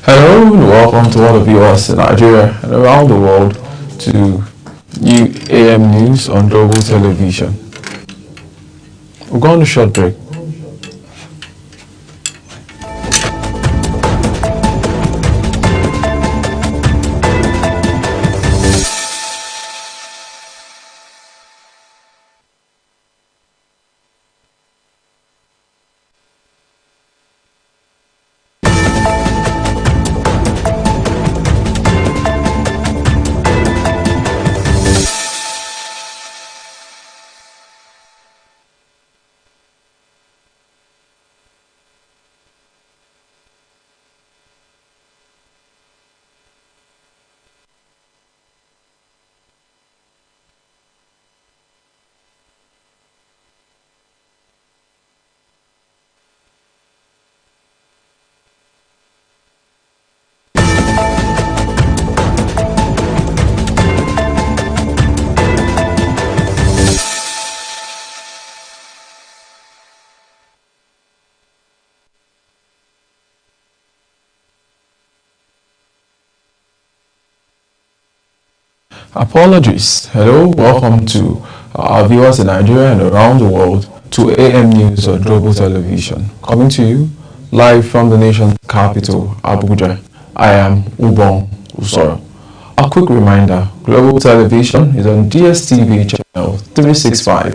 Hello and welcome to all the viewers in Nigeria and around the world to New AM News on Global Television. We're going to short break. Apologies. Hello, welcome to our viewers in Nigeria and around the world to AM News on Global Television. Coming to you live from the nation's capital, Abuja. I am Ubong Usoro. A quick reminder, Global Television is on DSTV channel 365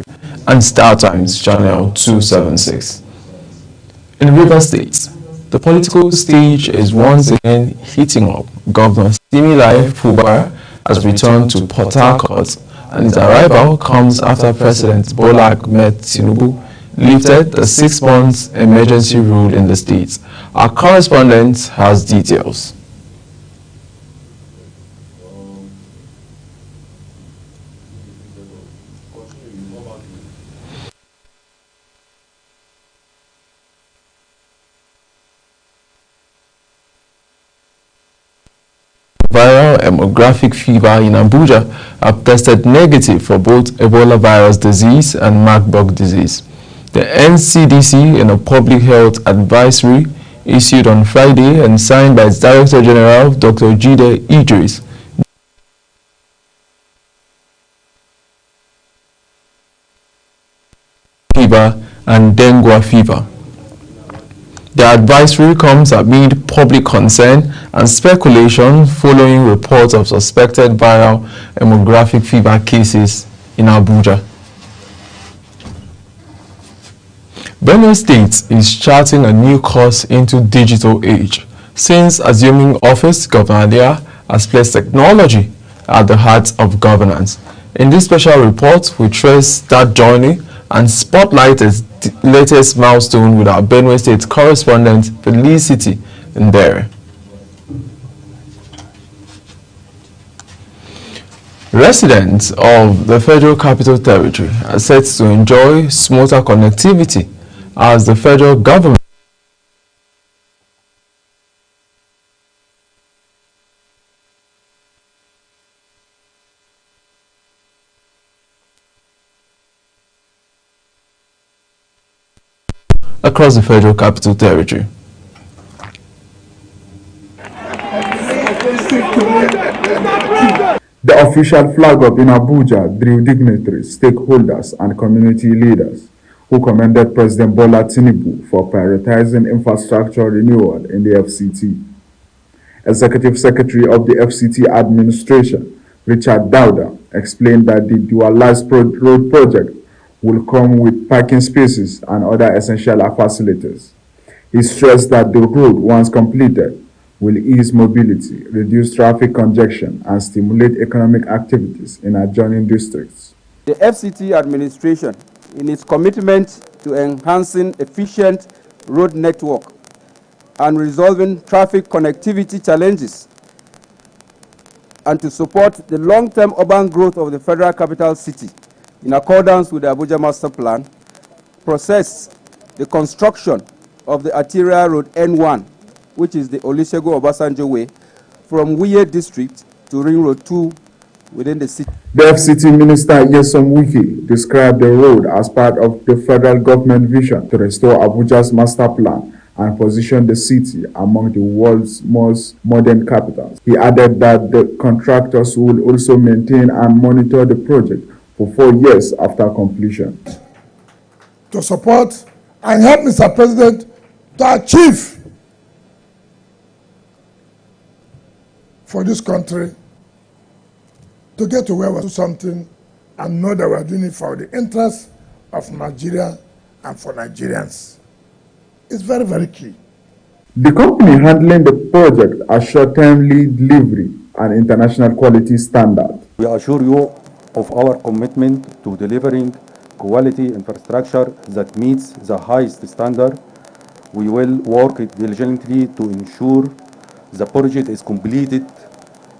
and StarTimes channel 276. In Rivers State, the political stage is once again heating up. Governor Similaye Fubara has returned to Port Harcourt, and his arrival comes after President Bola Ahmed Tinubu lifted the 6-month emergency rule in the state. Our correspondent has details. Viral hemorrhagic fever in Abuja have tested negative for both Ebola virus disease and Marburg disease. The NCDC, in a public health advisory issued on Friday and signed by its Director General, Dr. Jide Idris, fever and dengue fever. The advisory comes amid public concern and speculation following reports of suspected viral hemorrhagic fever cases in Abuja. Benue State is charting a new course into digital age. Since assuming office, Governor Alia has placed technology at the heart of governance. In this special report, we trace that journey and spotlight its latest milestone with our Benue State correspondent Felicity Ndere. Residents of the Federal Capital Territory are set to enjoy smoother connectivity as the federal government across the Federal Capital Territory. The official flag-up in Abuja drew dignitaries, stakeholders, and community leaders who commended President Bola Tinubu for prioritizing infrastructure renewal in the FCT. Executive Secretary of the FCT administration, Richard Dauda, explained that the dualized road project will come with parking spaces and other essential facilities. He stressed that the road, once completed, will ease mobility, reduce traffic congestion, and stimulate economic activities in adjoining districts. The FCT administration, in its commitment to enhancing efficient road network and resolving traffic connectivity challenges, and to support the long-term urban growth of the Federal Capital City, in accordance with the Abuja Master Plan, processed the construction of the arterial road N1, which is the Olusegun Obasanjo Way, from Wuye District to Ring Road 2 within the city. The FCT Minister Nyesom Wike described the road as part of the federal government vision to restore Abuja's master plan and position the city among the world's most modern capitals. He added that the contractors will also maintain and monitor the project for 4 years after completion. To support and help Mr. President to achieve for this country to get to where we do something and know that we are doing it for the interest of Nigeria and for Nigerians. It's very, very key. The company handling the project assured timely delivery and international quality standard. We assure you of our commitment to delivering quality infrastructure that meets the highest standard. We will work diligently to ensure the project is completed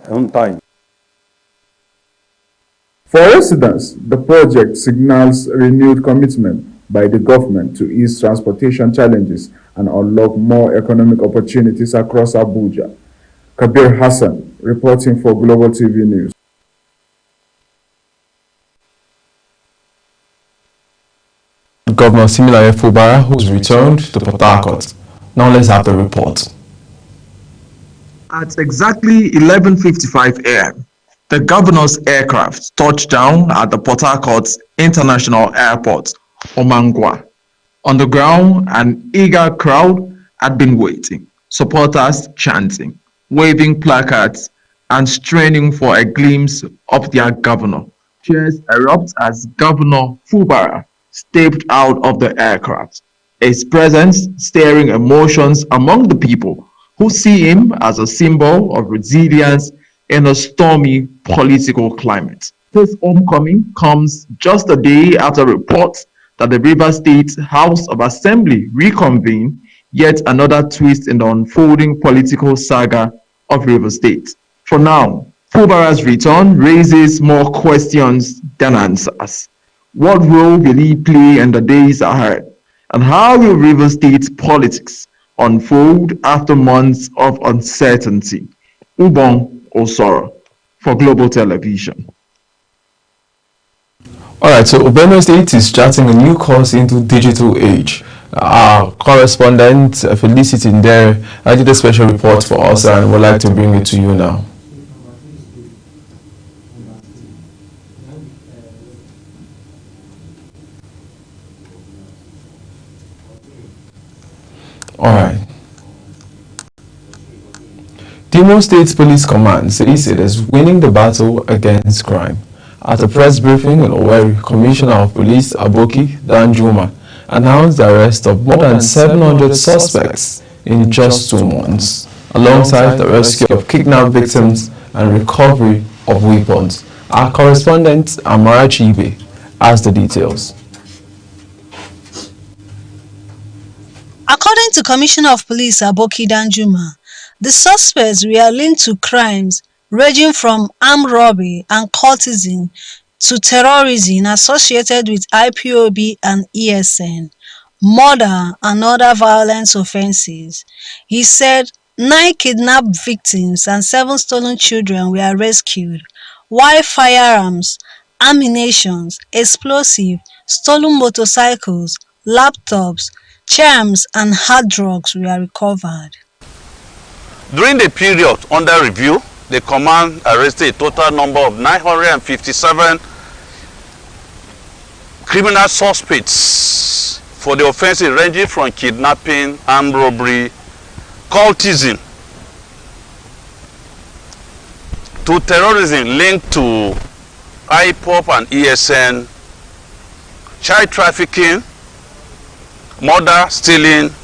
on time. For residents, the project signals renewed commitment by the government to ease transportation challenges and unlock more economic opportunities across Abuja. Kabir Hassan, reporting for Global TV News. Governor Similaye Fubara, who's returned to Port Harcourt. Now let's have the report. At exactly 11:55 a.m., the governor's aircraft touched down at the Port Harcourt International Airport, Omangwa. On the ground, an eager crowd had been waiting, supporters chanting, waving placards, and straining for a glimpse of their governor. Cheers erupt as Governor Fubara stepped out of the aircraft, his presence stirring emotions among the people who see him as a symbol of resilience in a stormy political climate. This homecoming comes just a day after reports that the Rivers State House of Assembly reconvened, yet another twist in the unfolding political saga of Rivers State. For now, Fubara's return raises more questions than answers. What role will he play in the days ahead? And how will Rivers State politics unfold after months of uncertainty? Ubong Osoro for Global Television. Alright, so Benue State is charting a new course into digital age. Our correspondent Felicity Ndere did a special report for us and would like to bring it to you now. Alright. The Imo State Police Command says it is winning the battle against crime. At a press briefing in Owerri, Commissioner of Police Aboki Danjuma announced the arrest of more than 700 suspects in just 2 months, alongside the rescue of kidnapped victims and recovery of weapons. Our correspondent Amarachi Ibe has the details. According to Commissioner of Police Aboki Danjuma, the suspects were linked to crimes ranging from armed robbery and cultism to terrorism associated with IPOB and ESN, murder and other violence offenses. He said 9 kidnapped victims and 7 stolen children were rescued, while firearms, ammunition, explosives, stolen motorcycles, laptops, charms and hard drugs were recovered. During the period under review, the command arrested a total number of 957 criminal suspects for the offenses ranging from kidnapping, armed robbery, cultism, to terrorism linked to IPOB and ESN, child trafficking, murder, stealing.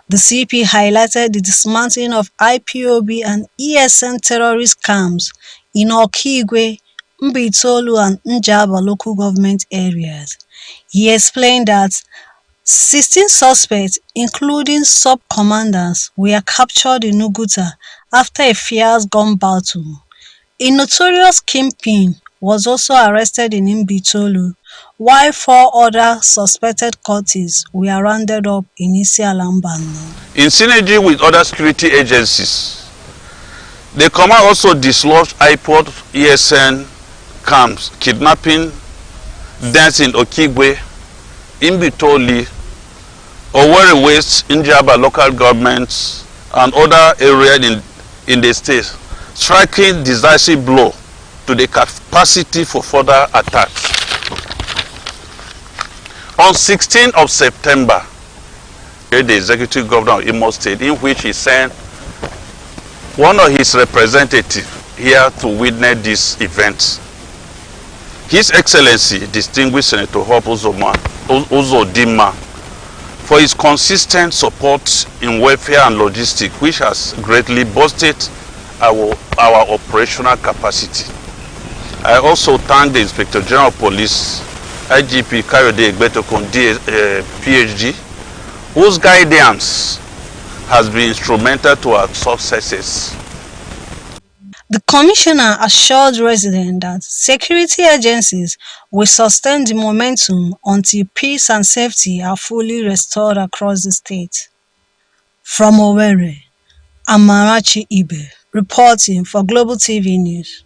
The CP highlighted the dismantling of IPOB and ESN terrorist camps in Okigwe, Mbitolu and Njaba local government areas. He explained that 16 suspects, including sub-commanders, were captured in Uguta after a fierce gun battle. A notorious kingpin was also arrested in Mbitolu, while 4 other suspected cultists were rounded up in Isialambano. In synergy with other security agencies, the command also dislodged IPOB, ESN camps, kidnapping, dens in Okigwe, Imbitoli, Owerri West, Njaba local governments, and other areas in the state, striking decisive blow to the capacity for further attacks. On 16th of September, the executive governor of Imo State, in which he sent one of his representatives here to witness this event. His Excellency, distinguished Senator Hope Uzodimma, for his consistent support in welfare and logistics, which has greatly boosted our operational capacity. I also thank the Inspector General of Police, IGP Kayode Egbetokun, PhD, whose guidance has been instrumental to our successes. The commissioner assured residents that security agencies will sustain the momentum until peace and safety are fully restored across the state. From Owerri, Amarachi Ibe, reporting for Global TV News.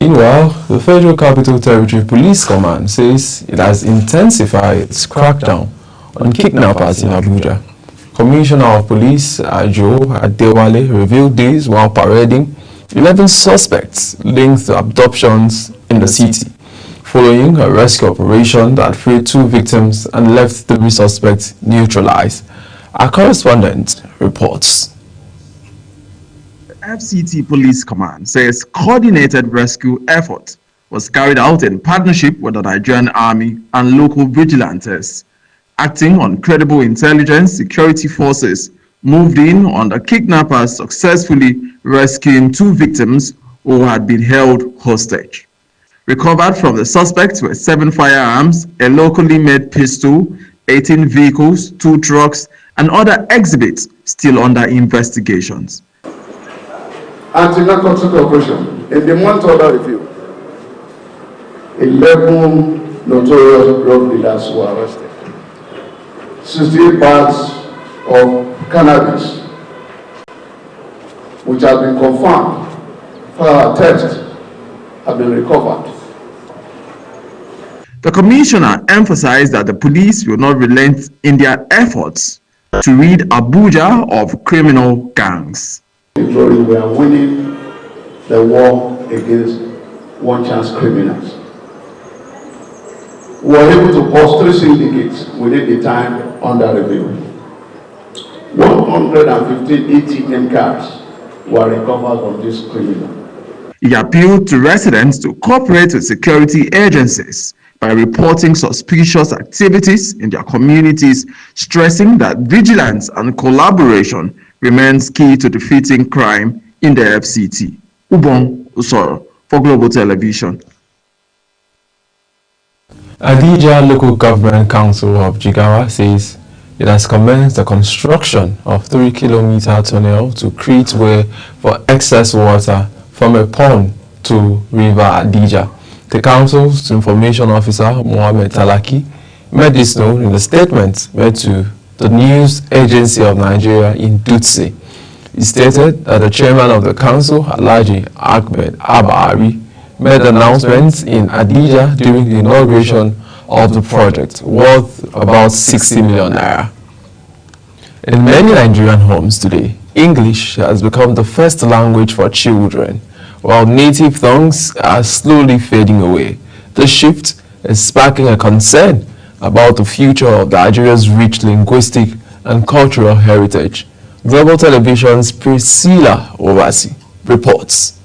Meanwhile, the Federal Capital Territory Police Command says it has intensified its crackdown on kidnappers in Abuja. Commissioner of Police Joe Adewale revealed this while parading 11 suspects linked to abductions in the city, following a rescue operation that freed 2 victims and left 3 suspects neutralized. Our correspondent reports. FCT Police Command says coordinated rescue effort was carried out in partnership with the Nigerian Army and local vigilantes. Acting on credible intelligence, security forces moved in on the kidnappers, successfully rescuing 2 victims who had been held hostage. Recovered from the suspects were 7 firearms, a locally made pistol, 18 vehicles, 2 trucks, and other exhibits still under investigations. Anti-narcotic operation. In the month under review, 11 notorious drug dealers were arrested. 68 bags of cannabis, which have been confirmed for our test, have been recovered. The commissioner emphasized that the police will not relent in their efforts to rid Abuja of criminal gangs. We are winning the war against one-chance criminals. We were able to bust 3 syndicates within the time under review. 115 ATM cards were recovered from this criminal. He appealed to residents to cooperate with security agencies by reporting suspicious activities in their communities, stressing that vigilance and collaboration remains key to defeating crime in the FCT. Ubon Usoro for Global Television. Adija Local Government Council of Jigawa says it has commenced the construction of 3-kilometer tunnel to create way for excess water from a pond to River Adija. The council's information officer, Mohammed Talaki, made this known in a statement made to the News Agency of Nigeria in Dutse. He stated that the chairman of the council, Alhaji Ahmed Abari, made announcements in Adija during the inauguration of the project, worth about 60 million naira. In many Nigerian homes today, English has become the first language for children, while native tongues are slowly fading away. The shift is sparking a concern about the future of Nigeria's rich linguistic and cultural heritage. Global Television's Priscilla Ovasi reports.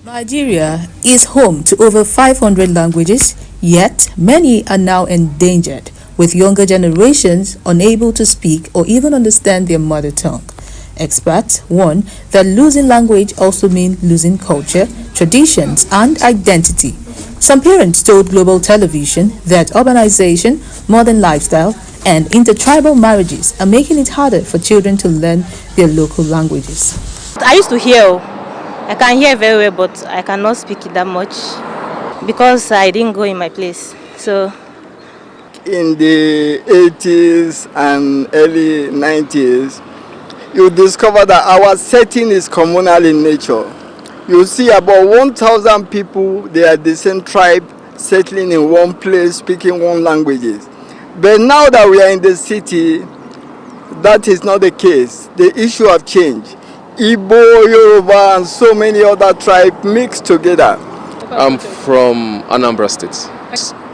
Nigeria is home to over 500 languages, yet many are now endangered, with younger generations unable to speak or even understand their mother tongue. Experts warn that losing language also means losing culture, traditions, and identity. Some parents told Global Television that urbanization, modern lifestyle, and intertribal marriages are making it harder for children to learn their local languages. I used to hear. I can hear very well, but I cannot speak it that much because I didn't go in my place. So, in the 80s and early 90s, you discover that our setting is communal in nature. You see about 1,000 people, they are the same tribe, settling in one place, speaking one languages. But now that we are in the city, that is not the case. The issue have changed. Igbo, Yoruba, and so many other tribes mixed together. I'm from Anambra State.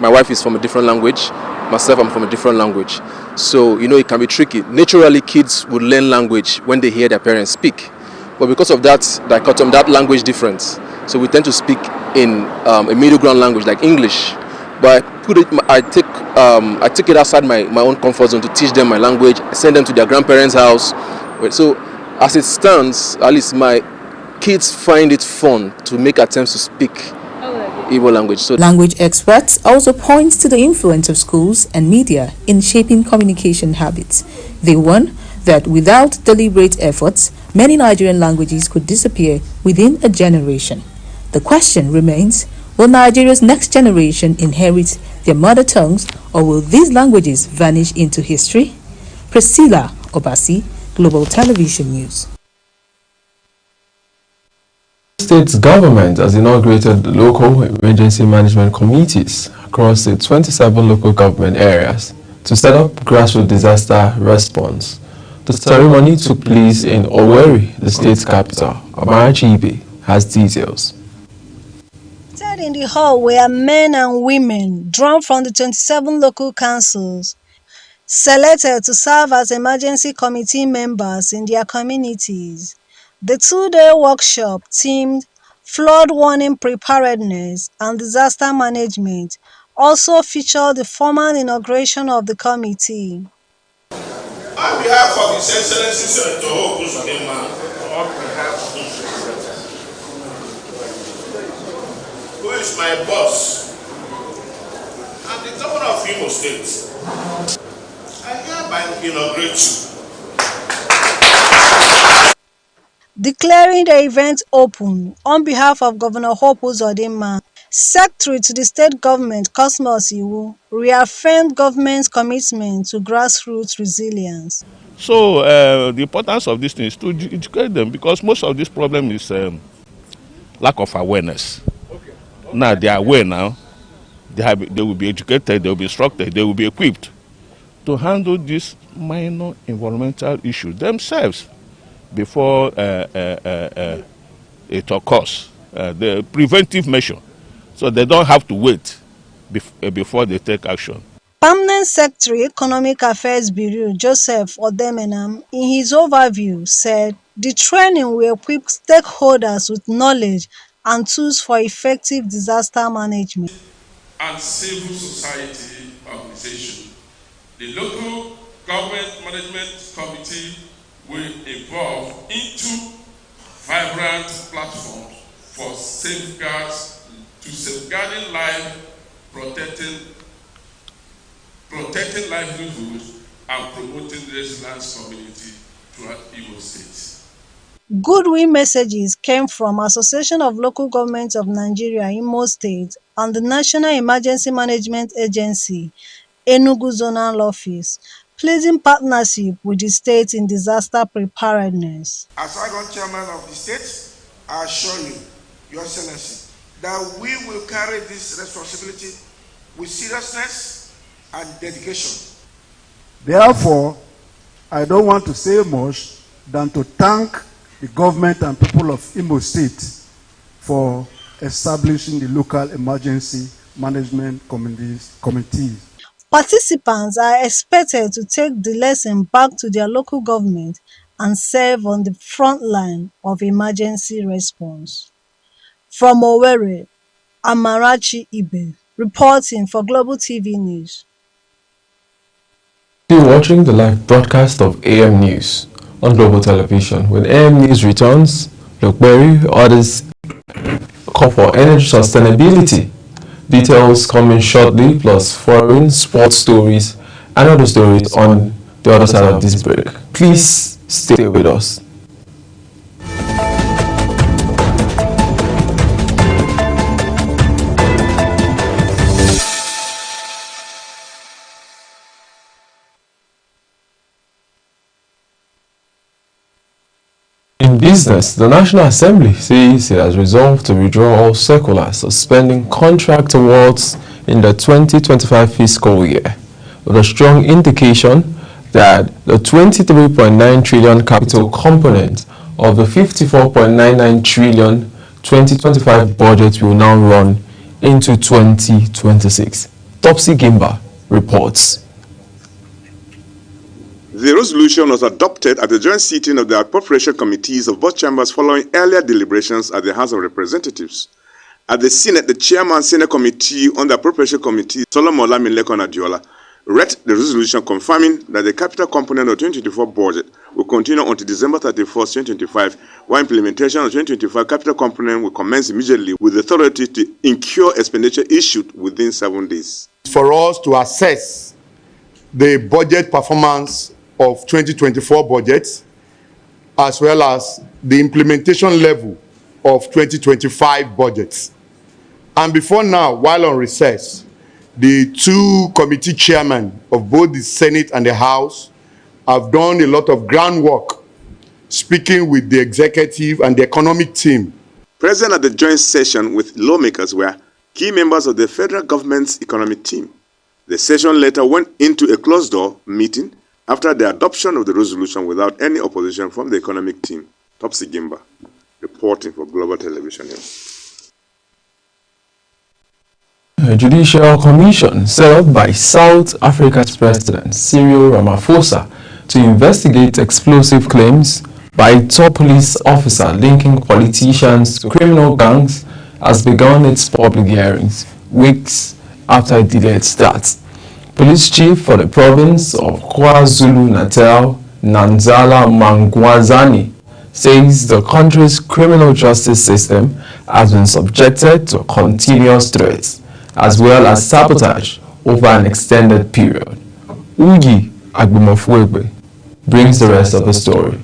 My wife is from a different language. Myself, I'm from a different language. So, it can be tricky. Naturally, kids would learn language when they hear their parents speak. But because of that dichotomy, that language difference, so we tend to speak in a middle ground language like English. But I take it outside my own comfort zone to teach them my language. I send them to their grandparents' house. So, as it stands, at least my kids find it fun to make attempts to speak Igbo language. So Language experts also point to the influence of schools and media in shaping communication habits. They warn that without deliberate efforts, many Nigerian languages could disappear within a generation. The question remains, will Nigeria's next generation inherit their mother tongues, or will these languages vanish into history? Priscilla Obasi, Global Television News. State's government has inaugurated local emergency management committees across the 27 local government areas to set up grassroots disaster response. The ceremony took place in Owerri, the state's capital. Amarachi Ibe has details. Seated in the hall were men and women drawn from the 27 local councils, selected to serve as emergency committee members in their communities. The two-day workshop themed Flood Warning Preparedness and Disaster Management also featured the formal inauguration of the committee. On behalf of His Excellency Senator Hope Uzodinma, who is my boss, and the governor of Imo State, I hereby inaugurate you. Declaring the event open on behalf of Governor Hope Uzodinma, Secretary to the State Government Cosmos Iwu reaffirmed government's commitment to grassroots resilience. So the importance of this thing is to educate them, because most of this problem is lack of awareness. Okay. Now they are aware now. They will be educated, they will be instructed, they will be equipped to handle this minor environmental issue themselves before it occurs. The preventive measure, so they don't have to wait before they take action. Permanent Secretary Economic Affairs Bureau Joseph Odemenam, in his overview, said the training will equip stakeholders with knowledge and tools for effective disaster management. And civil society organization. The local government management committee will evolve into vibrant platforms for safeguarding life, protecting livelihoods, and promoting resilience community throughout Imo State. Goodwill messages came from Association of Local Governments of Nigeria, Imo State, and the National Emergency Management Agency, Enugu Zonal Office, pleading partnership with the state in disaster preparedness. As Argon Chairman of the state, I assure you, Your Excellency, that we will carry this responsibility with seriousness and dedication. Therefore, I don't want to say much than to thank the government and people of Imo State for establishing the local emergency management committees. Participants are expected to take the lesson back to their local government and serve on the front line of emergency response. From Owerri, Amarachi Ibe, reporting for Global TV News. You're watching the live broadcast of AM News on Global Television. When AM News returns, Luke Berry orders call for energy sustainability. Details coming shortly, plus foreign sports stories and other stories on the other side of this break. Please stay with us. In business, the National Assembly says it has resolved to withdraw all circulars suspending contract awards in the 2025 fiscal year, with a strong indication that the 23.9 trillion capital component of the 54.99 trillion 2025 budget will now run into 2026. Topsy Gimba reports. The resolution was adopted at the joint sitting of the appropriation committees of both chambers following earlier deliberations at the House of Representatives. At the Senate, the chairman Senate Committee on the Appropriation Committee, Solomon Lamilekon Adiola, read the resolution confirming that the capital component of 2024 budget will continue until December 31st, 2025, while implementation of 2025 capital component will commence immediately with the authority to incur expenditure issued within 7 days. For us to assess the budget performance of 2024 budget, as well as the implementation level of 2025 budgets. And before now, while on recess, the two committee chairmen of both the Senate and the House have done a lot of groundwork, speaking with the executive and the economic team. Present at the joint session with lawmakers were key members of the federal government's economic team. The session later went into a closed-door meeting after the adoption of the resolution without any opposition from the economic team. Topsy Gimba, reporting for Global Television News. A judicial commission set up by South Africa's President Cyril Ramaphosa to investigate explosive claims by a top police officer linking politicians to criminal gangs has begun its public hearings weeks after a delayed start. Police Chief for the province of KwaZulu-Natal, Nanzala Mangwazani, says the country's criminal justice system has been subjected to continuous threats, as well as sabotage over an extended period. Ugi Agbumofwegbe brings the rest of the story.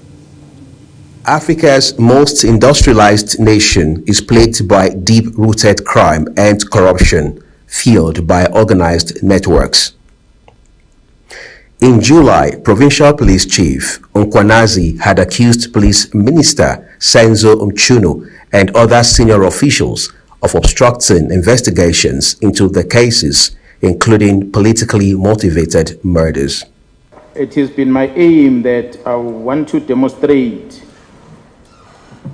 Africa's most industrialized nation is plagued by deep-rooted crime and corruption, fueled by organized networks. In July, Provincial Police Chief Nkwanazi had accused Police Minister Senzo Mchunu and other senior officials of obstructing investigations into the cases, including politically motivated murders. It has been my aim that I want to demonstrate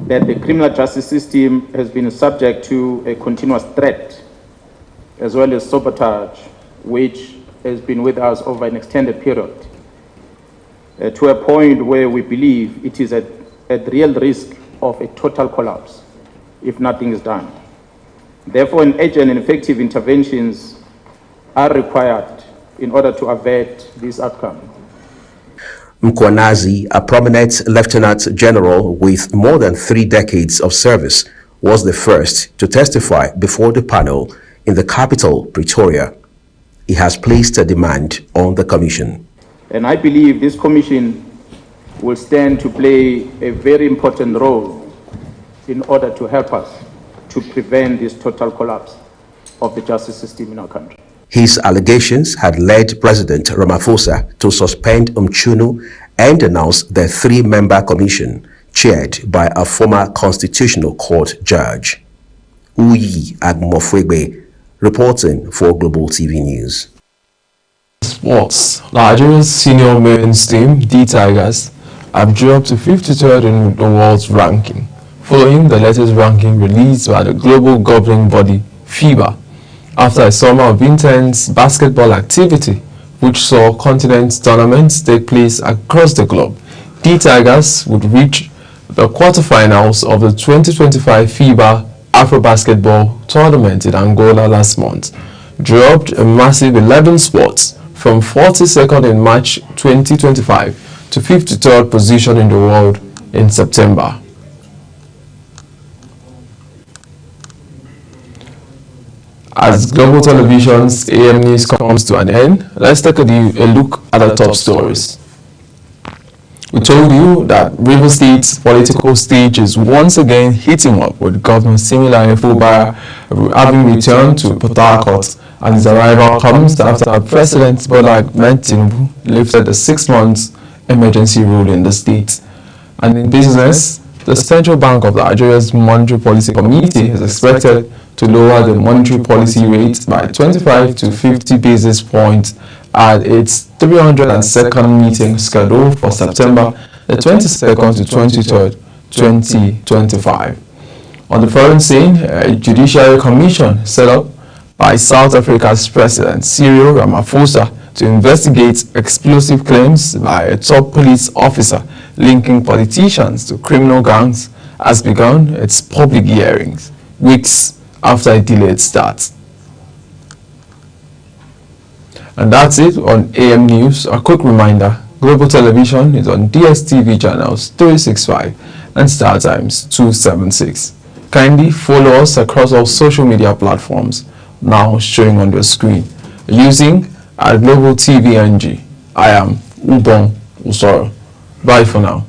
that the criminal justice system has been subject to a continuous threat, as well as sabotage, which has been with us over an extended period, to a point where we believe it is at real risk of a total collapse if nothing is done. Therefore, urgent and effective interventions are required in order to avert this outcome. Mkwanazi, a prominent lieutenant general with more than 3 decades of service, was the first to testify before the panel in the capital, Pretoria. He has placed a demand on the commission. And I believe this commission will stand to play a very important role in order to help us to prevent this total collapse of the justice system in our country. His allegations had led President Ramaphosa to suspend Mchunu and announce the 3-member commission chaired by a former Constitutional Court judge. Uyi Agbumofwegbe, reporting for Global TV News. Sports. Nigeria's senior men's team, the Tigers, have dropped to 53rd in the world's ranking, following the latest ranking released by the global governing body, FIBA, after a summer of intense basketball activity, which saw continent tournaments take place across the globe. The Tigers would reach the quarterfinals of the 2025 FIBA Afro-Basketball Tournament in Angola last month, dropped a massive 11 spots from 42nd in March 2025 to 53rd position in the world in September. As Global Television's AM News comes to an end, let's take a look at the top stories. We told you that River State's political stage is once again heating up, with Governor Similayo Fubara having returned to Port Harcourt, and his arrival comes after President Bola Ahmed Tinubu lifted the 6-month emergency rule in the state. And in business, the Central Bank of Nigeria's Monetary Policy Committee is expected to lower the monetary policy rate by 25 to 50 basis points at its 302nd meeting scheduled for September the 22nd to 23rd, 2025. On the foreign scene, a judiciary commission set up by South Africa's President Cyril Ramaphosa to investigate explosive claims by a top police officer linking politicians to criminal gangs has begun its public hearings, weeks after a delayed start. And that's it on AM News. A quick reminder, Global Television is on DSTV channels 365 and Star Times 276. Kindly follow us across all social media platforms now showing on your screen using at Global TV NG. I am Ubon Usoro. Bye for now.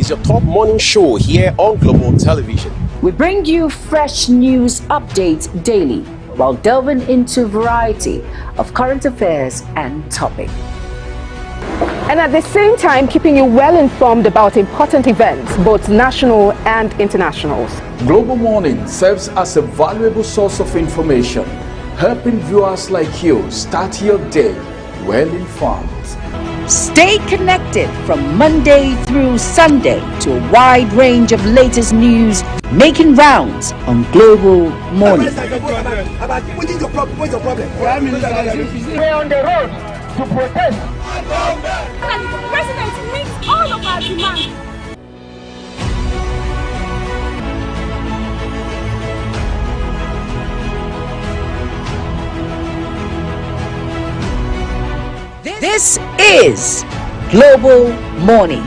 is your top morning show here on Global Television. We bring you fresh news updates daily while delving into a variety of current affairs and topics. And at the same time, keeping you well informed about important events, both national and internationals. Global Morning serves as a valuable source of information, helping viewers like you start your day well informed. Stay connected from Monday through Sunday to a wide range of latest news making rounds on Global Morning. We're on the road to protest. And the president meets all of our demands. This is Global Morning.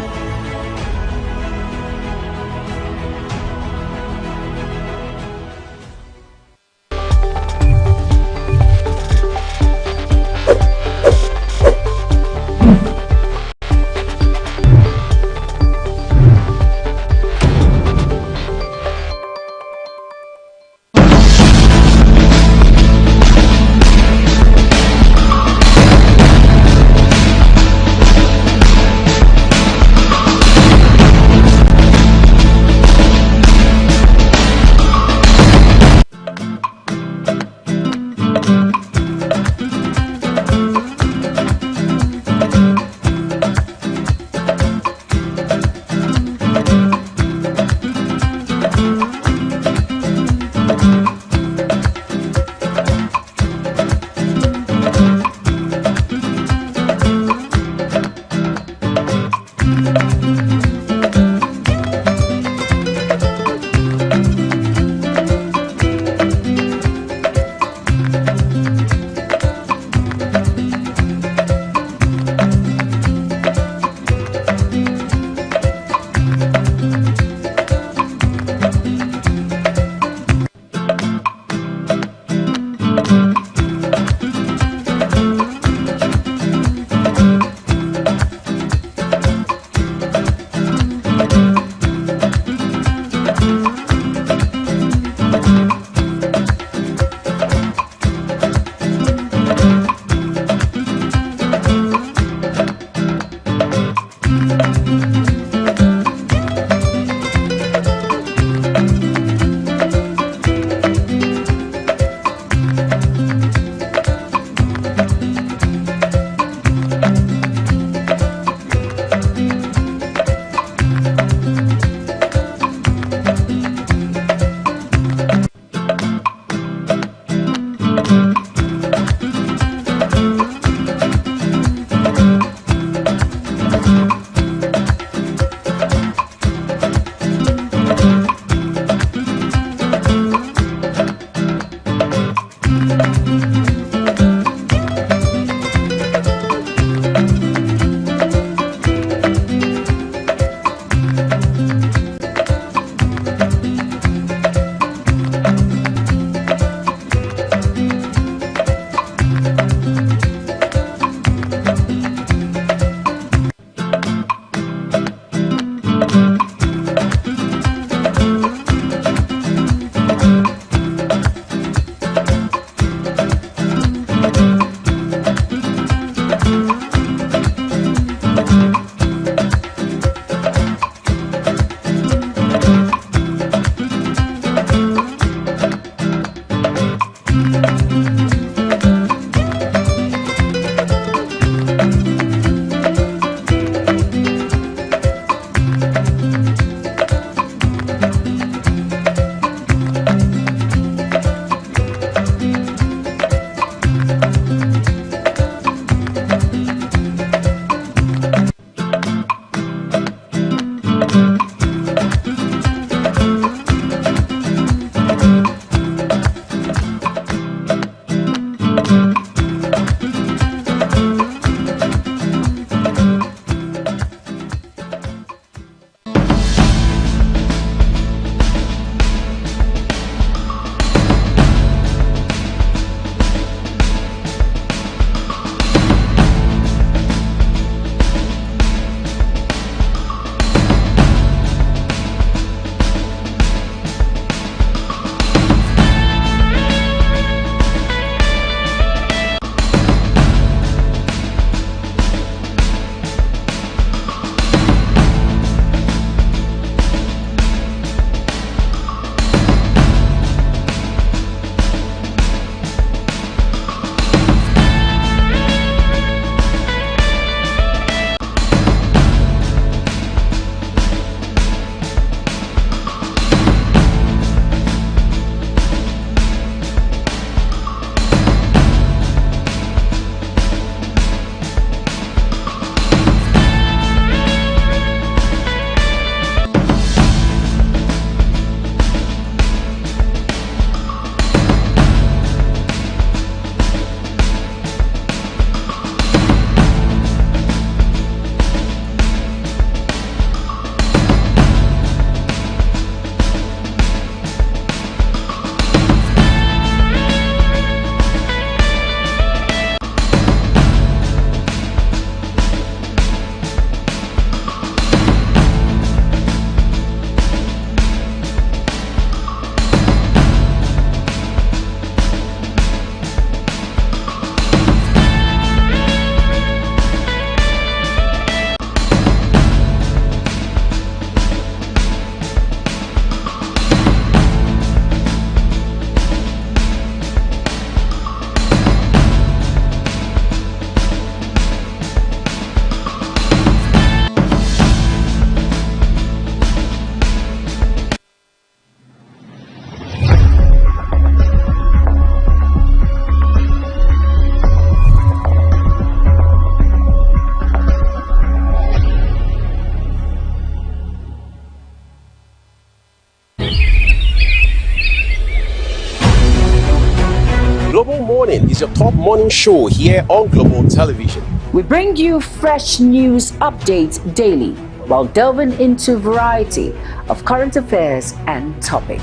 Morning is your top morning show here on Global Television. We bring you fresh news updates daily while delving into a variety of current affairs and topics.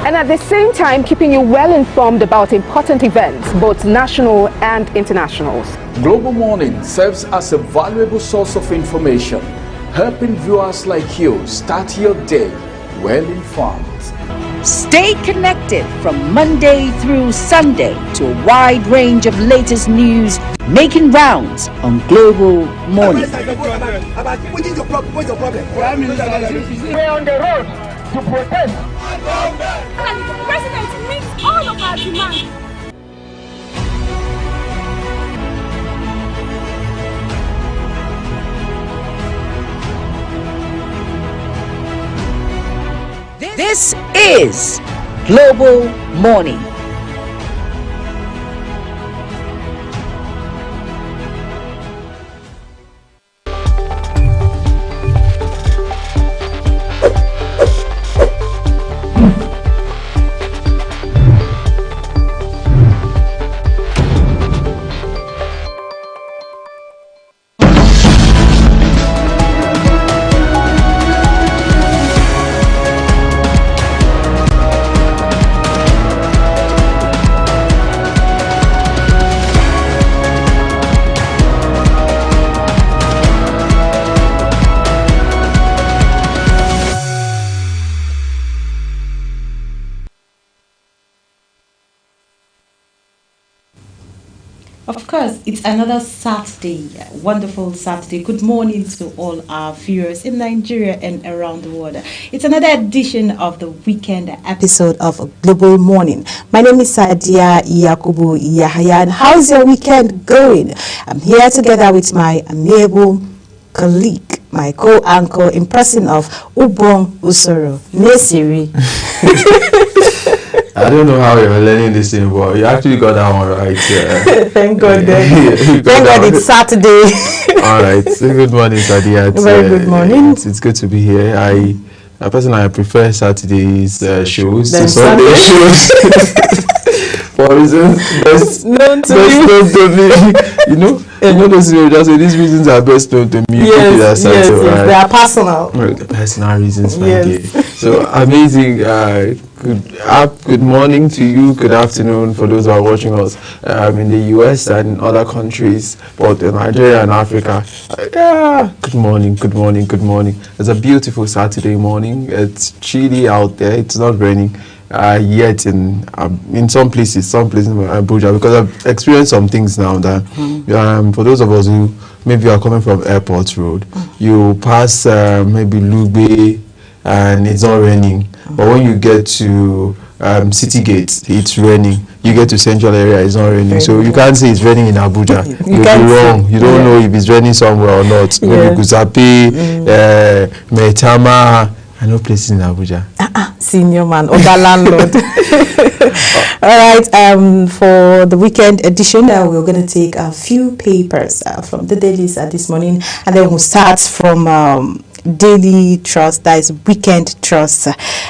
And at the same time, keeping you well informed about important events, both national and international. Global Morning serves as a valuable source of information, helping viewers like you start your day well informed. Stay connected from Monday through Sunday to a wide range of latest news making rounds on Global Morning. What is your problem? What's your problem? We're on the road to protest. And the president meets all of our demands. This is Global Morning. Of course, it's another Saturday, wonderful Saturday. Good morning to all our viewers in Nigeria and around the world. It's another edition of the weekend episode of Global Morning. My name is Sadia Yakubu Yahya, and how's your weekend going? I'm here together with my amiable colleague, my co-anchor in person of Ubong Usoro, Nesiri. I don't know how you're learning this thing, but you actually got that one right. Thank God. Thank God it's Saturday. All right. So good morning, Sadia. Very good morning. It's good to be here. I personally prefer Saturday's shows Then to Sunday shows. For reasons best known to me. You know those people just say these reasons are best known to me. Yes, right? They are personal. Personal reasons, Yes. So amazing. Good morning to you. Good afternoon for those who are watching us in the US and other countries, both in Nigeria and Africa. Good morning, good morning, good morning. It's a beautiful Saturday morning. It's chilly out there. It's not raining yet in some places in Abuja, because I've experienced some things now that for those of us who maybe are coming from Airport Road, you pass maybe Lugbe and it's not raining. But when you get to City Gate, it's raining. You get to Central area, it's not raining. So you can't say it's raining in Abuja. You'll be wrong. You don't know if it's raining somewhere or not. Maybe Guzapi, Metama, I know places in Abuja. Senior man, or the landlord. All right, for the weekend edition, we're going to take a few papers from the dailies this morning, and then we'll start from Daily Trust, that is Weekend Trust.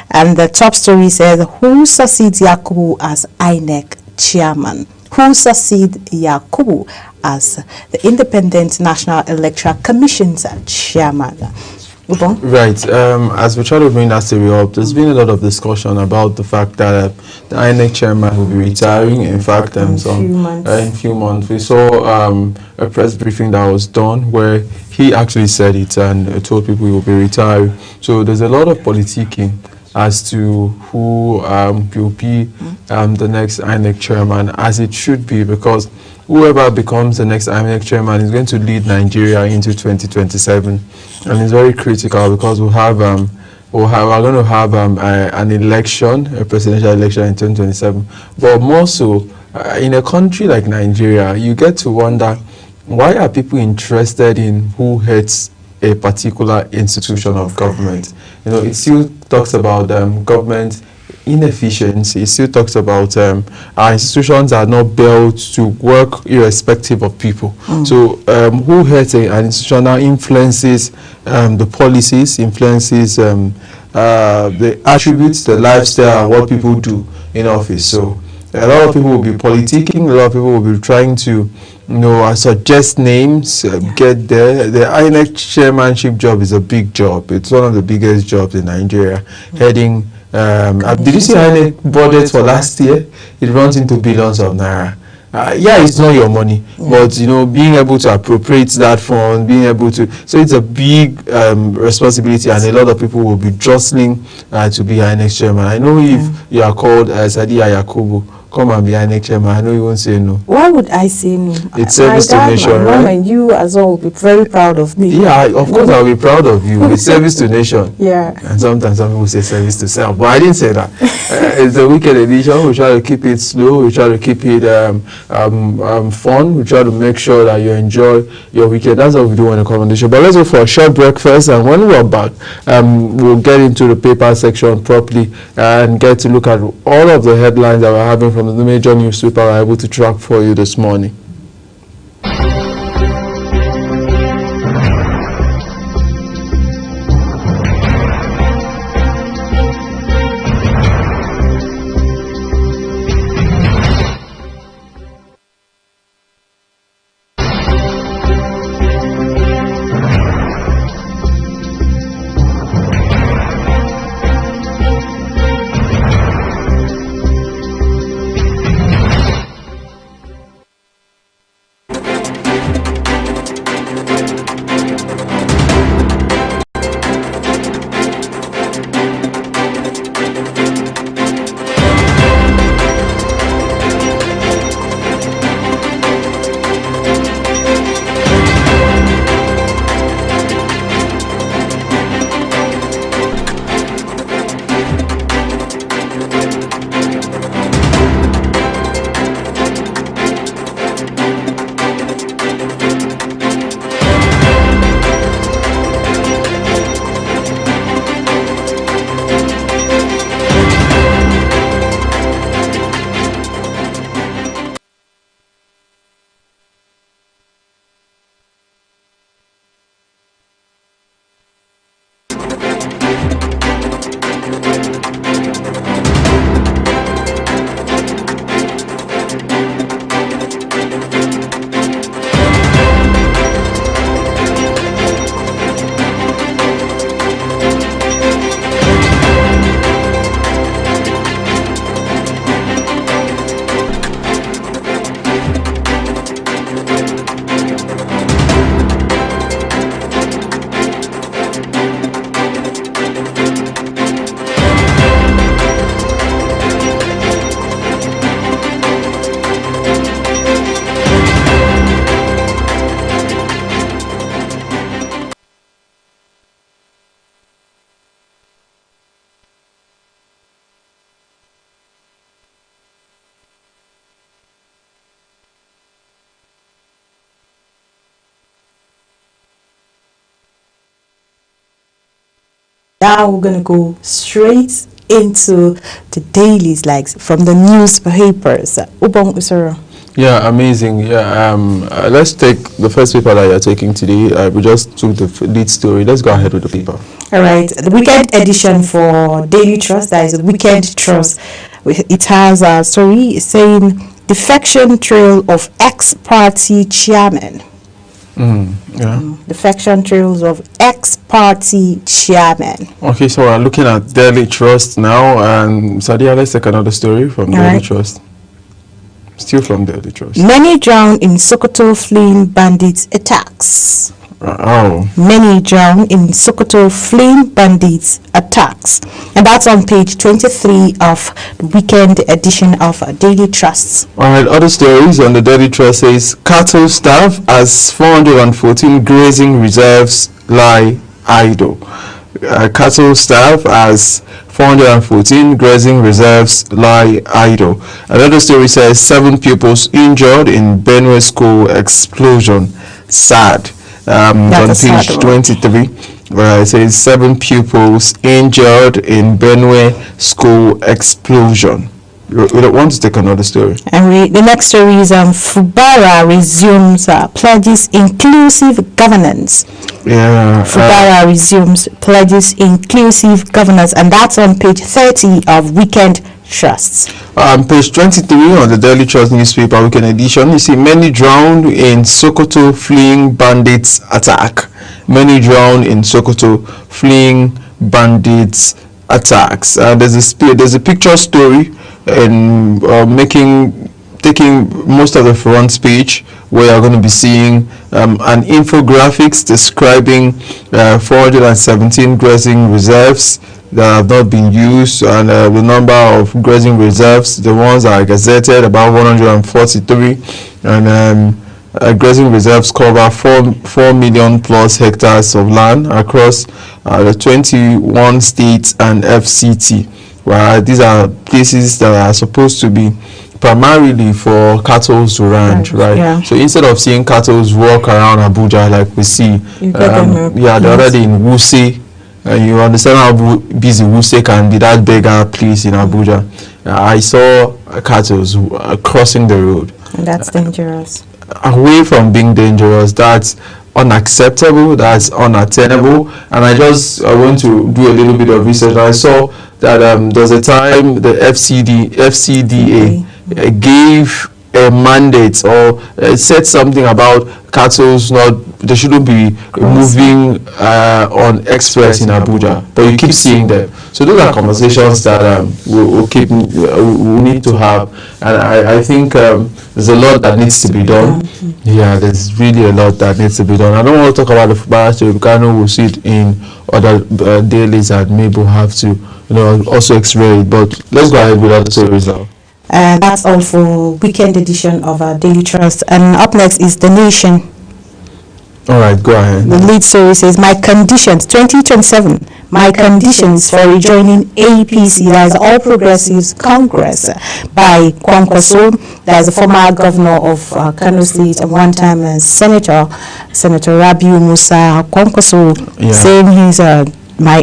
And the top story says, who succeeds Yakubu as INEC chairman? Who succeeds Yakubu as the Independent National Electoral Commission's chairman? Right. As we try to bring that story up, there's been a lot of discussion about the fact that the INEC chairman will be retiring. In fact, in a few months, we saw a press briefing that was done where he actually said it and told people he will be retiring. So there's a lot of politicking as to who will be the next INEC chairman, as it should be, because whoever becomes the next INEC chairman is going to lead Nigeria into 2027, and it's very critical because we're going to have an election, a presidential election in 2027. But more so, in a country like Nigeria, you get to wonder, why are people interested in who heads a particular institution of government? It still talks about government inefficiency. It still talks about our institutions are not built to work irrespective of people. So who heads an institution now influences the policies, influences the attributes, the lifestyle, and what people do in office. So A lot of people will be politicking. A lot of people will be trying to, suggest names, get there. The INEC chairmanship job is a big job. It's one of the biggest jobs in Nigeria. Heading, did you see INEC budget for last year? It runs into billions of naira. It's not your money, but being able to appropriate that fund, being able to, so it's a big responsibility, and a lot of people will be jostling to be INEC chairman. I know if you are called Sadiya Yakubu, come and be INEC chairman, I know you won't say no. Why would I say no? It's service to nation, my right? mom and you as well will be very proud of me. Yeah, of course I'll be proud of you. It's service to nation. Yeah. And sometimes some people say service to self, but I didn't say that. It's a weekend edition. We try to keep it slow. We try to keep it fun. We try to make sure that you enjoy your weekend. That's what we do on the commendation. But let's go for a short break first, and when we're back, we'll get into the paper section properly and get to look at all of the headlines that we're having from the major newspaper we're able to track for you this morning. Now we're going to go straight into the dailies, like from the newspapers. Yeah, amazing. Yeah, let's take the first paper that you're taking today. We just took the lead story. Let's go ahead with the paper. All right, the weekend edition for Daily Trust, that is the Weekend Trust. It has a story saying defection trail of ex-party chairman. Defection trails of ex-party chairman. Okay, so we're looking at Daily Trust now, and Sadiya, let's take another story from Daily Trust. Still from Daily Trust. Many drown in Sokoto fleeing bandits attacks. Many drown in Sokoto fleeing bandits attacks. And that's on page 23 of the weekend edition of Daily Trust. Alright, other stories on the Daily Trust says cattle staff as 414 grazing reserves lie idle. Cattle staff as 414 grazing reserves lie idle. Another story says 7 pupils injured in Benue school explosion. Sad. On page 23, where it says 7 pupils injured in Benue school explosion. We don't want to take another story. And the next story is Fubara resumes pledges inclusive governance. Yeah. Fubara resumes pledges inclusive governance, and that's on page 30 of Weekend Trust. Page 23 on the Daily Trust newspaper weekend edition, you see many drowned in Sokoto fleeing bandits attack. Many drowned in Sokoto fleeing bandits attacks. There's a picture story in taking most of the front page, where you're going to be seeing an infographics describing 417 grazing reserves that have not been used, and the number of grazing reserves, the ones that are gazetted, about 143, and grazing reserves cover 4 million plus hectares of land across the 21 states and FCT. Well, these are places that are supposed to be primarily for cattle to ranch, right? Yeah. So instead of seeing cattle walk around Abuja like we see, the other day in Wuse, you understand how busy Wuse can be, that bigger place in Abuja. I saw cattle crossing the road. And that's dangerous. Away from being dangerous, that's unacceptable, that's unattainable. And I went to do a little bit of research. I saw that there's a time the FCDA gave a mandate, or said something about cattle they shouldn't be moving on express in Abuja, but you keep seeing them. So those are conversations that we need to have, and I think there's a lot that needs to be done. Yeah, there's really a lot that needs to be done. I don't want to talk about the Fubara story because I know we'll see it in other dailies that maybe we'll have to also x-ray it, but let's go ahead with other stories now. And that's all for weekend edition of our Daily Trust. And up next is The Nation. All right, go ahead. The lead story says, My conditions, 2027, my conditions for rejoining APC, that is All Progressives Congress, by Kwankwaso, that is the former governor of Kano State and one-time Senator Rabiu Musa Kwankwaso, saying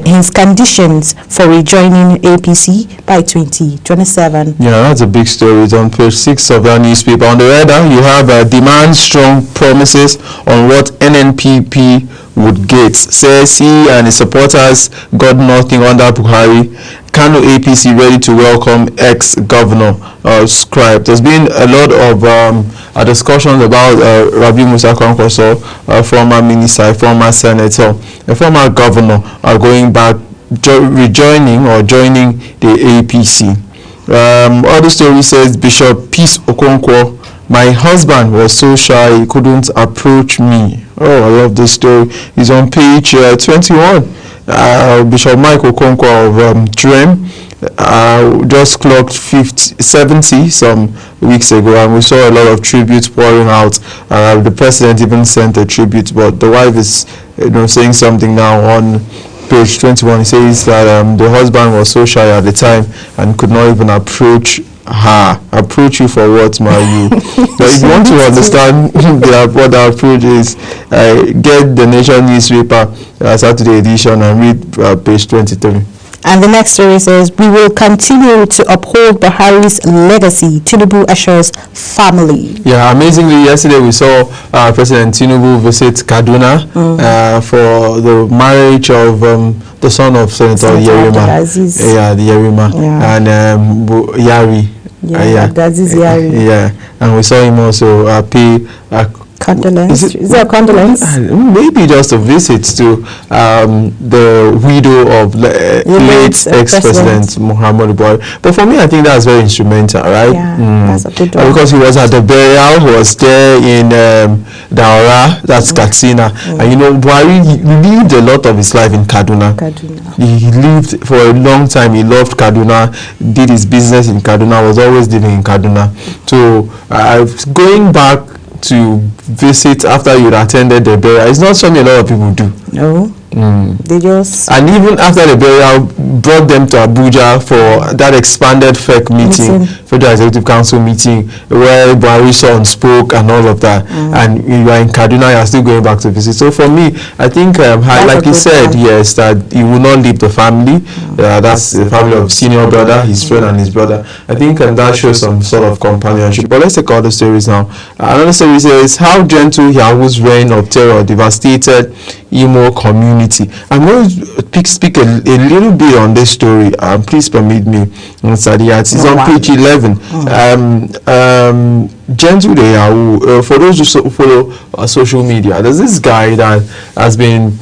his conditions for rejoining APC by 2027. Yeah, that's a big story. It's on page 6 of that newspaper. On the radar, you have demand strong promises on what NNPP would get. Says he and his supporters got nothing under Buhari. Kano APC ready to welcome ex-governor Scribe. There's been a lot of discussions about Rabiu Musa Kwankwaso, former minister, former senator, a former governor, going back, joining the APC. Other story says Bishop Peace Okonkwo, my husband was so shy he couldn't approach me. Oh, I love this story. It's on page 21. Bishop Mike Okonkwo of Trem just clocked 70 some weeks ago, and we saw a lot of tributes pouring out. The president even sent a tribute, but the wife is saying something now on page 21. He says that the husband was so shy at the time and could not even approach her. Approach you for what, my you? But if you want to understand what the approach is, get the Nation newspaper Saturday edition and read page 23. And the next story says, we will continue to uphold Buhari's legacy, Tinubu assures family. Yeah, amazingly, yesterday we saw President Tinubu visit Kaduna for the marriage of the son of Senator Yerima. Yeah, the Yerima. Yeah. And Yari. Yari. Yeah, and we saw him also pay condolence. Is there a condolence? Maybe just a visit to the widow of late ex-president Muhammadu Buhari. But for me, I think that's very instrumental, right? Yeah, that's a good one. Because he was at the burial, he was there in Daura, that's Katsina. And Buhari lived a lot of his life in Kaduna. He lived for a long time. He loved Kaduna, did his business in Kaduna, was always living in Kaduna. So going back to visit after you'd attended the burial, it's not something a lot of people do. No. They just... And even after the burial, brought them to Abuja for that expanded FEC meeting, Federal Executive Council meeting, where Buhari spoke and all of that. And you are in Kaduna, you are still going back to visit. So for me, I think, like he said, yes, that he will not leave the family. That's the family of senior brother, his friend and his brother. I think that shows some sort of companionship. But let's take other stories now. Another story says, how gentle Yahoo's reign of terror devastated Imo community. security. I'm going to speak a little bit on this story. Please permit me, Sadiat. It's on page 11. Gentle they are. For those who follow social media, there's this guy that has been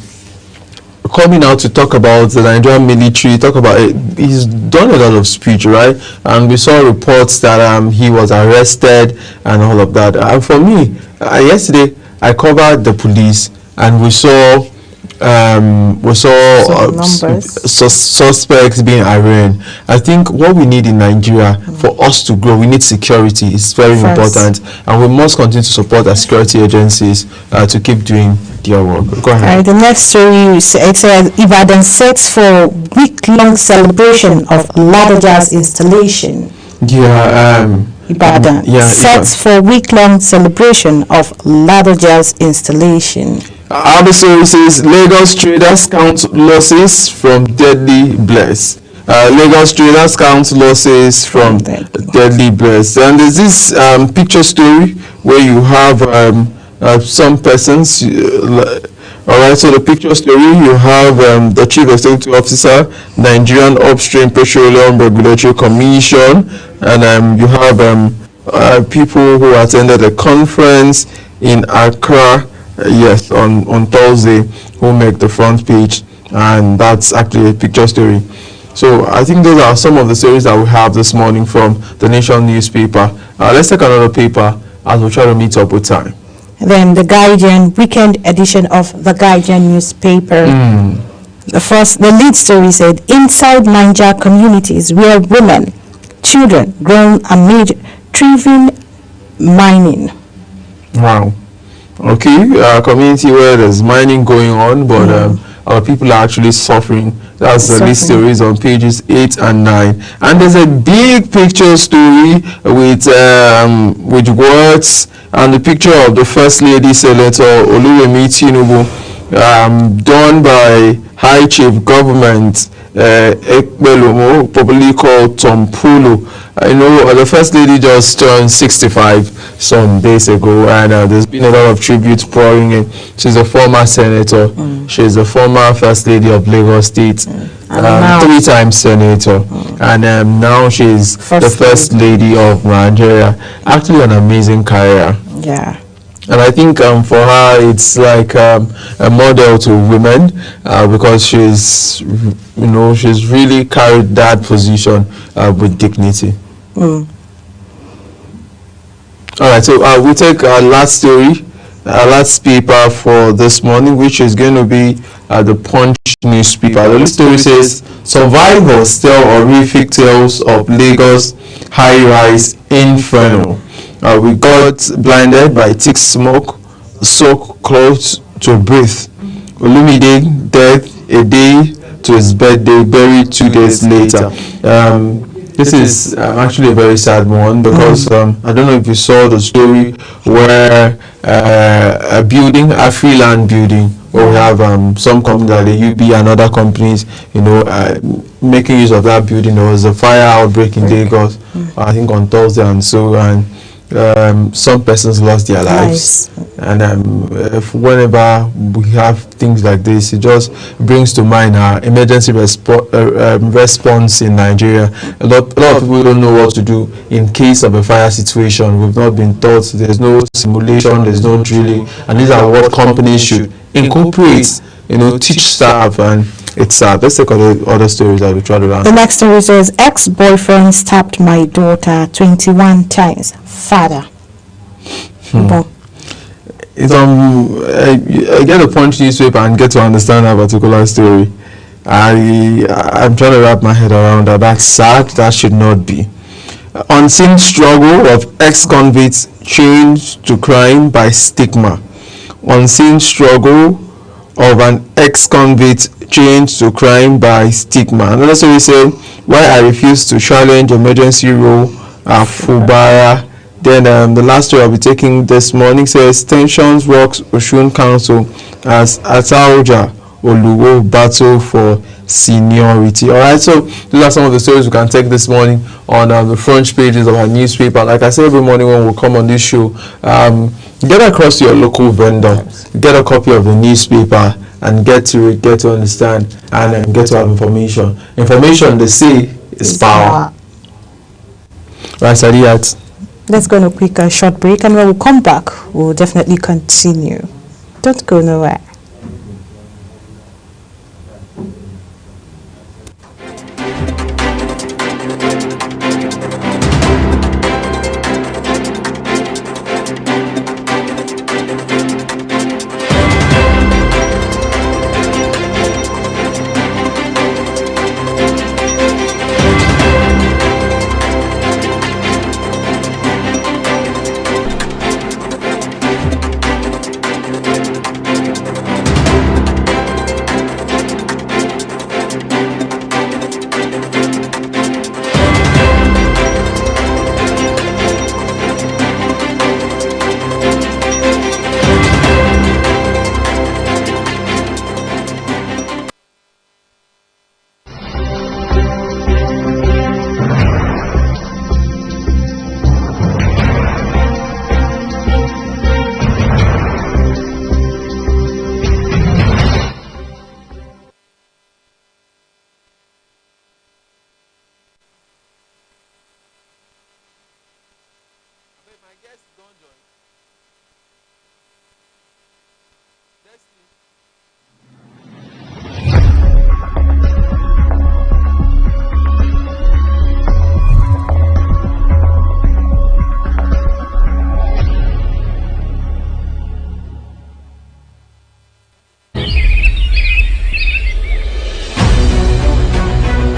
coming out to talk about the Nigerian military, talk about it. He's done a lot of speech, right? And we saw reports that he was arrested and all of that. And for me, yesterday I covered the police, and we saw suspects being arraigned. I think what we need in Nigeria for us to grow, we need security. It's very important, and we must continue to support our security agencies to keep doing their work. Go ahead. The next story says Ibadan sets for week-long celebration of ladder jazz installation. Ibadan sets for week-long celebration of ladder jazz installation. Other services, Lagos traders count losses from deadly bless. Lagos traders count losses from deadly bless. And there's this picture story where you have some persons. Alright, so the picture story, you have the Chief Executive Officer, Nigerian Upstream Petroleum Regulatory Commission, and you have people who attended a conference in Accra, yes, on Thursday, who make the front page, and that's actually a picture story. So I think those are some of the stories that we have this morning from the Nation newspaper. Let's take another paper as we try to meet up with time. Then the Guardian, weekend edition of the Guardian newspaper. The lead story said, inside Niger communities where women, children grown amid thriving mining. Wow. Okay, community where there's mining going on, but our people are actually suffering. That's the lead stories on pages 8 and 9. And there's a big picture story with words and the picture of the First Lady Senator Oluwemi Tinubu, done by High Chief Government Ekpelomo, popularly called Tom Pulu. The First Lady just turned 65 some days ago, and there's been a lot of tributes pouring in. She's a former senator. She's a former First Lady of Lagos State, 3-time senator, and now she's the First Lady of Nigeria. Actually, an amazing career. Yeah. And I think for her, it's like a model to women because she's really carried that position with dignity. All right, so we'll take our last story, our last paper for this morning, which is going to be the Punch newspaper. The story says, survivors tell horrific tales of Lagos high-rise inferno. We got blinded by thick smoke, soaked clothes to breathe. Olumide dead a day to his birthday, buried 2 days later. This is actually a very sad one because I don't know if you saw the story where a building, a freeland building, where we have some companies like the UB and other companies, making use of that building. There was a fire outbreak in Lagos, I think on Thursday, and some persons lost their lives. And whenever we have things like this, it just brings to mind our emergency response in Nigeria. A lot of people don't know what to do in case of a fire situation. We've not been taught. There's no simulation, there's no drilling, and these are what companies should incorporate, teach staff. And it's sad. Let's take other stories that we try to learn. The next story says, ex-boyfriend stabbed my daughter 21 times. Father. It's I get a Punch newspaper and get to understand that particular story. I'm trying to wrap my head around that. That's sad. That should not be. Unseen struggle of ex-convicts changed to crime by stigma. Unseen struggle of an ex-convict changed to crime by stigma. Another story says, why I refuse to challenge emergency rule at Fubara. Then the last story I'll be taking this morning says, tensions rocks Osun Council as Ataoja Oluwo battle for seniority. Alright, so these are some of the stories we can take this morning on the front pages of our newspaper. Like I say every morning when we come on this show, get across to your local vendor, get a copy of the newspaper, and get to read, get to understand, and get to have information. Information, they say, is power. Right, Sadiat. Let's go on a quick short break, and when we come back, we'll definitely continue. Don't go nowhere.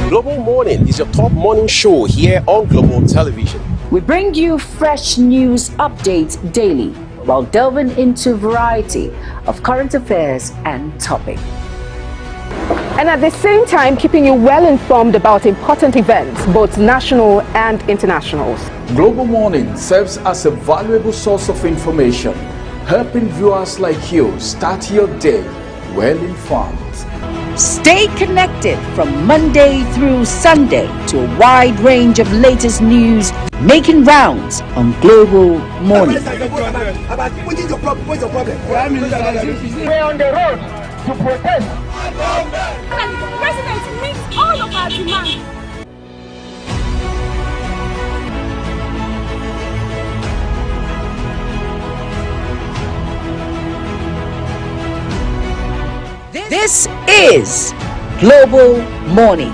Global Morning is your top morning show here on Global Television. We bring you fresh news updates daily while delving into a variety of current affairs and topics. And at the same time, keeping you well informed about important events, both national and international. Global Morning serves as a valuable source of information, helping viewers like you start your day well informed. Stay connected from Monday through Sunday to a wide range of latest news making rounds on Global Morning. What is your problem? What's your problem? We're on the road to protest. And the president meets all of our demands. This is Global Morning.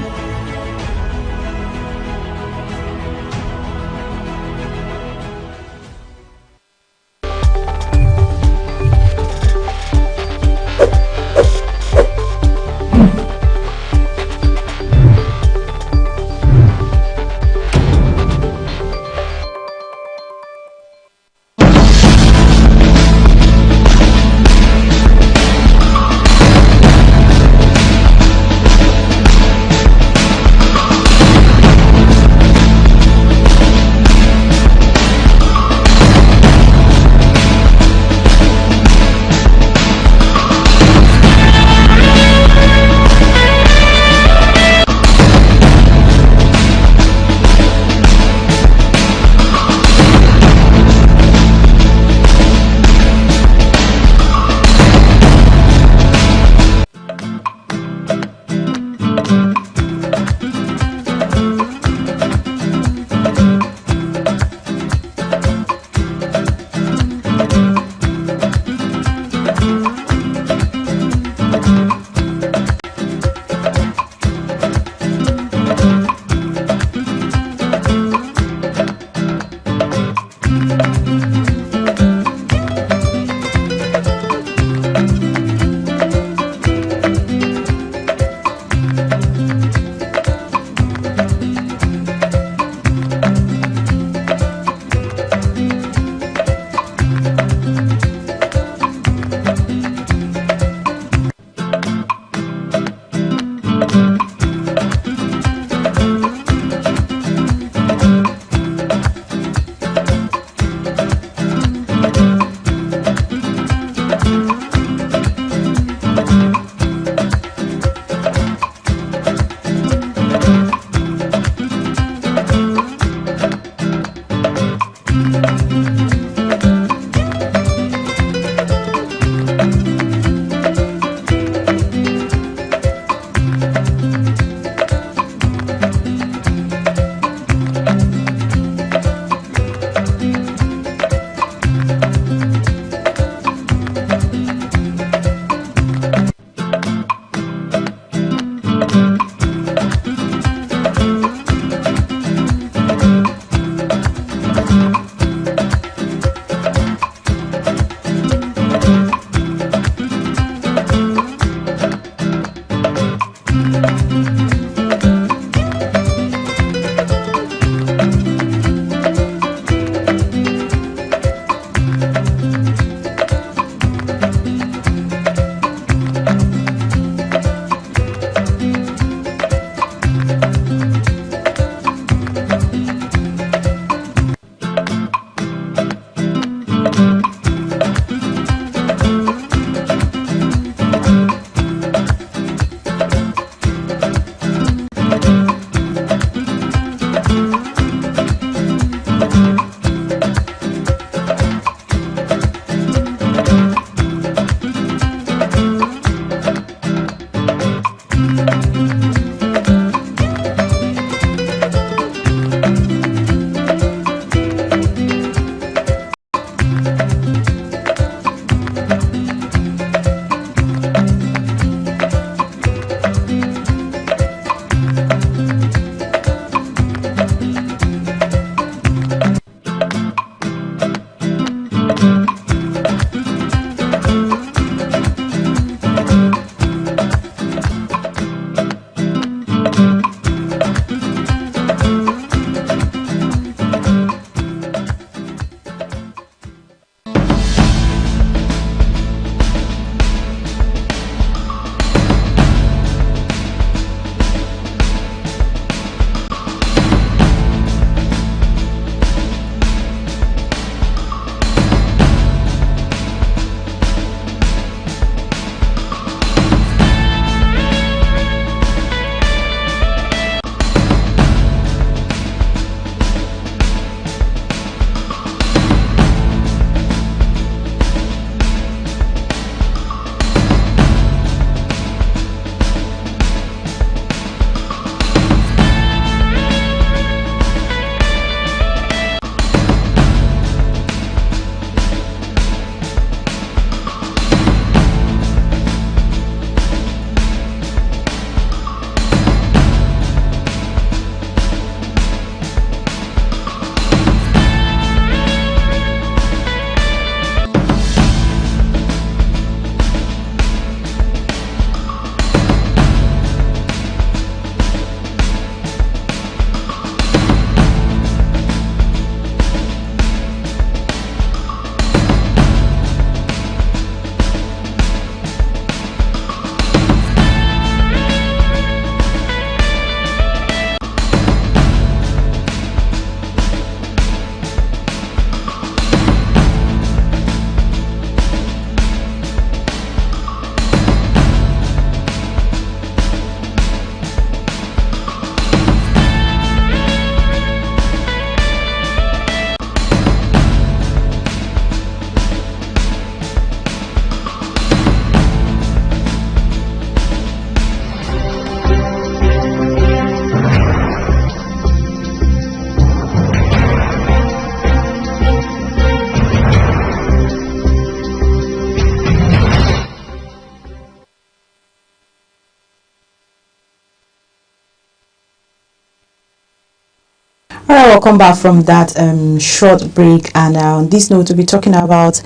All right, welcome back from that short break. And on this note, we'll be talking about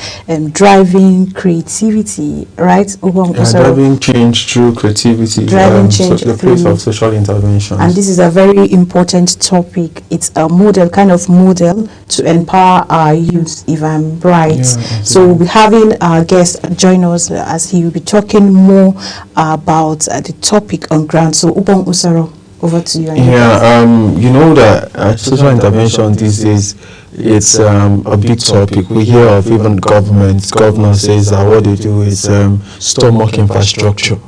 driving creativity, right? Driving change through creativity. Driving change the place of social intervention. And this is a very important topic. It's a kind of model to empower our youth, if I'm right. Yeah, so we'll be having our guest join us as he will be talking more about the topic on ground. So Ubong Usaro, over to you. You know that social intervention these days, it's a big topic. We hear of even governor says that what they do is stomach infrastructure.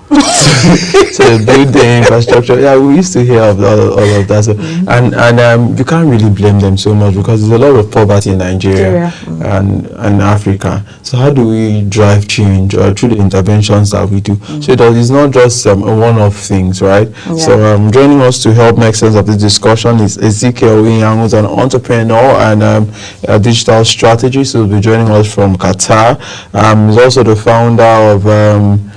So they build the infrastructure. Yeah, we used to hear of all of that. So, and you can't really blame them so much because there's a lot of poverty in Nigeria and Africa. So how do we drive change through the interventions that we do? So it's not just a one-off things, right? Yeah. So joining us to help make sense of this discussion is Ezekiel Owiyan, who's an entrepreneur and a digital strategist. Who will be joining us from Qatar. He's also the founder of an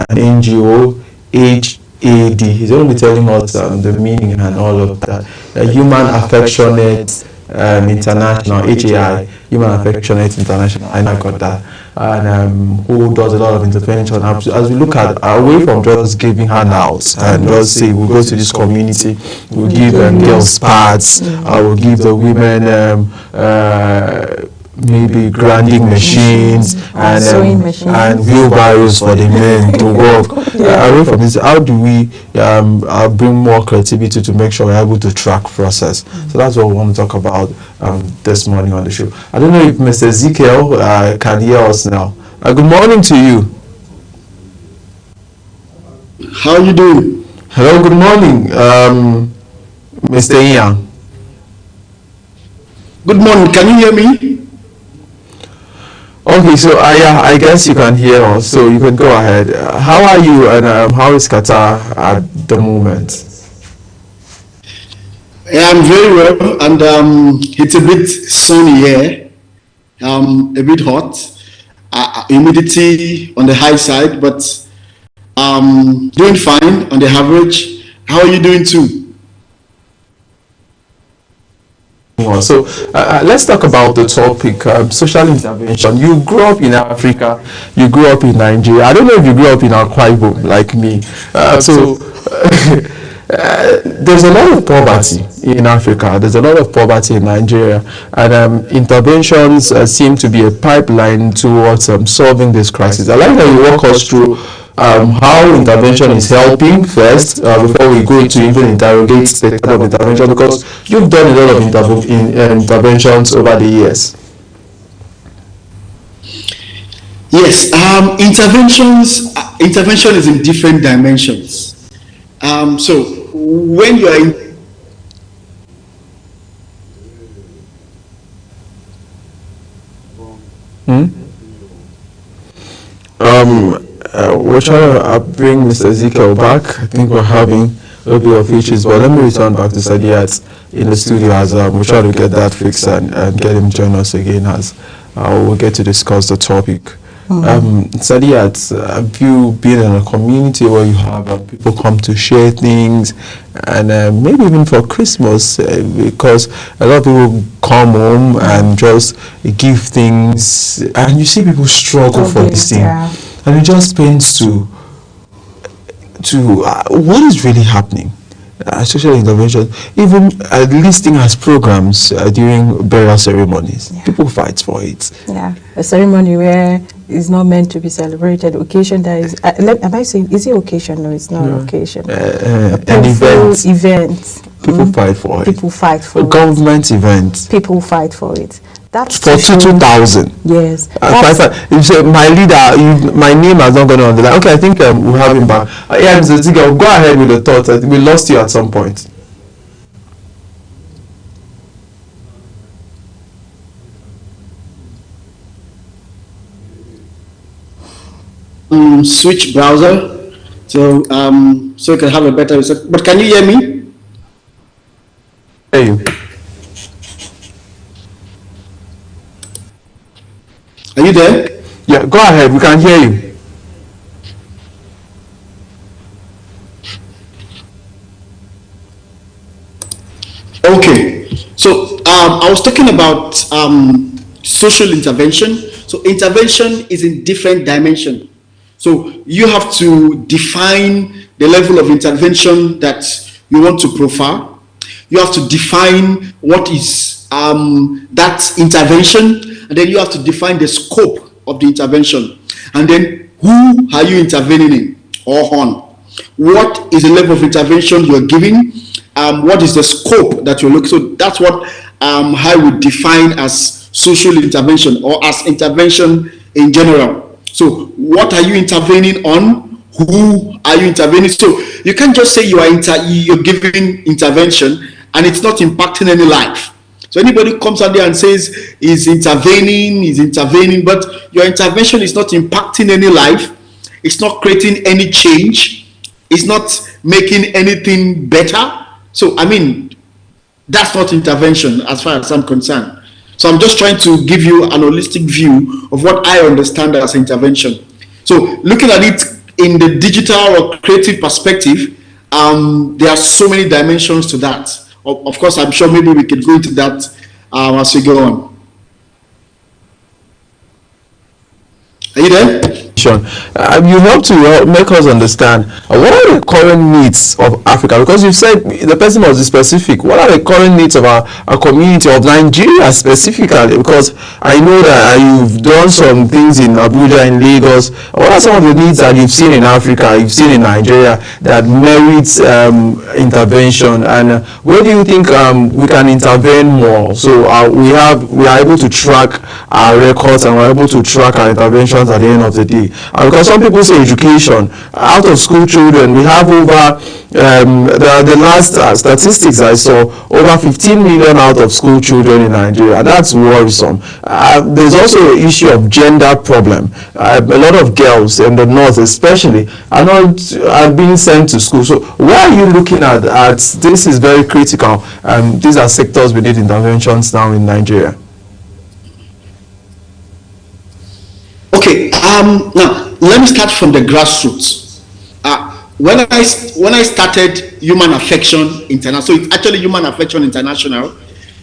NGO, HAD. He's going to be telling us the meaning and all of that. Human Affectionate International, HAI, Human Affectionate International. I know I got that. And who does a lot of intervention. As we look at away from just giving handouts and just say we'll go to this community, we'll give girls pads, we'll give the women maybe grinding machines and wheelbarrows for the men to work. Away from this, how do we bring more creativity to make sure we're able to track process? So that's what we want to talk about this morning on the show. I don't know if Mr. Ezekiel can hear us now. Good morning to you. How are you doing? Hello, good morning, Mr. Ian. Good morning, can you hear me? Okay, so I guess you can hear us, so you can go ahead. How are you and how is Qatar at the moment? Yeah, I'm very well, and it's a bit sunny here, a bit hot, humidity on the high side, but doing fine on the average. How are you doing too? So let's talk about the topic, social intervention. You grew up in Africa, you grew up in Nigeria. I don't know if you grew up in Akwa Ibom like me. There's a lot of poverty in Africa, there's a lot of poverty in Nigeria, and interventions seem to be a pipeline towards solving this crisis. I'd like that you walk us through how intervention is helping first before we go to even interrogate the kind of intervention, because you've done a lot of interventions over the years. Yes, intervention is in different dimensions. So when you are we're trying to bring Mr. Ezekiel back. I think we're having a little bit of issues, but let me return back to Sadiat in the studio as we try to get that fixed and get him join us again as we'll get to discuss the topic. Sadiat, have you been in a community where you have people come to share things, and maybe even for Christmas, because a lot of people come home and just give things, and you see people struggle for this thing, and it just pains to what is really happening. Social intervention, even listing as programs during burial ceremonies. People fight for it. Yeah, a ceremony where it's not meant to be celebrated. Occasion that is, am I saying, is it occasion? No, it's not occasion. An event. People fight for it. People fight for it. Government event. People fight for it. That's for 2,000. Yes. You say my leader, my name has not gone on the line. Okay, I think we'll have him back. Yeah, Mr. Ziga, go ahead with the thought. We lost you at some point. Switch browser, so you can have a better result. But can you hear me? Hear you. Are you there? Yeah, go ahead. We can hear you. Okay, so I was talking about social intervention. So intervention is in different dimensions. So you have to define the level of intervention that you want to profile. You have to define what is that intervention, and then you have to define the scope of the intervention. And then who are you intervening in or on? What is the level of intervention you're giving? What is the scope that you're looking? So that's what I would define as social intervention or as intervention in general. So what are you intervening on? Who are you intervening? So you can't just say you're giving intervention and it's not impacting any life. So anybody comes out there and says he's intervening, but your intervention is not impacting any life. It's not creating any change. It's not making anything better. So, I mean, that's not intervention as far as I'm concerned. So I'm just trying to give you an holistic view of what I understand as intervention. So looking at it in the digital or creative perspective, there are so many dimensions to that. Of course, I'm sure maybe we could go into that as we go on. Are you there? You help to make us understand what are the current needs of Africa, because you said the person must be specific. What are the current needs of our community of Nigeria specifically? Because I know that you've done some things in Abuja, in Lagos. What are some of the needs that you've seen in Africa, you've seen in Nigeria that merits intervention, and where do you think we can intervene more? So we are able to track our records and we're able to track our interventions at the end of the day. Because some people say education, out of school children, we have over, the last statistics I saw, over 15 million out of school children in Nigeria. That's worrisome. There's also an issue of gender problem. A lot of girls in the north especially are being sent to school. So where are you looking at this is very critical. These are sectors we need interventions now in Nigeria. Okay, now let me start from the grassroots. When I started Human Affection International, so it's actually Human Affection International.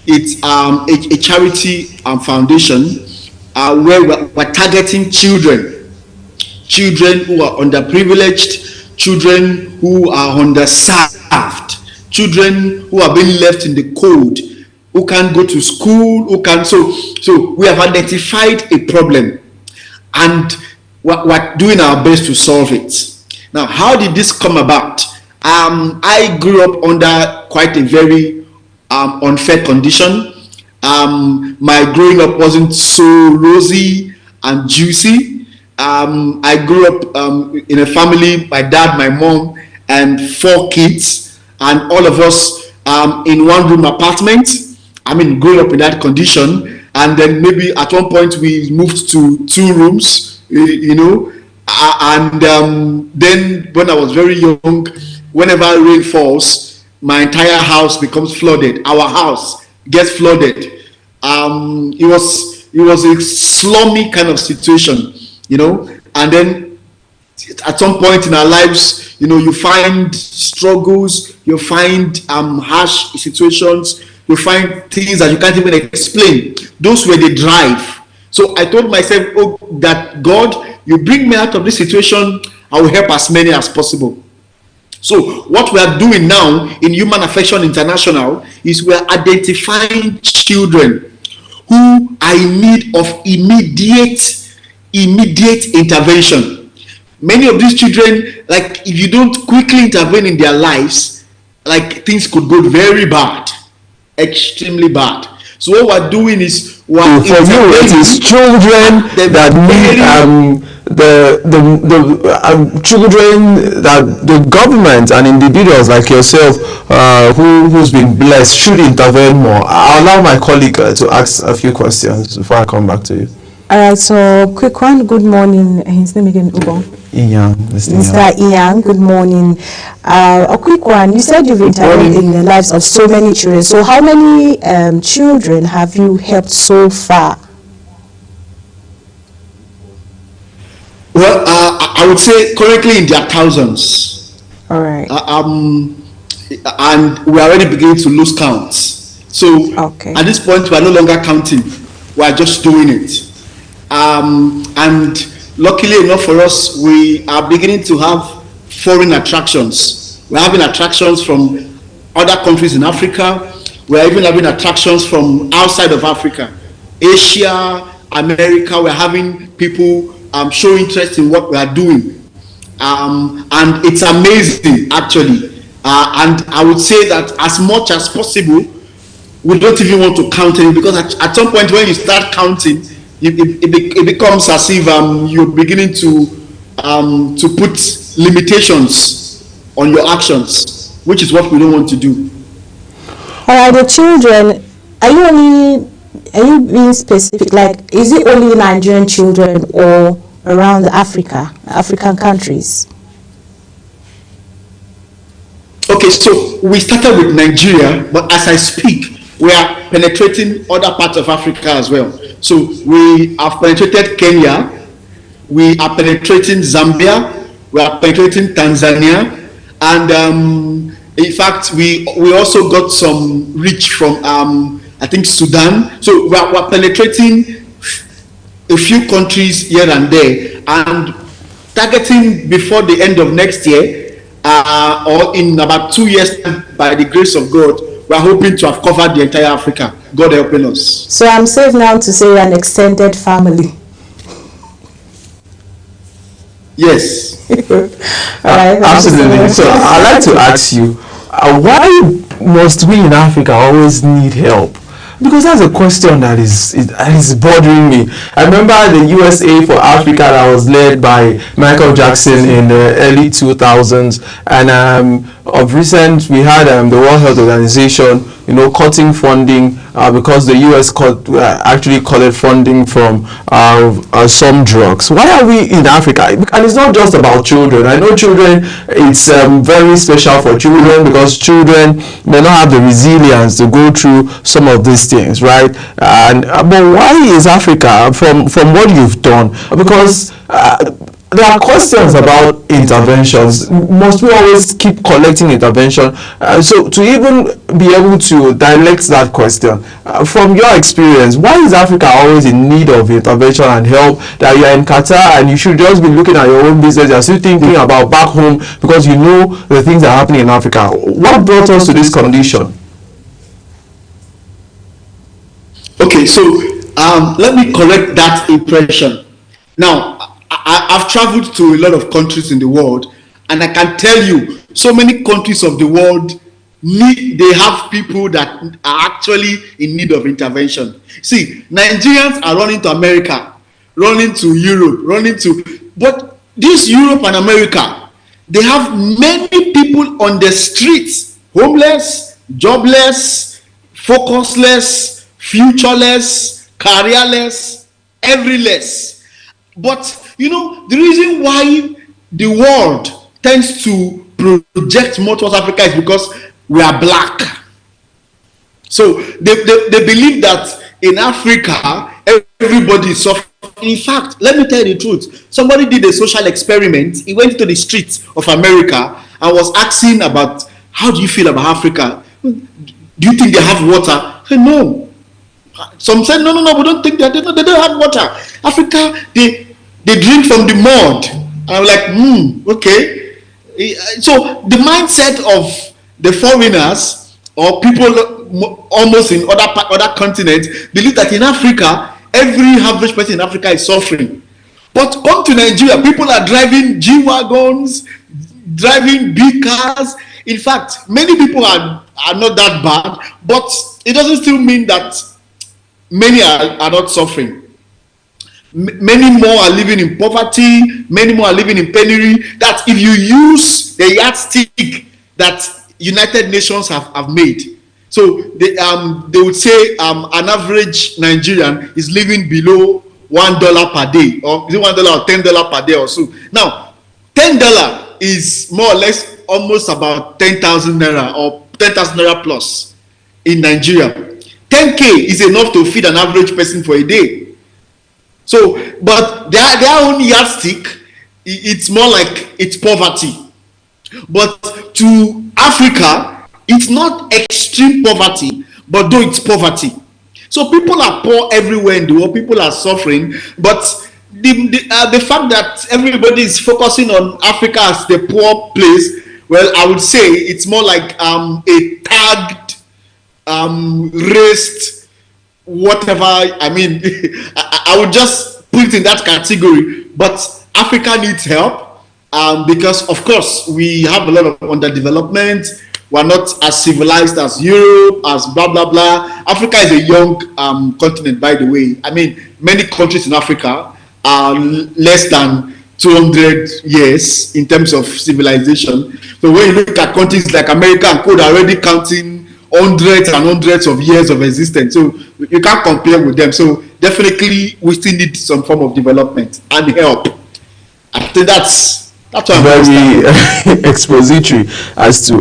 It's a charity foundation where we're targeting children who are underprivileged, children who are underserved, children who are being left in the cold, who can't go to school, who can. So we have identified a problem, and we're doing our best to solve it. Now, how did this come about? I grew up under quite a very unfair condition. My growing up wasn't so rosy and juicy. I grew up in a family, my dad, my mom, and 4 kids, and all of us in one-room apartment. I mean, growing up in that condition. And then maybe at one point we moved to 2 rooms, you know, and then when I was very young, whenever rain falls, my entire house becomes flooded. Our house gets flooded. It was a slummy kind of situation, you know. And then at some point in our lives, you know, you find struggles, you find harsh situations, you find things that you can't even explain. Those were the drive. So I told myself, oh, that God, you bring me out of this situation, I will help as many as possible. So what we are doing now in Human Affection International is we are identifying children who are in need of immediate intervention. Many of these children, like, if you don't quickly intervene in their lives, like, things could go very bad, extremely bad. So what we're doing is for you, it is children that need the children that the government and individuals like yourself who's been blessed should intervene more. I'll allow my colleague to ask a few questions before I come back to you. All right, so quick one. Good morning. His name again, Ubon. Iyan, Mr. Iyan, good morning. A quick one. You said you've intervened in the lives of so many children. So how many children have you helped so far? Well, I would say currently in their thousands. All right. and we are already beginning to lose counts. So at this point, we are no longer counting. We are just doing it. And luckily enough for us, we are beginning to have foreign attractions. We're having attractions from other countries in Africa. We're even having attractions from outside of Africa. Asia, America, we're having people show interest in what we are doing. And it's amazing, actually. And I would say that as much as possible, we don't even want to count it, because at some point when you start counting, it becomes as if you're beginning to put limitations on your actions, which is what we don't want to do. All right, the children, are you being specific? Like, is it only Nigerian children or around African countries? Okay, so we started with Nigeria, but as I speak, we are penetrating other parts of Africa as well. So we have penetrated Kenya, we are penetrating Zambia, we are penetrating Tanzania, and in fact, we also got some reach from I think Sudan. So we are penetrating a few countries here and there, and targeting before the end of next year, or in about 2 years, by the grace of God, we are hoping to have covered the entire Africa. God helping us. So I'm safe now to say an extended family. Yes. Absolutely. So I'd like to ask you, why must we in Africa always need help? Because that's a question that is bothering me. I remember the USA for Africa that was led by Michael Jackson in the early 2000s, and of recent we had the World Health Organization, cutting funding because the US actually cut funding from some drugs. Why are we in Africa? And it's not just about children. I know children, it's very special for children, because children may not have the resilience to go through some of these things, right? But why is Africa, from what you've done, because there are questions about interventions. Must we always keep collecting intervention? So to even be able to direct that question, from your experience, why is Africa always in need of intervention and help? That you are in Qatar and you should just be looking at your own business, you're still thinking about back home because you know the things that are happening in Africa. What brought us to this condition? Okay, so let me correct that impression. Now, I've traveled to a lot of countries in the world, and I can tell you, so many countries of the world they have people that are actually in need of intervention. See, Nigerians are running to America, running to Europe, but this Europe and America, they have many people on the streets, homeless, jobless, focusless, futureless, careerless, everyless. But the reason why the world tends to project more towards Africa is because we are black. So they believe that in Africa, everybody is suffering. In fact, let me tell you the truth. Somebody did a social experiment. He went to the streets of America and was asking about, how do you feel about Africa? Do you think they have water? I said, no. Some said, no, we don't think that. They don't have water. Africa, they drink from the mud. And I'm like, okay. So the mindset of the foreigners or people almost in other continents believe that in Africa, every average person in Africa is suffering. But come to Nigeria, people are driving G-Wagons, driving big cars. In fact, many people are not that bad, but it doesn't still mean that many are not suffering. Many more are living in poverty, many more are living in penury. That if you use the yardstick that United Nations have made, so they would say an average Nigerian is living below $1 per day, or is it $1 or $10 per day or so. Now, $10 is more or less almost about 10,000 naira or 10,000 naira plus in Nigeria. 10K is enough to feed an average person for a day. So, but their own yardstick, it's more like it's poverty. But to Africa, It's not extreme poverty, but though it's poverty. So people are poor everywhere in the world. People are suffering, but the fact that everybody is focusing on Africa as the poor place, well, I would say it's more like a tagged, raced, whatever. I mean, I would just put it in that category. But Africa needs help because, of course, we have a lot of underdevelopment. We're not as civilized as Europe, as blah, blah, blah. Africa is a young continent, by the way. I mean, many countries in Africa are less than 200 years in terms of civilization. So when you look at countries like America and Co, they're already counting hundreds and hundreds of years of existence. So you can't compare with them. So definitely we still need some form of development and help. I think that's very expository as to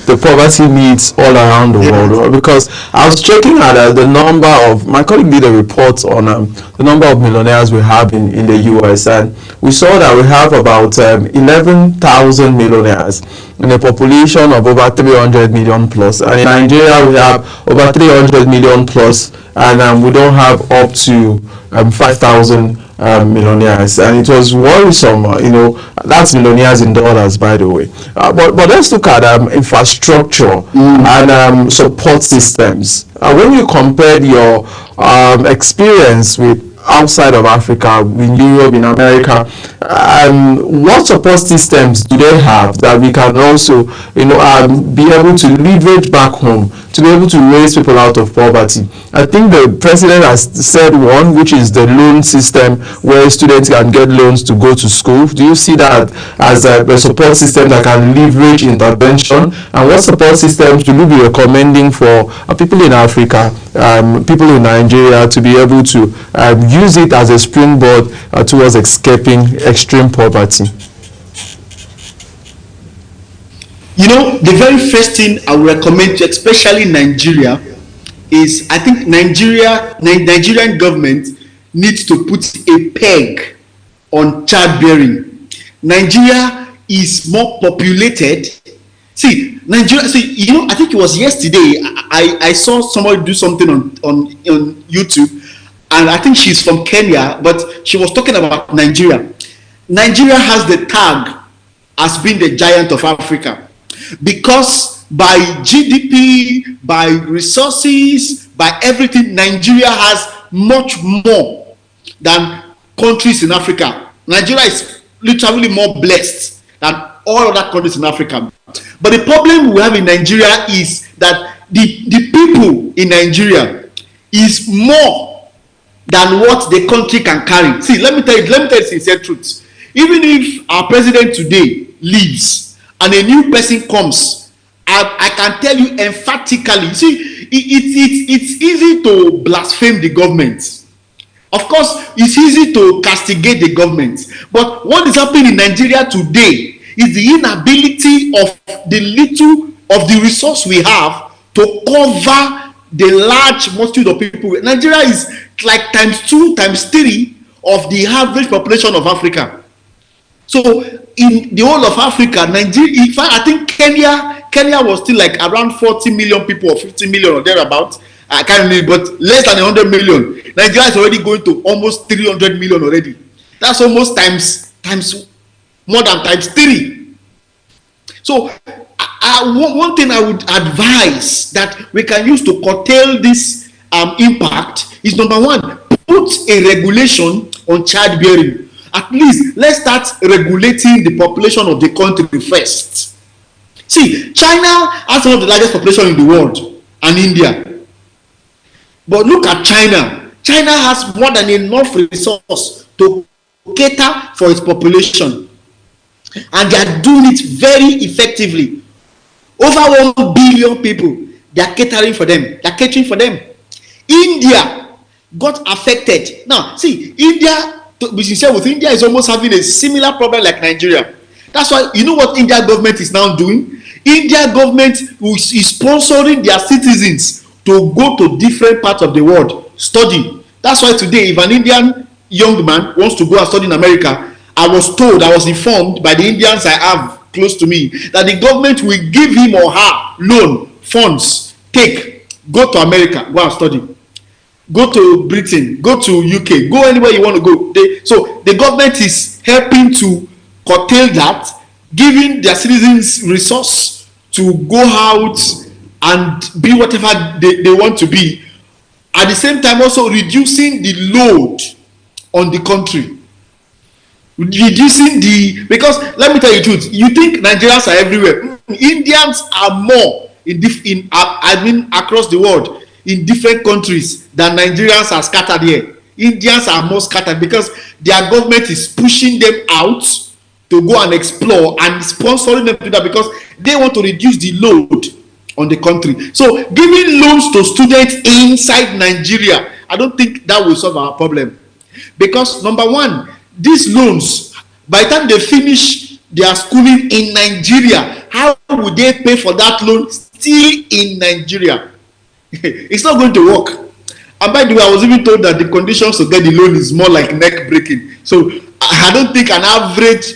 the poverty needs all around the world, because I was checking at the number of, my colleague did a report on the number of millionaires we have in the US, and we saw that we have about 11,000 millionaires in a population of over 300 million plus, and in Nigeria we have over 300 million plus, and we don't have up to 5,000 millionaires, and it was worrisome. That's millionaires in dollars, by the way. But let's look at infrastructure and support systems. When you compare your experience with outside of Africa, in Europe, in America, what support systems do they have that we can also, be able to leverage back home to be able to raise people out of poverty? I think the president has said one, which is the loan system where students can get loans to go to school. Do you see that as a support system that can leverage intervention? And what support systems should we be recommending for people in Africa, people in Nigeria, to be able to use it as a springboard towards escaping extreme poverty? The very first thing I would recommend to, especially Nigeria, is I think Nigerian government needs to put a peg on childbearing. Nigeria is more populated. Nigeria. I think it was yesterday I saw somebody do something on YouTube, and I think she's from Kenya, but she was talking about Nigeria. Nigeria has the tag as being the giant of Africa, because by GDP, by resources, by everything, Nigeria has much more than countries in Africa. Nigeria is literally more blessed than all other countries in Africa. But the problem we have in Nigeria is that the people in Nigeria is more than what the country can carry. Let me tell you the sincere truth. Even if our president today leaves and a new person comes, I can tell you emphatically, it's easy to blaspheme the government. Of course, it's easy to castigate the government. But what is happening in Nigeria today is the inability of the little of the resource we have to cover the large multitude of people. Nigeria is like ×2, ×3 of the average population of Africa. So in the whole of Africa, Nigeria, in fact, I think Kenya was still like around 40 million people or 50 million or thereabouts. I can't remember, but less than 100 million. Nigeria is already going to almost 300 million already. That's almost more than ×3. So one thing I would advise that we can use to curtail this impact is, number one, put a regulation on childbearing. At least let's start regulating the population of the country first. China has one of the largest population in the world, and India. But look at China. China has more than enough resource to cater for its population, and they are doing it very effectively. Over 1 billion people, they are catering for them. They are catering for them. India got affected. Now, India, to be sincere with India, is almost having a similar problem like Nigeria. That's why, you know what India government is now doing? India government is sponsoring their citizens to go to different parts of the world, study. That's why today, if an Indian young man wants to go and study in America, I was informed by the Indians I have close to me, that the government will give him or her loan, funds, go to America, go and study. Go to Britain, go to UK, go anywhere you want to go. So the government is helping to curtail that, giving their citizens resource to go out and be whatever they want to be. At the same time, also reducing the load on the country. Because let me tell you the truth, you think Nigerians are everywhere. Indians are more across the world in different countries than Nigerians are scattered here. Indians are more scattered because their government is pushing them out to go and explore and sponsoring them to that because they want to reduce the load on the country. So giving loans to students inside Nigeria, I don't think that will solve our problem. Because number one, these loans, by the time they finish their schooling in Nigeria, how would they pay for that loan still in Nigeria? It's not going to work. And by the way, I was even told that the conditions to get the loan is more like neck breaking. So I don't think an average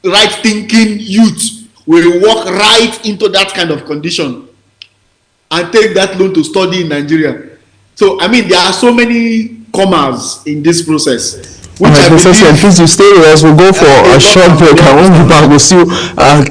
right thinking youth will walk right into that kind of condition and take that loan to study in Nigeria. So I mean, there are so many commas in this process. Please you stay with us. We'll go for a short break, and when we're back, we'll still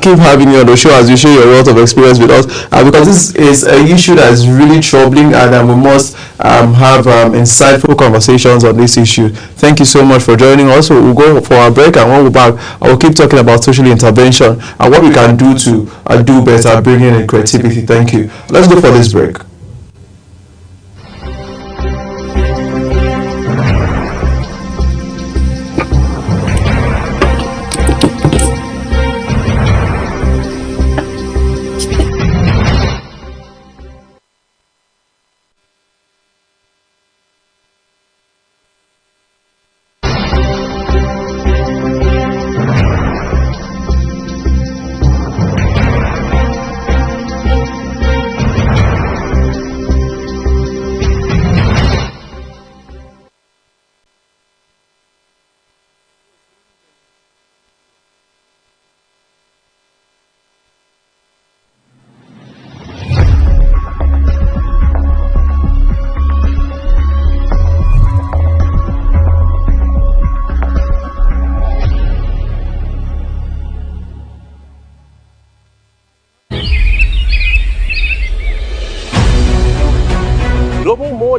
keep having you on the show as you share your wealth of experience with us, because this is an issue that is really troubling, and we must have insightful conversations on this issue. Thank you so much for joining us. We'll go for a break, and when we're back, I will keep talking about social intervention and what we can do to do better, bringing in creativity. Thank you. Let's go for this break.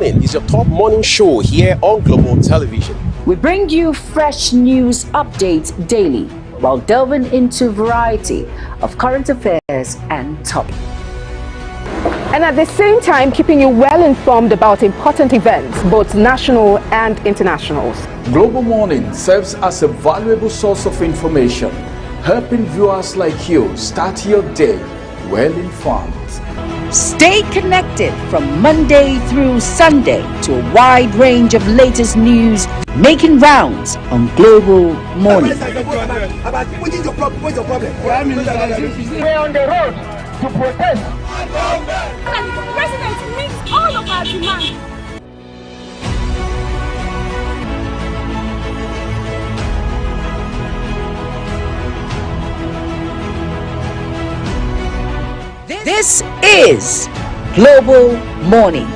Is your top morning show here on Global Television. We bring you fresh news updates daily while delving into a variety of current affairs and topics. And at the same time, keeping you well informed about important events, both national and international. Global Morning serves as a valuable source of information, helping viewers like you start your day well informed. Stay connected from Monday through Sunday to a wide range of latest news making rounds on Global Morning. What is your problem? What's your problem? We're on the road to protest. And the president meets all of our demands. This is Global Morning.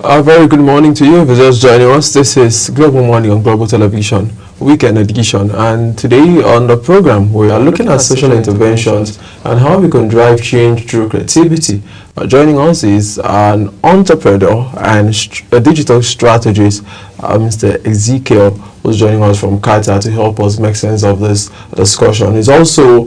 A very good morning to you. If you're just joining us, this is Global Morning on Global Television, Weekend Edition. And today on the program, we are looking at social interventions and how we can drive change through creativity. Joining us is an entrepreneur and a digital strategist, Mr. Ezekiel, who's joining us from Qatar to help us make sense of this discussion. He's also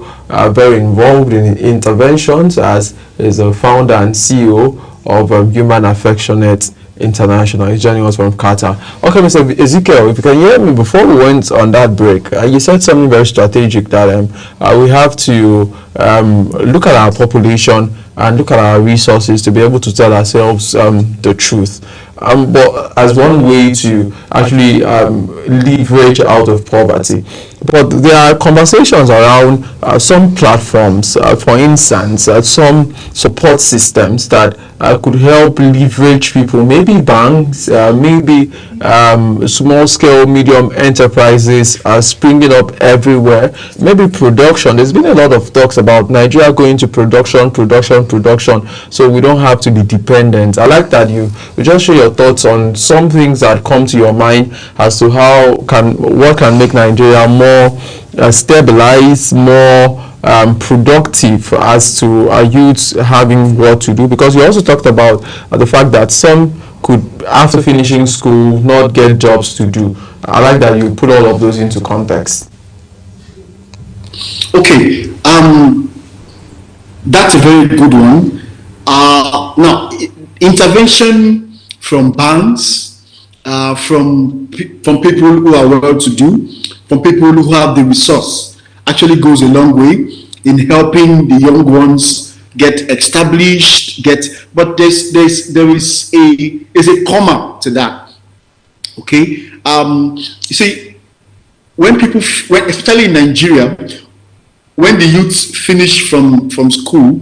very involved in interventions as is a founder and CEO of Human Affectionate International. He's joining us from Qatar. Okay, Mr. Ezekiel, if you can hear me, before we went on that break, you said something very strategic that we have to look at our population and look at our resources to be able to tell ourselves the truth. But as one way to actually leverage out of poverty. But there are conversations around some platforms, for instance, some support systems that could help leverage people, maybe banks, maybe small scale, medium enterprises are springing up everywhere, maybe production. There's been a lot of talks about Nigeria going to production, so we don't have to be dependent. I like that you just share your thoughts on some things that come to your mind as to what can make Nigeria more stabilized, more productive as to our youths having what to do, because you also talked about the fact that some could, after finishing school, not get jobs to do. I like that you put all of those into context. Okay, that's a very good one. Now, intervention from banks, from people who are well-to-do, from people who have the resource, actually goes a long way in helping the young ones get established. But there is a comma to that. Okay, you see, when especially in Nigeria, when the youths finish from school,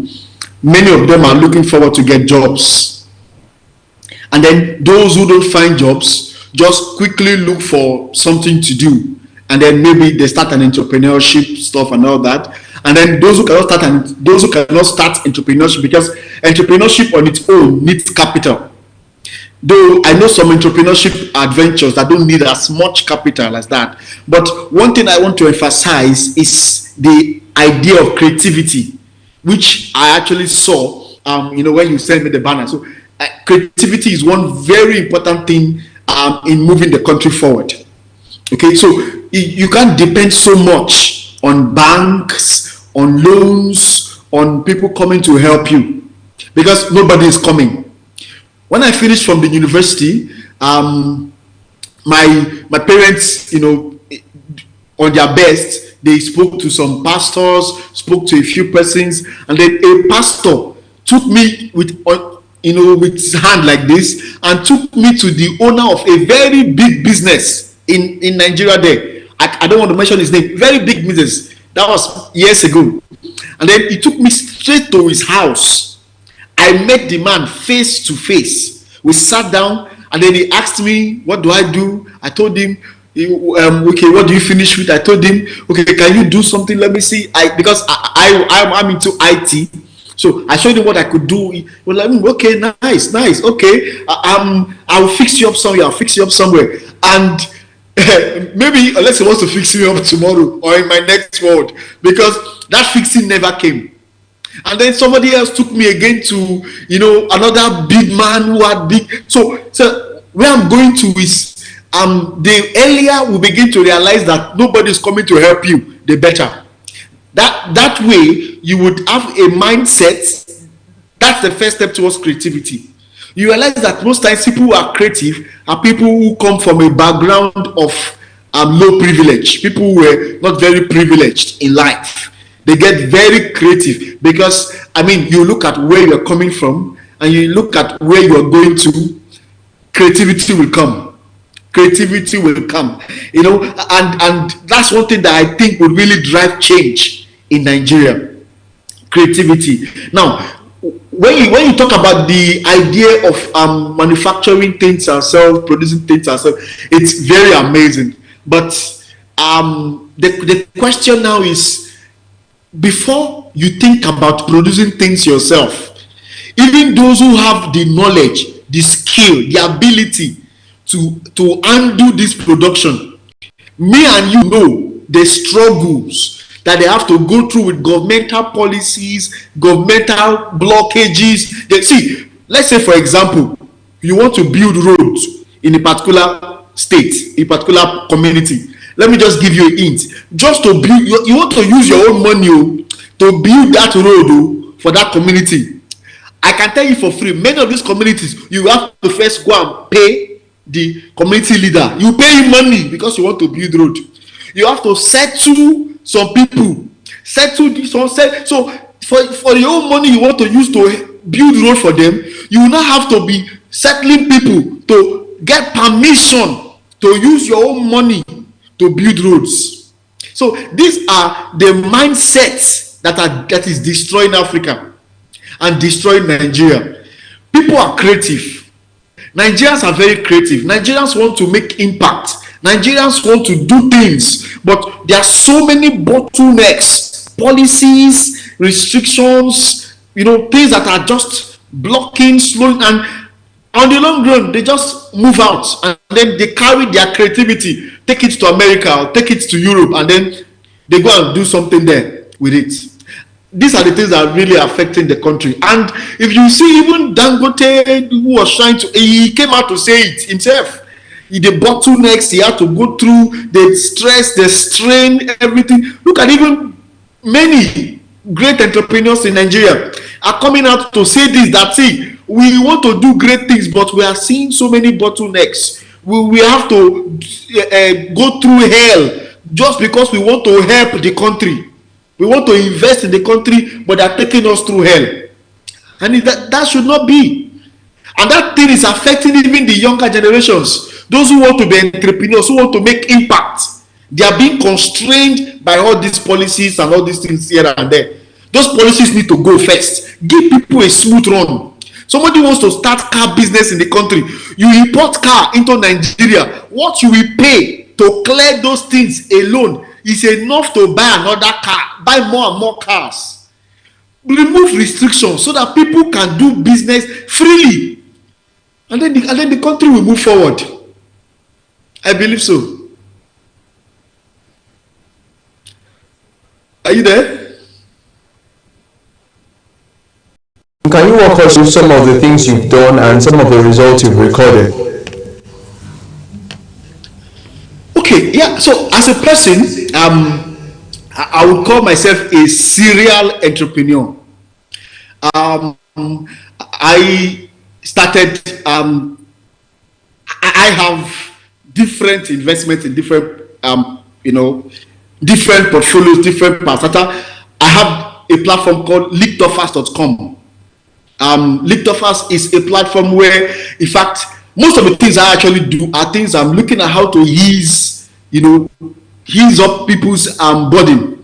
many of them are looking forward to get jobs, and then those who don't find jobs just quickly look for something to do. And then maybe they start an entrepreneurship stuff and all that. And then those who cannot start entrepreneurship, because entrepreneurship on its own needs capital. Though I know some entrepreneurship adventures that don't need as much capital as that. But one thing I want to emphasize is the idea of creativity, which I actually saw, when you sent me the banner. So creativity is one very important thing in moving the country forward. Okay, so you can't depend so much on banks, on loans, on people coming to help you, because nobody is coming. When I finished from the university, my parents, on their best, they spoke to some pastors, spoke to a few persons, and then a pastor took me with his hand like this and took me to the owner of a very big business in Nigeria there. I don't want to mention his name. Very big business. That was years ago. And then he took me straight to his house. I met the man face to face. We sat down, and then he asked me, what do I do? I told him, okay, what do you finish with? I told him, okay, can you do something? Let me see. Because I'm into IT. So I showed him what I could do. He was like, okay, nice. Okay, I'll fix you up somewhere. And maybe unless he wants to fix me up tomorrow or in my next world, because that fixing never came. And then somebody else took me again to another big man who had big. So where I'm going to is the earlier we begin to realize that nobody is coming to help you, the better. That way you would have a mindset. That's the first step towards creativity. You realize that most times people who are creative are people who come from a background of low privilege, people who were not very privileged in life. They get very creative because, you look at where you're coming from and you look at where you're going to, creativity will come. And that's one thing that I think will really drive change in Nigeria. Creativity. Now, when you talk about the idea of manufacturing things ourselves, producing things ourselves, it's very amazing. But the question now is, before you think about producing things yourself, even those who have the knowledge, the skills, skill, the ability to undo this production. Me and you know the struggles that they have to go through with governmental policies, governmental blockages. See, let's say for example, you want to build roads in a particular state, a particular community. Let me just give you a hint. Just to build, you want to use your own money to build that road for that community. I can tell you for free, many of these communities, you have to first go and pay the community leader. You pay him money because you want to build road. You have to settle some people. Settle this one. So for your own money you want to use to build road for them, you will not have to be settling people to get permission to use your own money to build roads. So these are the mindsets that is destroying Africa and destroying Nigeria. People are creative. Nigerians are very creative. Nigerians want to make impact. Nigerians want to do things, but there are so many bottlenecks, policies, restrictions, things that are just blocking, slowing, and on the long run, they just move out and then they carry their creativity, take it to America or take it to Europe, and then they go and do something there with it. These are the things that are really affecting the country. And if you see, even Dangote, who was trying to, he came out to say it himself. The bottlenecks he had to go through, the stress, the strain, everything. Look at even many great entrepreneurs in Nigeria are coming out to say this, that see, we want to do great things, but we are seeing so many bottlenecks. We have to go through hell just because we want to help the country. We want to invest in the country, but they are taking us through hell. And that should not be. And that thing is affecting even the younger generations. Those who want to be entrepreneurs, who want to make impact, they are being constrained by all these policies and all these things here and there. Those policies need to go first. Give people a smooth run. Somebody wants to start car business in the country. You import car into Nigeria. What you will pay to clear those things alone is enough to buy another car, buy more and more cars. Remove restrictions so that people can do business freely. And then the country will move forward. I believe so. Are you there? Can you walk us through some of the things you've done and some of the results you've recorded? Okay, yeah. So as a person, I would call myself a serial entrepreneur. I started. I have different investments in different, different portfolios, different parts. I have a platform called Lichtofast.com. Lichtofast is a platform where, in fact, most of the things I actually do are things I'm looking at how to ease up people's burden,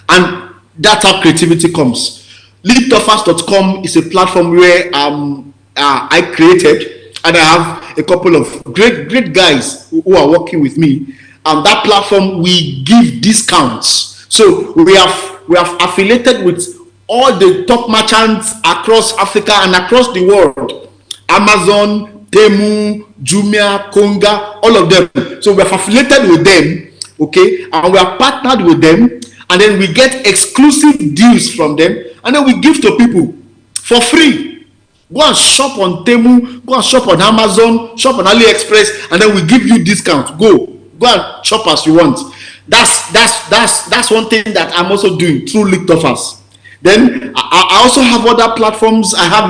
and that's how creativity comes. Lichtofast.com is a platform where I created, and I have a couple of great guys who are working with me. That platform, we give discounts. So we have affiliated with all the top merchants across Africa and across the world. Amazon, Temu, Jumia, Konga, all of them. So we have affiliated with them, okay, and we are partnered with them, and then we get exclusive deals from them, and then we give to people for free. Go and shop on Temu, go and shop on Amazon, shop on AliExpress, and then we give you discounts. Go and shop as you want. That's one thing that I'm also doing through Lichtofast. Then I also have other platforms. I have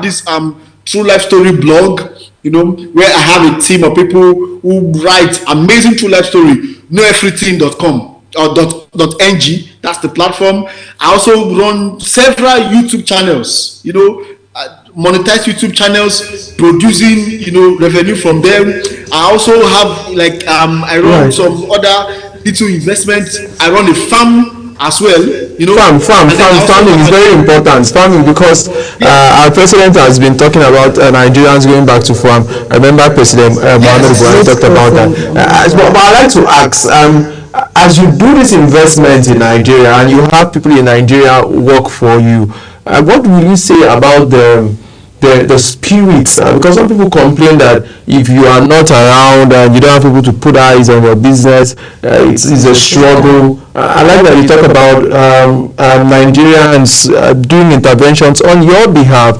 this True Life Story blog, where I have a team of people who write amazing true life story. KnowEverything.com or .ng. That's the platform. I also run several YouTube channels. Monetize YouTube channels, producing revenue from them. I also have I run some other little investments. I run a farm as well. Farming is very important. Farming, because our president has been talking about Nigerians going back to farm. I remember President Muhammad Buhari talked about that. But I'd like to ask, as you do this investment in Nigeria and you have people in Nigeria work for you, what will you say about the the spirits, because some people complain that if you are not around and you don't have people to put eyes on your business, it's a struggle. I like that you talk about Nigerians doing interventions on your behalf.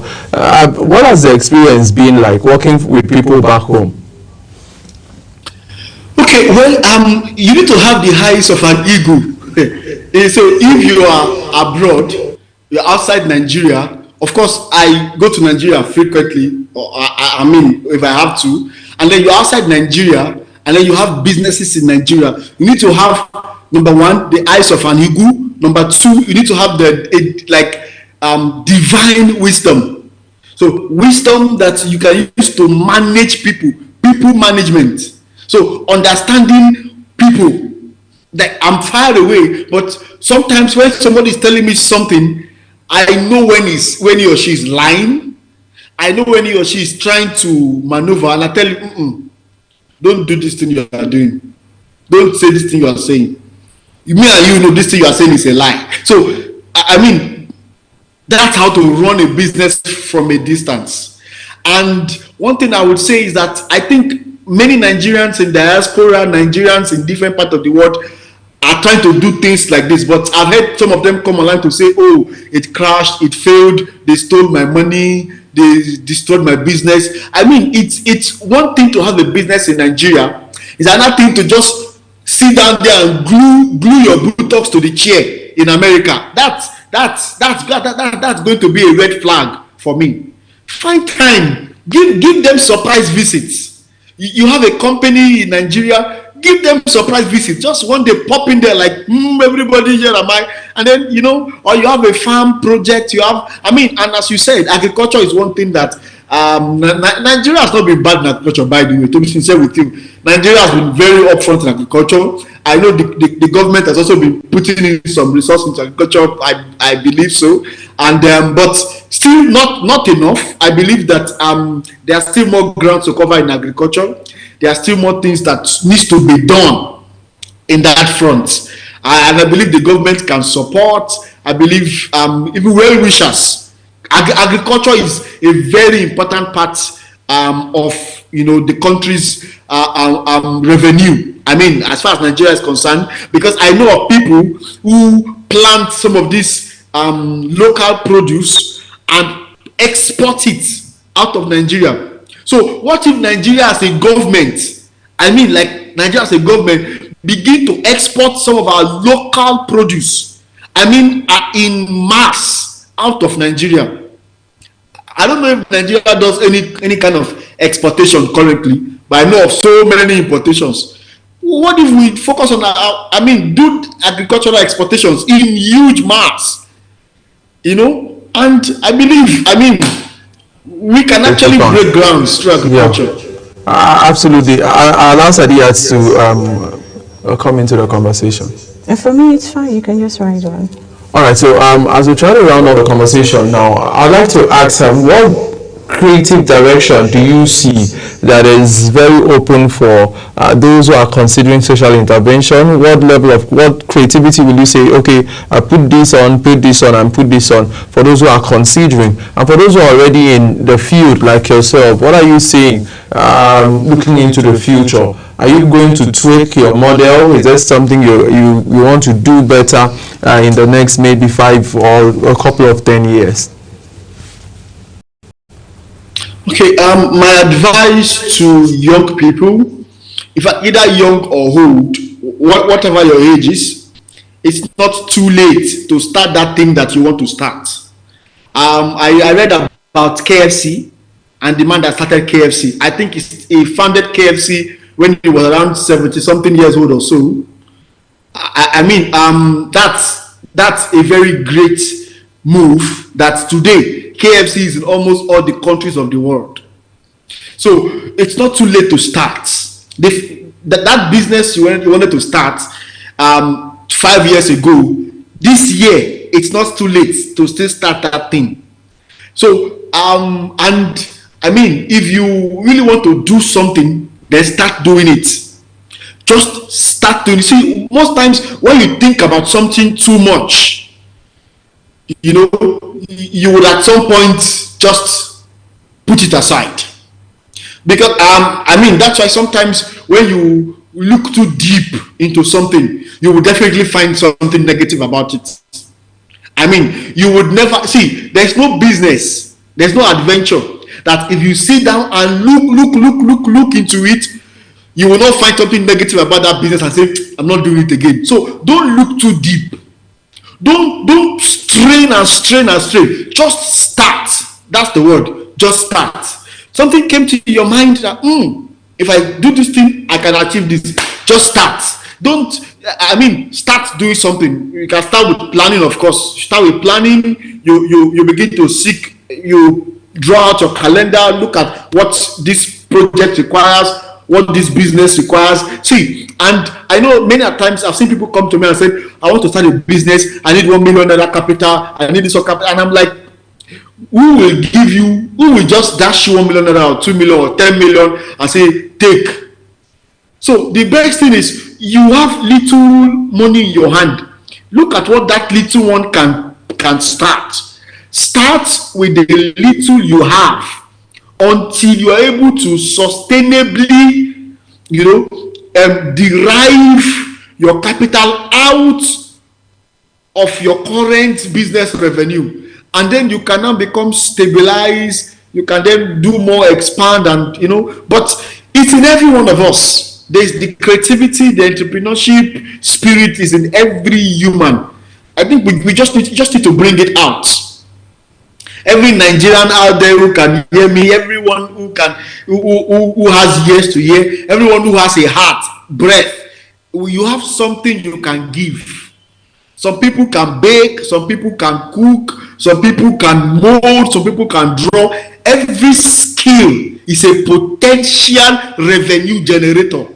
What has the experience been like working with people back home? Okay, well, you need to have the eyes of an eagle. So if you are abroad, you're outside Nigeria. Of course, I go to Nigeria frequently, or I mean, if I have to, and then you're outside Nigeria, and then you have businesses in Nigeria. You need to have, number one, the eyes of an eagle. Number two, you need to have divine wisdom. So wisdom that you can use to manage people management. So understanding people. That I'm far away, but sometimes when somebody is telling me something, I know when he or she is lying. I know when he or she is trying to maneuver, and I tell you, don't do this thing you are doing. Don't say this thing you are saying. Me and you know this thing you are saying is a lie. So, I mean, that's how to run a business from a distance. And one thing I would say is that I think many Nigerians in diaspora, Nigerians in different parts of the world are trying to do things like this, but I've heard some of them come online to say, oh, it crashed, it failed, they stole my money, they destroyed my business. I mean, it's one thing to have a business in Nigeria. It's another thing to just sit down there and glue your buttocks to the chair in America. That's going to be a red flag for me. Find time, give them surprise visits. You have a company in Nigeria, give them surprise visits. Just one day pop in there like, everybody, here am I. And then, or you have a farm project, and as you said, agriculture is one thing that Nigeria has not been bad in agriculture, by the way, to be sincere with you. Nigeria has been very upfront in agriculture. I know the government has also been putting in some resources into agriculture, I believe so. And but still not enough. I believe that there are still more ground to cover in agriculture. There are still more things that needs to be done in that front. And I believe the government can support. I believe even well-wishers. Agriculture is a very important part of the country's revenue. I mean, as far as Nigeria is concerned, because I know of people who plant some of this local produce and export it out of Nigeria. So what if Nigeria as a government, Nigeria as a government, begin to export some of our local produce, in mass out of Nigeria? I don't know if Nigeria does any kind of exportation currently, but I know of so many importations. What if we focus on do agricultural exportations in huge mass? And I believe, we can actually break grounds through agriculture. Yeah. Absolutely. I'll answer the ads to come into the conversation. And for me, it's fine. You can just write on. All right. So as we try to round up the conversation now, I'd like to ask what creative direction do you see that is very open for those who are considering social intervention? What creativity will you say, okay, I put this on, and put this on, for those who are considering? And for those who are already in the field like yourself, what are you saying looking into the future? Are you going to tweak your model? Is there something you want to do better in the next maybe 5 or a couple of 10 years? Okay, my advice to young people, either young or old, whatever your age is, it's not too late to start that thing that you want to start. I read about KFC and the man that started KFC. I think he founded KFC when he was around 70-something years old or so. That's a very great move that today KFC is in almost all the countries of the world. So it's not too late to start. That business you wanted to start 5 years ago, this year, it's not too late to still start that thing. So, if you really want to do something, then start doing it. Just start doing it. See, most times when you think about something too much, you would at some point just put it aside. Because I mean, that's why sometimes when you look too deep into something, you will definitely find something negative about it. I mean, you would never see, there's no business, there's no adventure that if you sit down and look into it, you will not find something negative about that business and say, I'm not doing it again. So don't look too deep. Don't strain. Just start. That's the word. Just start. Something came to your mind that if I do this thing, I can achieve this. Just start. Start doing something. You can start with planning, of course. Start with planning. You begin to seek. You draw out your calendar. Look at what this project requires, what this business requires. See, and I know many times I've seen people come to me and say, I want to start a business. I need $1 million capital. I need this capital. And I'm like, who will just dash you $1 million or $2 million or $10 million and say, take? So the best thing is you have little money in your hand. Look at what that little one can start. Start with the little you have until you are able to sustainably, derive your capital out of your current business revenue. And then you can now become stabilized. You can then do more, expand, and but it's in every one of us. There's the creativity, the entrepreneurship spirit is in every human. I think we just need to bring it out. Every Nigerian out there who can hear me, everyone who has ears to hear, everyone who has a heart, breath, you have something you can give. Some people can bake, some people can cook, some people can mold, some people can draw. Every skill is a potential revenue generator.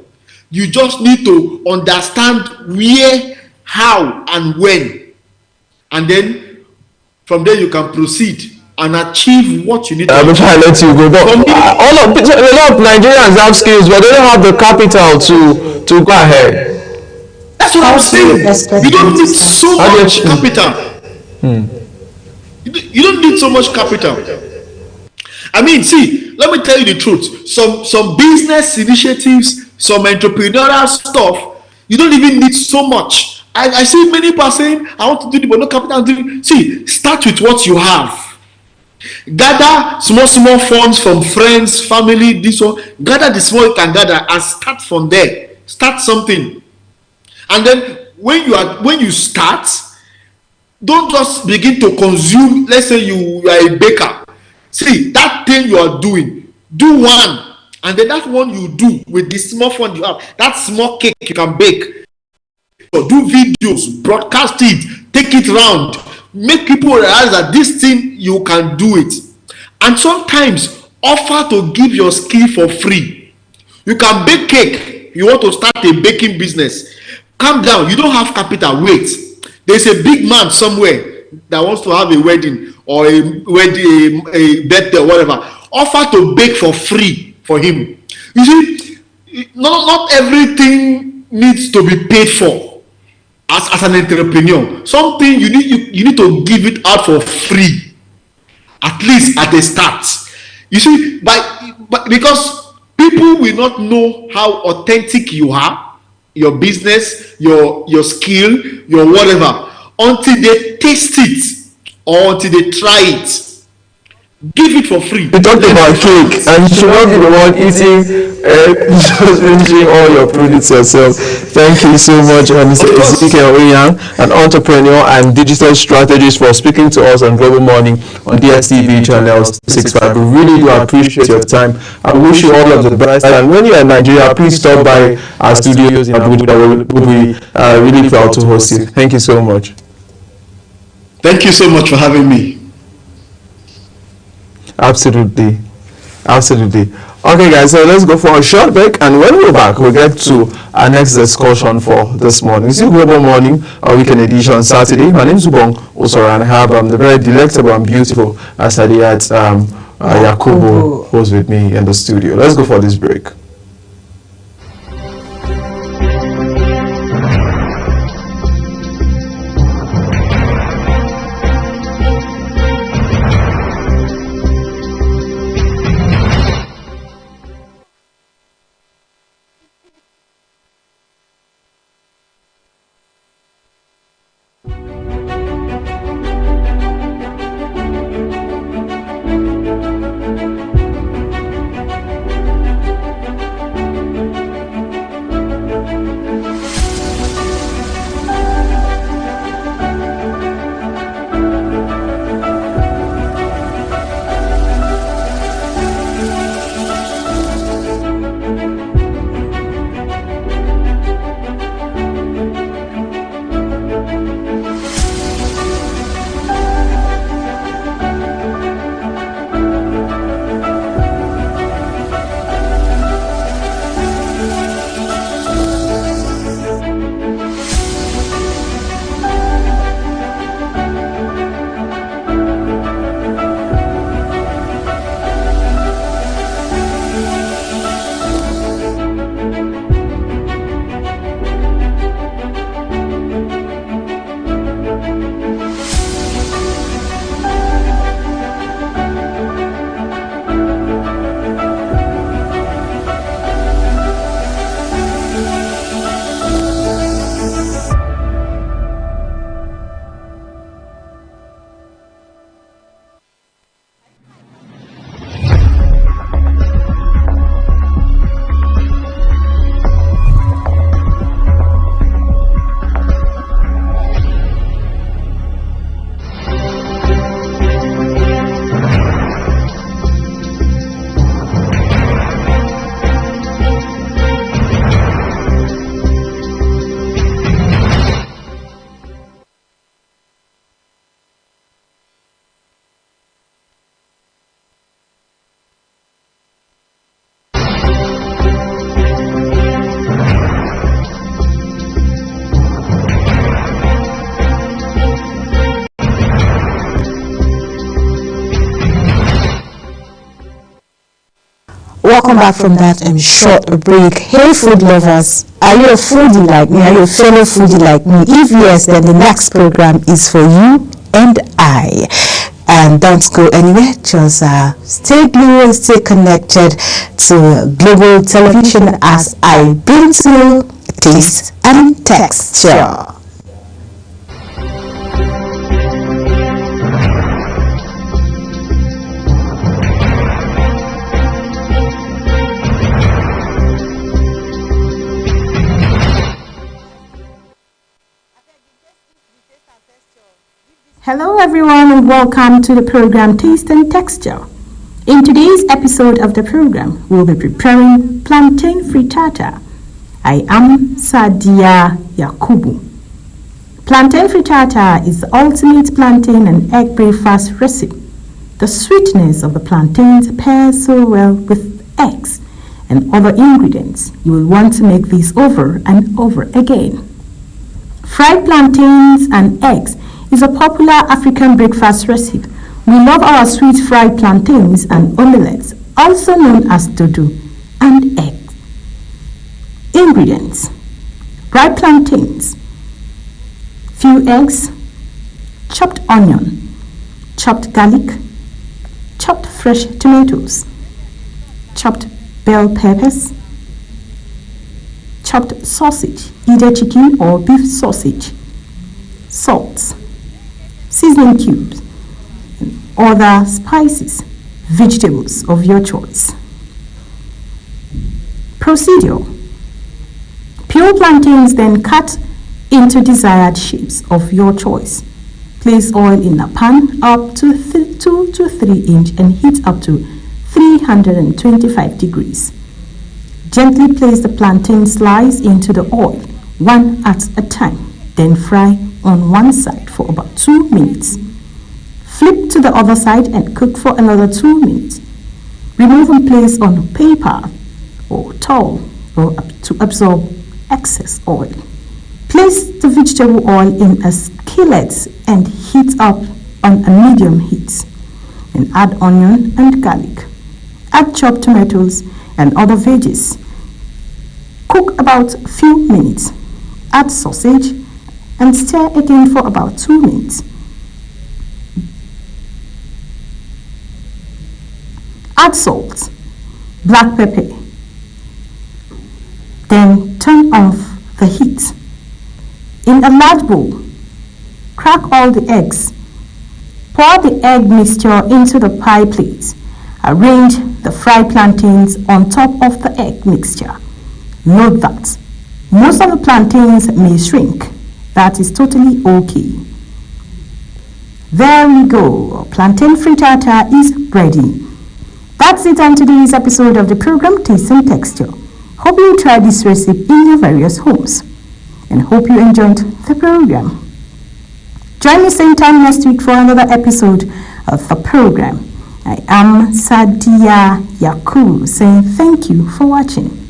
You just need to understand where, how, and when. And then from there you can proceed and achieve what you need to achieve. I'm trying to let you go. But a lot of Nigerians have skills, but they don't have the capital to go ahead. That's what I'm saying. You don't need so much capital. You don't need so much capital. I mean, see, let me tell you the truth. Some business initiatives, some entrepreneurial stuff, you don't even need so much. I see many people saying, I want to do it, but no capital. See, start with what you have. Gather small funds from friends, family, this one. Gather the small you can gather and start from there. Start something. And then when you start, don't just begin to consume. Let's say you are a baker. See, that thing you are doing, do one, and then that one you do with the small fund you have, that small cake you can bake. So do videos, broadcast it, take it round, make people realize that this thing you can do it. And sometimes offer to give your skill for free. You can bake cake. You want to start a baking business. Calm down. You don't have capital. Wait. There's a big man somewhere that wants to have a wedding or a birthday or whatever. Offer to bake for free for him. You see, not everything needs to be paid for as an entrepreneur. Something you need to give it out for free, at least at the start. You see, because people will not know how authentic you are, your business, your skill, your whatever, until they taste it or until they try it. Give it for free. You talked about cake, and you should not be the one eating, just finishing all your products yourself. Thank you so much, Mr. Ezekiel Oyan, an entrepreneur and digital strategist, for speaking to us on Global Morning on DSTV channel 65. We really do appreciate your time. I wish you all of the best. And when you're in Nigeria, please stop by our studios in Abuja. We'll be really proud to host you. Thank you so much. Thank you so much for having me. Absolutely. Okay, guys, so let's go for a short break, and when we're back, we'll get to our next discussion for this morning. This is Global Morning, our weekend edition, Saturday. My name is Ubong Osora, and I have the very delectable and beautiful Asadiat Yakubu, who's with me in the studio. Let's go for this break. Welcome back from that short break. Hey food lovers, are you a foodie like me? Are you a fellow foodie like me? If yes, then the next program is for you and I. And don't go anywhere, just stay glued and stay connected to Global Television as I bring to you Taste and Texture. Hello everyone and welcome to the program Taste and Texture. In today's episode of the program, we'll be preparing plantain frittata. I am Sadia Yakubu. Plantain frittata is the ultimate plantain and egg breakfast recipe. The sweetness of the plantains pairs so well with eggs and other ingredients. You will want to make this over and over again. Fried plantains and eggs is a popular African breakfast recipe. We love our sweet fried plantains and omelettes, also known as dodo, and eggs. Ingredients: fried plantains, few eggs, chopped onion, chopped garlic, chopped fresh tomatoes, chopped bell peppers, chopped sausage, either chicken or beef sausage, salt, seasoning cubes, and other spices, vegetables of your choice. Procedure: peel plantains, then cut into desired shapes of your choice. Place oil in a pan up to 2 to 3 inch and heat up to 325 degrees. Gently place the plantain slice into the oil, one at a time, then fry on one side for about 2 minutes. Flip to the other side and cook for another 2 minutes. Remove and place on paper or towel to absorb excess oil. Place the vegetable oil in a skillet and heat up on a medium heat. And add onion and garlic. Add chopped tomatoes and other veggies. Cook about a few minutes. Add sausage and stir again for about 2 minutes. Add salt, black pepper. Then turn off the heat. In a large bowl, crack all the eggs. Pour the egg mixture into the pie plate. Arrange the fried plantains on top of the egg mixture. Note that most of the plantains may shrink. That is totally okay. There we go. Plantain frittata is ready. That's it on today's episode of the program Taste and Texture. Hope you try this recipe in your various homes and hope you enjoyed the program. Join me same time next week for another episode of the program. I am Sadia Yakubu saying thank you for watching.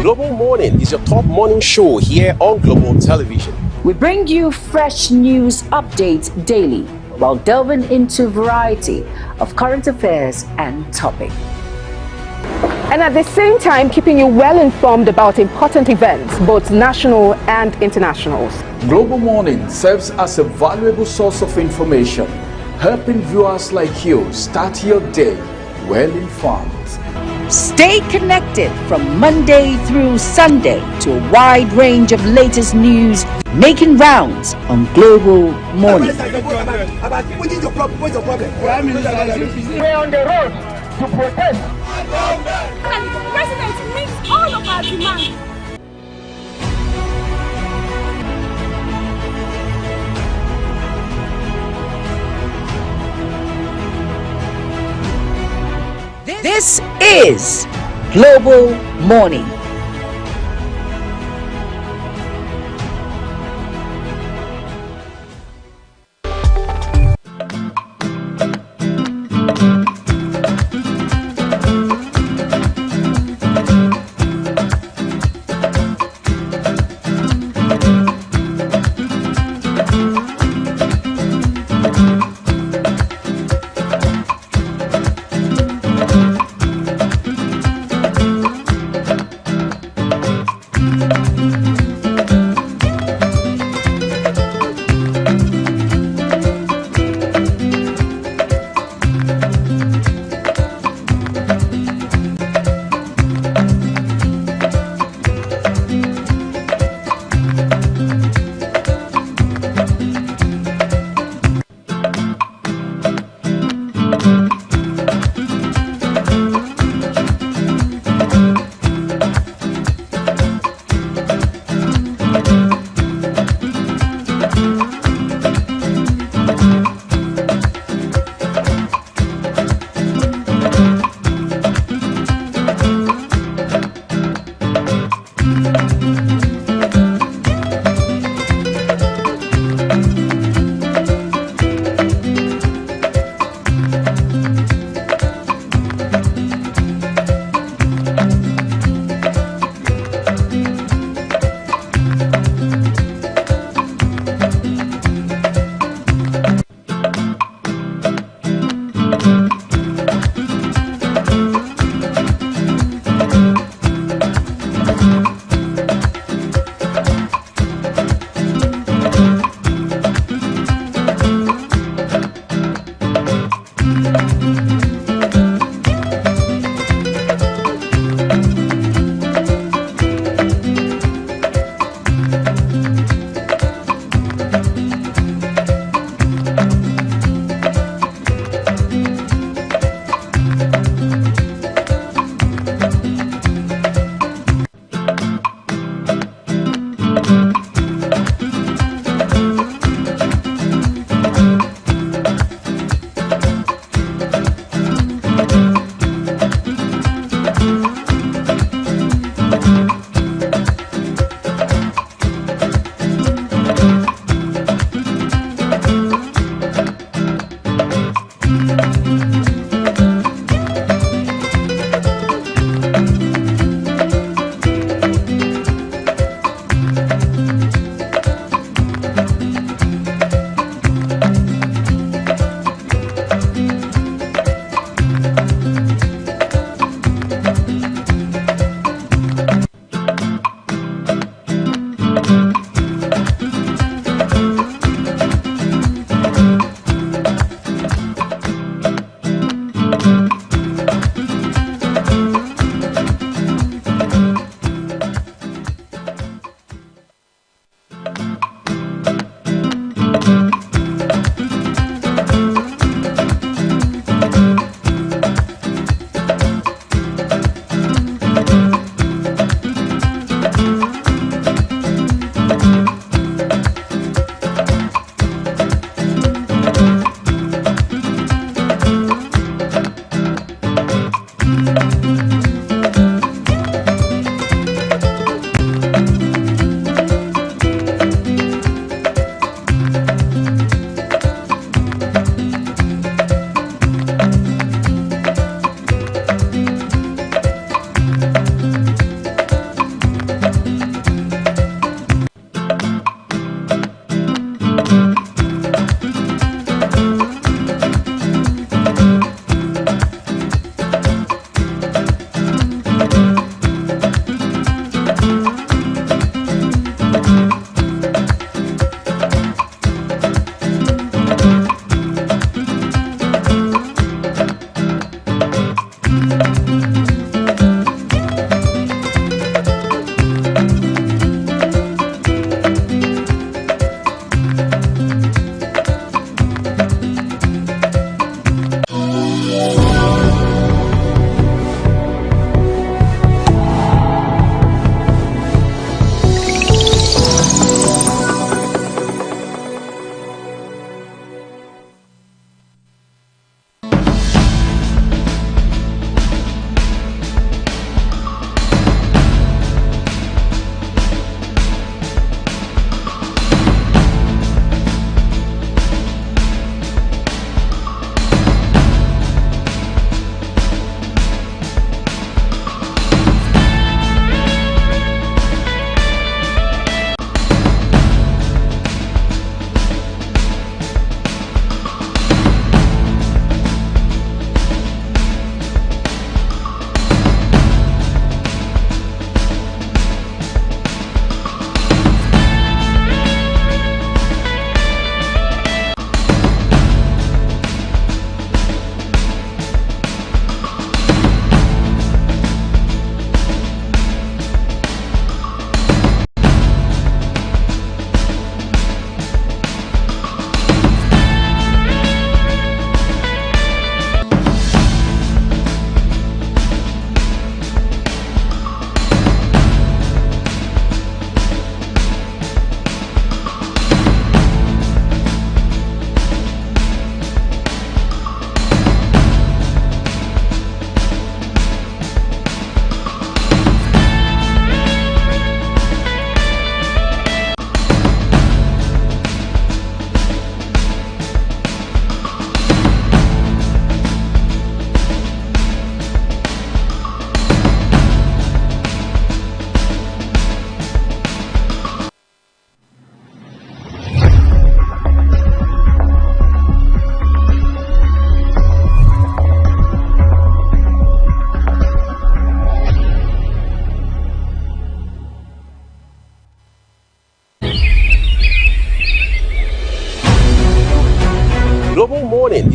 Global Morning is your top morning show here on Global Television. We bring you fresh news updates daily while delving into a variety of current affairs and topics. And at the same time, keeping you well informed about important events, both national and international. Global Morning serves as a valuable source of information, helping viewers like you start your day well informed. Stay connected from Monday through Sunday to a wide range of latest news making rounds on Global Morning. What is your problem? What's your problem? We're on the road to protest. And the president meets all of our demands. This is Global Morning.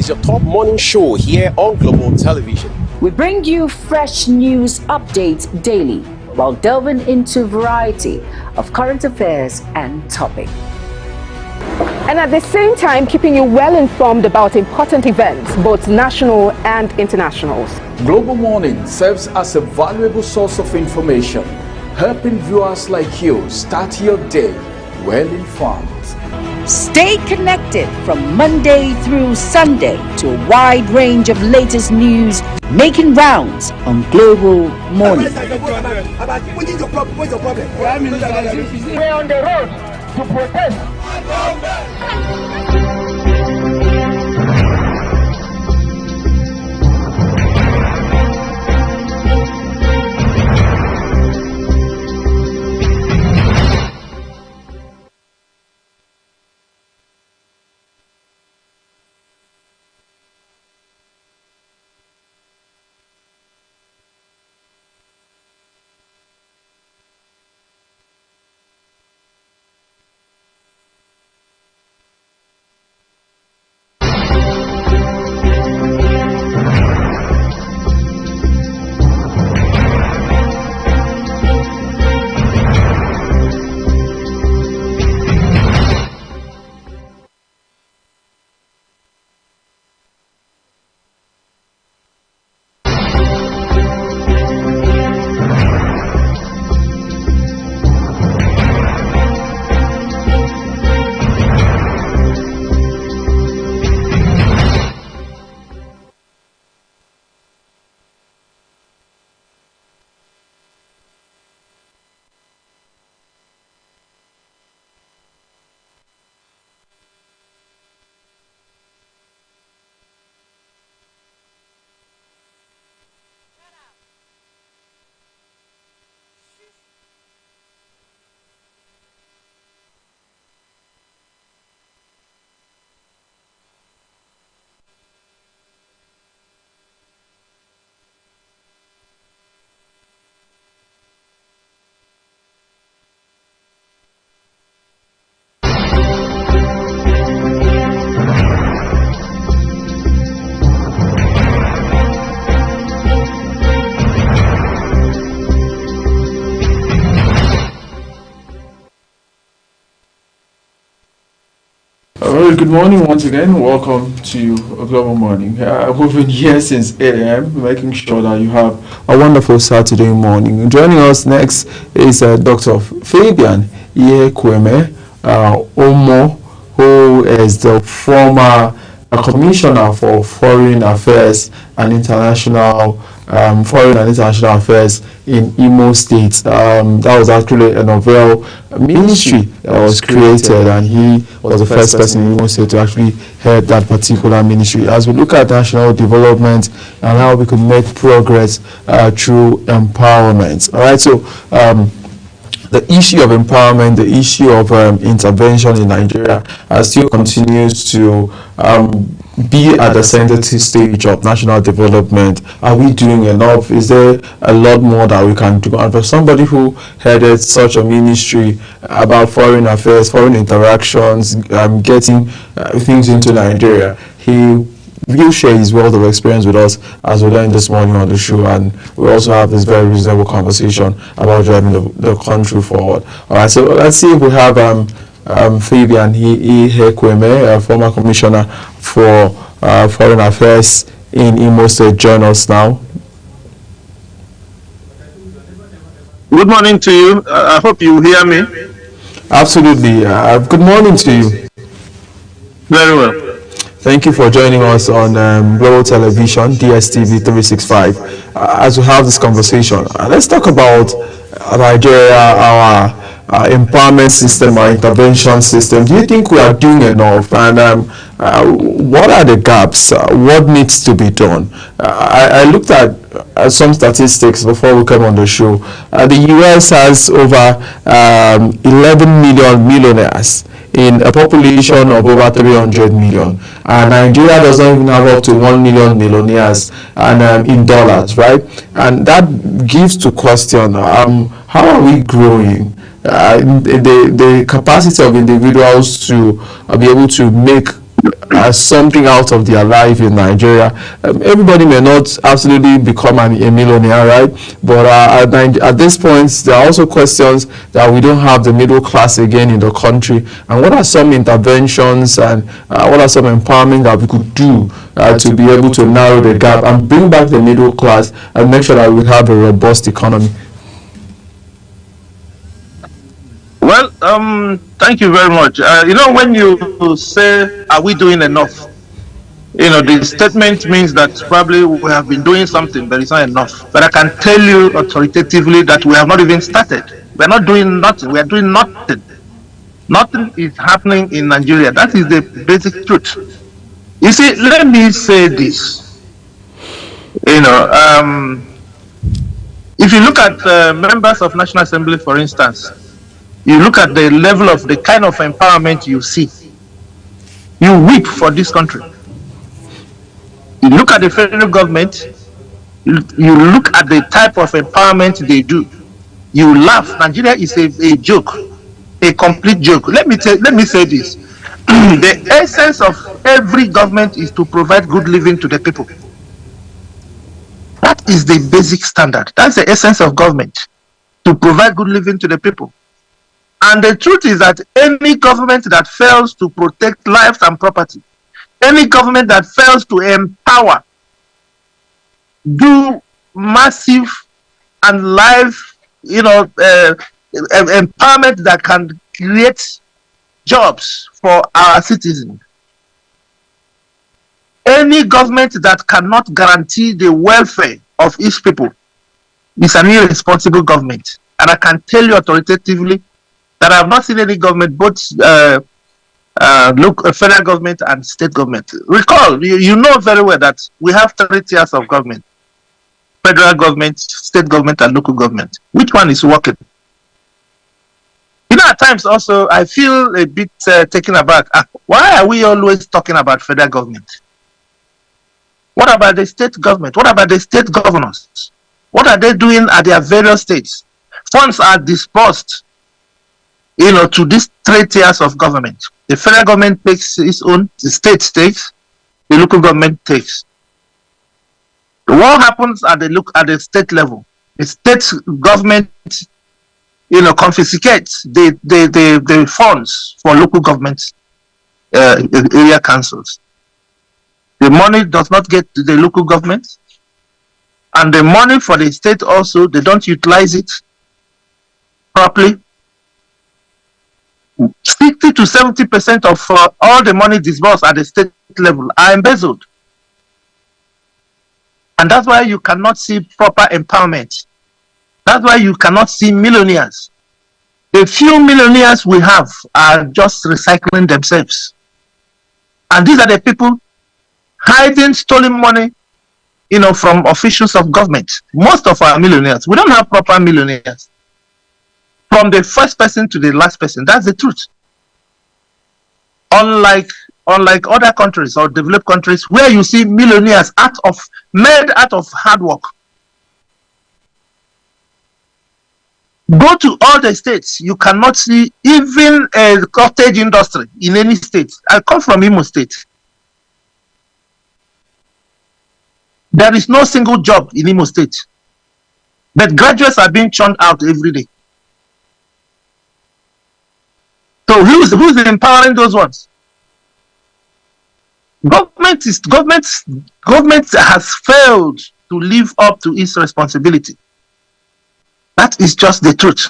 is your top morning show here on Global Television. We bring you fresh news updates daily while delving into a variety of current affairs and topics. And at the same time, keeping you well informed about important events, both national and internationals. Global Morning serves as a valuable source of information, helping viewers like you start your day well informed. Stay connected from Monday through Sunday to a wide range of latest news making rounds on Global Morning. What is your problem? What's your problem? We're on the road to protest. Good morning once again. Welcome to Global Morning. We've been here since 8 a.m. making sure that you have a wonderful Saturday morning. Joining us next is Dr. Fabian Iyekweme Omo, who is the former Commissioner for Foreign Affairs and International Affairs in Imo State. That was actually a novel ministry that was created, and he was the first person in Imo State to actually head that particular ministry. As we look at national development and how we could make progress through empowerment. All right, so the issue of empowerment, the issue of intervention in Nigeria still continues to be at the center stage of national development. Are we doing enough? Is there a lot more that we can do? And for somebody who headed such a ministry about foreign affairs, foreign interactions, getting things into Nigeria, he will share his wealth of experience with us as we learned this morning on the show, and we also have this very reasonable conversation about driving the country forward. All right, so let's see if we have Fabian Iyekweme, former commissioner for foreign affairs in Imo State, join us now. Good morning to you. I hope you hear me. Absolutely. Good morning to you. Very well. Thank you for joining us on Global Television, DSTV 365. As we have this conversation, let's talk about Nigeria, our empowerment system, our intervention system. Do you think we are doing enough? And what are the gaps? What needs to be done? I looked at some statistics before we came on the show. The US has over 11 million millionaires in a population of over 300 million. And Nigeria doesn't even have up to 1 million millionaires and in dollars, right? And that gives to question, how are we growing? The capacity of individuals to be able to make something out of their life in Nigeria. Everybody may not absolutely become a millionaire, right? But at this point, there are also questions that we don't have the middle class again in the country. And what are some interventions and what are some empowerment that we could do to be able to narrow the gap and bring back the middle class and make sure that we have a robust economy? Well, thank you very much. When you say, are we doing enough? The statement means that probably we have been doing something, but it's not enough. But I can tell you authoritatively that we have not even started. We're not doing nothing. We are doing nothing. Nothing is happening in Nigeria. That is the basic truth. You see, let me say this. If you look at members of National Assembly, for instance, you look at the level of the kind of empowerment you see, you weep for this country. You look at the federal government, you look at the type of empowerment they do, you laugh. Nigeria is a joke, a complete joke. Let me say this. The essence of every government is to provide good living to the people. That is the basic standard. That's the essence of government, to provide good living to the people. And the truth is that any government that fails to protect lives and property, any government that fails to empower, do massive and live, empowerment that can create jobs for our citizens, any government that cannot guarantee the welfare of its people is an irresponsible government. And I can tell you authoritatively that I have not seen any government, both federal government and state government. Recall, you know very well that we have 3 tiers of government: federal government, state government, and local government. Which one is working? At times also, I feel a bit taken aback. Why are we always talking about federal government? What about the state government? What about the state governors? What are they doing at their various states? Funds are disbursed to these 3 tiers of government. The federal government takes its own, the state takes, the local government takes. What happens at the state level? The state government, confiscates the funds for local governments, area councils. The money does not get to the local government, and the money for the state also, they don't utilize it properly. 60 to 70% of all the money disbursed at the state level are embezzled. And that's why you cannot see proper empowerment. That's why you cannot see millionaires. The few millionaires we have are just recycling themselves. And these are the people hiding stolen money, from officials of government. Most of our millionaires, we don't have proper millionaires. From the first person to the last person. That's the truth. Unlike other countries or developed countries where you see millionaires made out of hard work. Go to all the states, you cannot see even a cottage industry in any state. I come from Imo State. There is no single job in Imo State. But graduates are being churned out every day. So who's empowering those ones? Government has failed to live up to its responsibility. That is just the truth.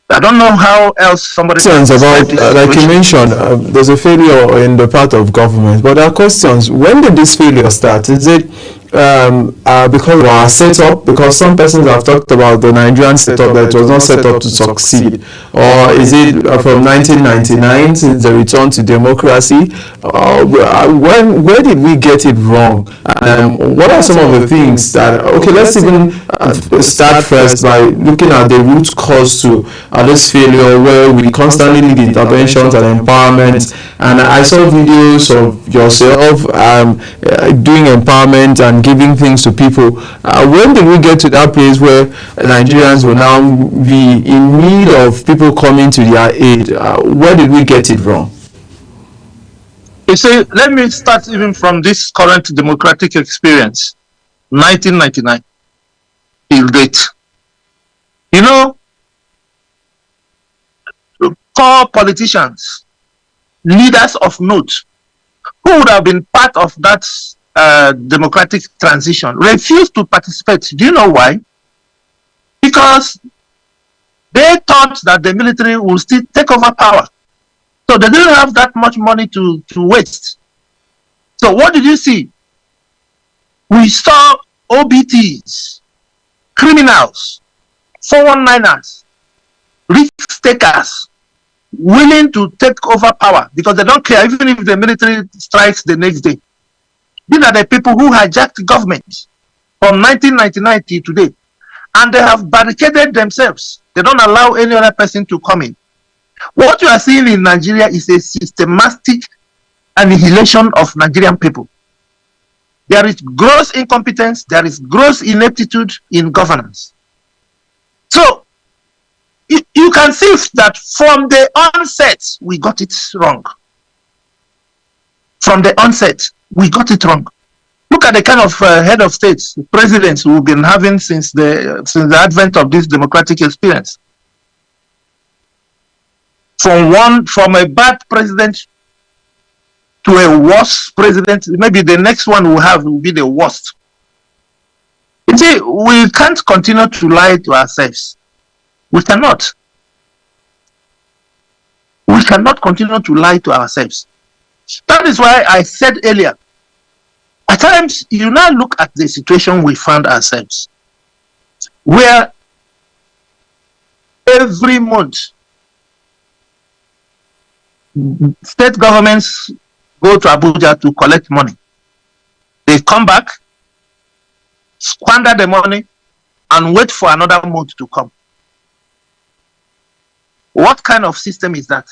I don't know how else somebody can about, like you mentioned, there's a failure in the part of government, but there are questions. When did this failure start? Is it because of our setup? Because some persons have talked about the Nigerian setup that was not set up to succeed. Or is it from 1999 since the return to democracy? Where did we get it wrong? What are some of the things that, okay, let's even start first by looking at the root cause to this failure, where we constantly need interventions and empowerment. And I saw videos of yourself doing empowerment and giving things to people. When did we get to that place where Nigerians will now be in need of people coming to their aid? Where did we get it wrong? You see, let me start even from this current democratic experience, 1999, till date. You know, core politicians, leaders of note, who would have been part of that democratic transition, refused to participate. Do you know why? Because they thought that the military would still take over power. So they didn't have that much money to waste. So what did you see? We saw OBTs, criminals, 419ers, risk takers, willing to take over power because they don't care even if the military strikes the next day. These are the people who hijacked government from 1999 to today. And they have barricaded themselves. They don't allow any other person to come in. What you are seeing in Nigeria is a systematic annihilation of Nigerian people. There is gross incompetence, there is gross ineptitude in governance. So, you can see that from the onset, we got it wrong. From the onset, we got it wrong. Look at the kind of head of states, presidents we've been having since the advent of this democratic experience. From a bad president to a worse president, maybe the next one we'll have will be the worst. You see, we can't continue to lie to ourselves. We cannot. We cannot continue to lie to ourselves. That is why I said earlier, at times you now look at the situation we found ourselves, where every month state governments go to Abuja to collect money. They come back, squander the money, and wait for another month to come. What kind of system is that?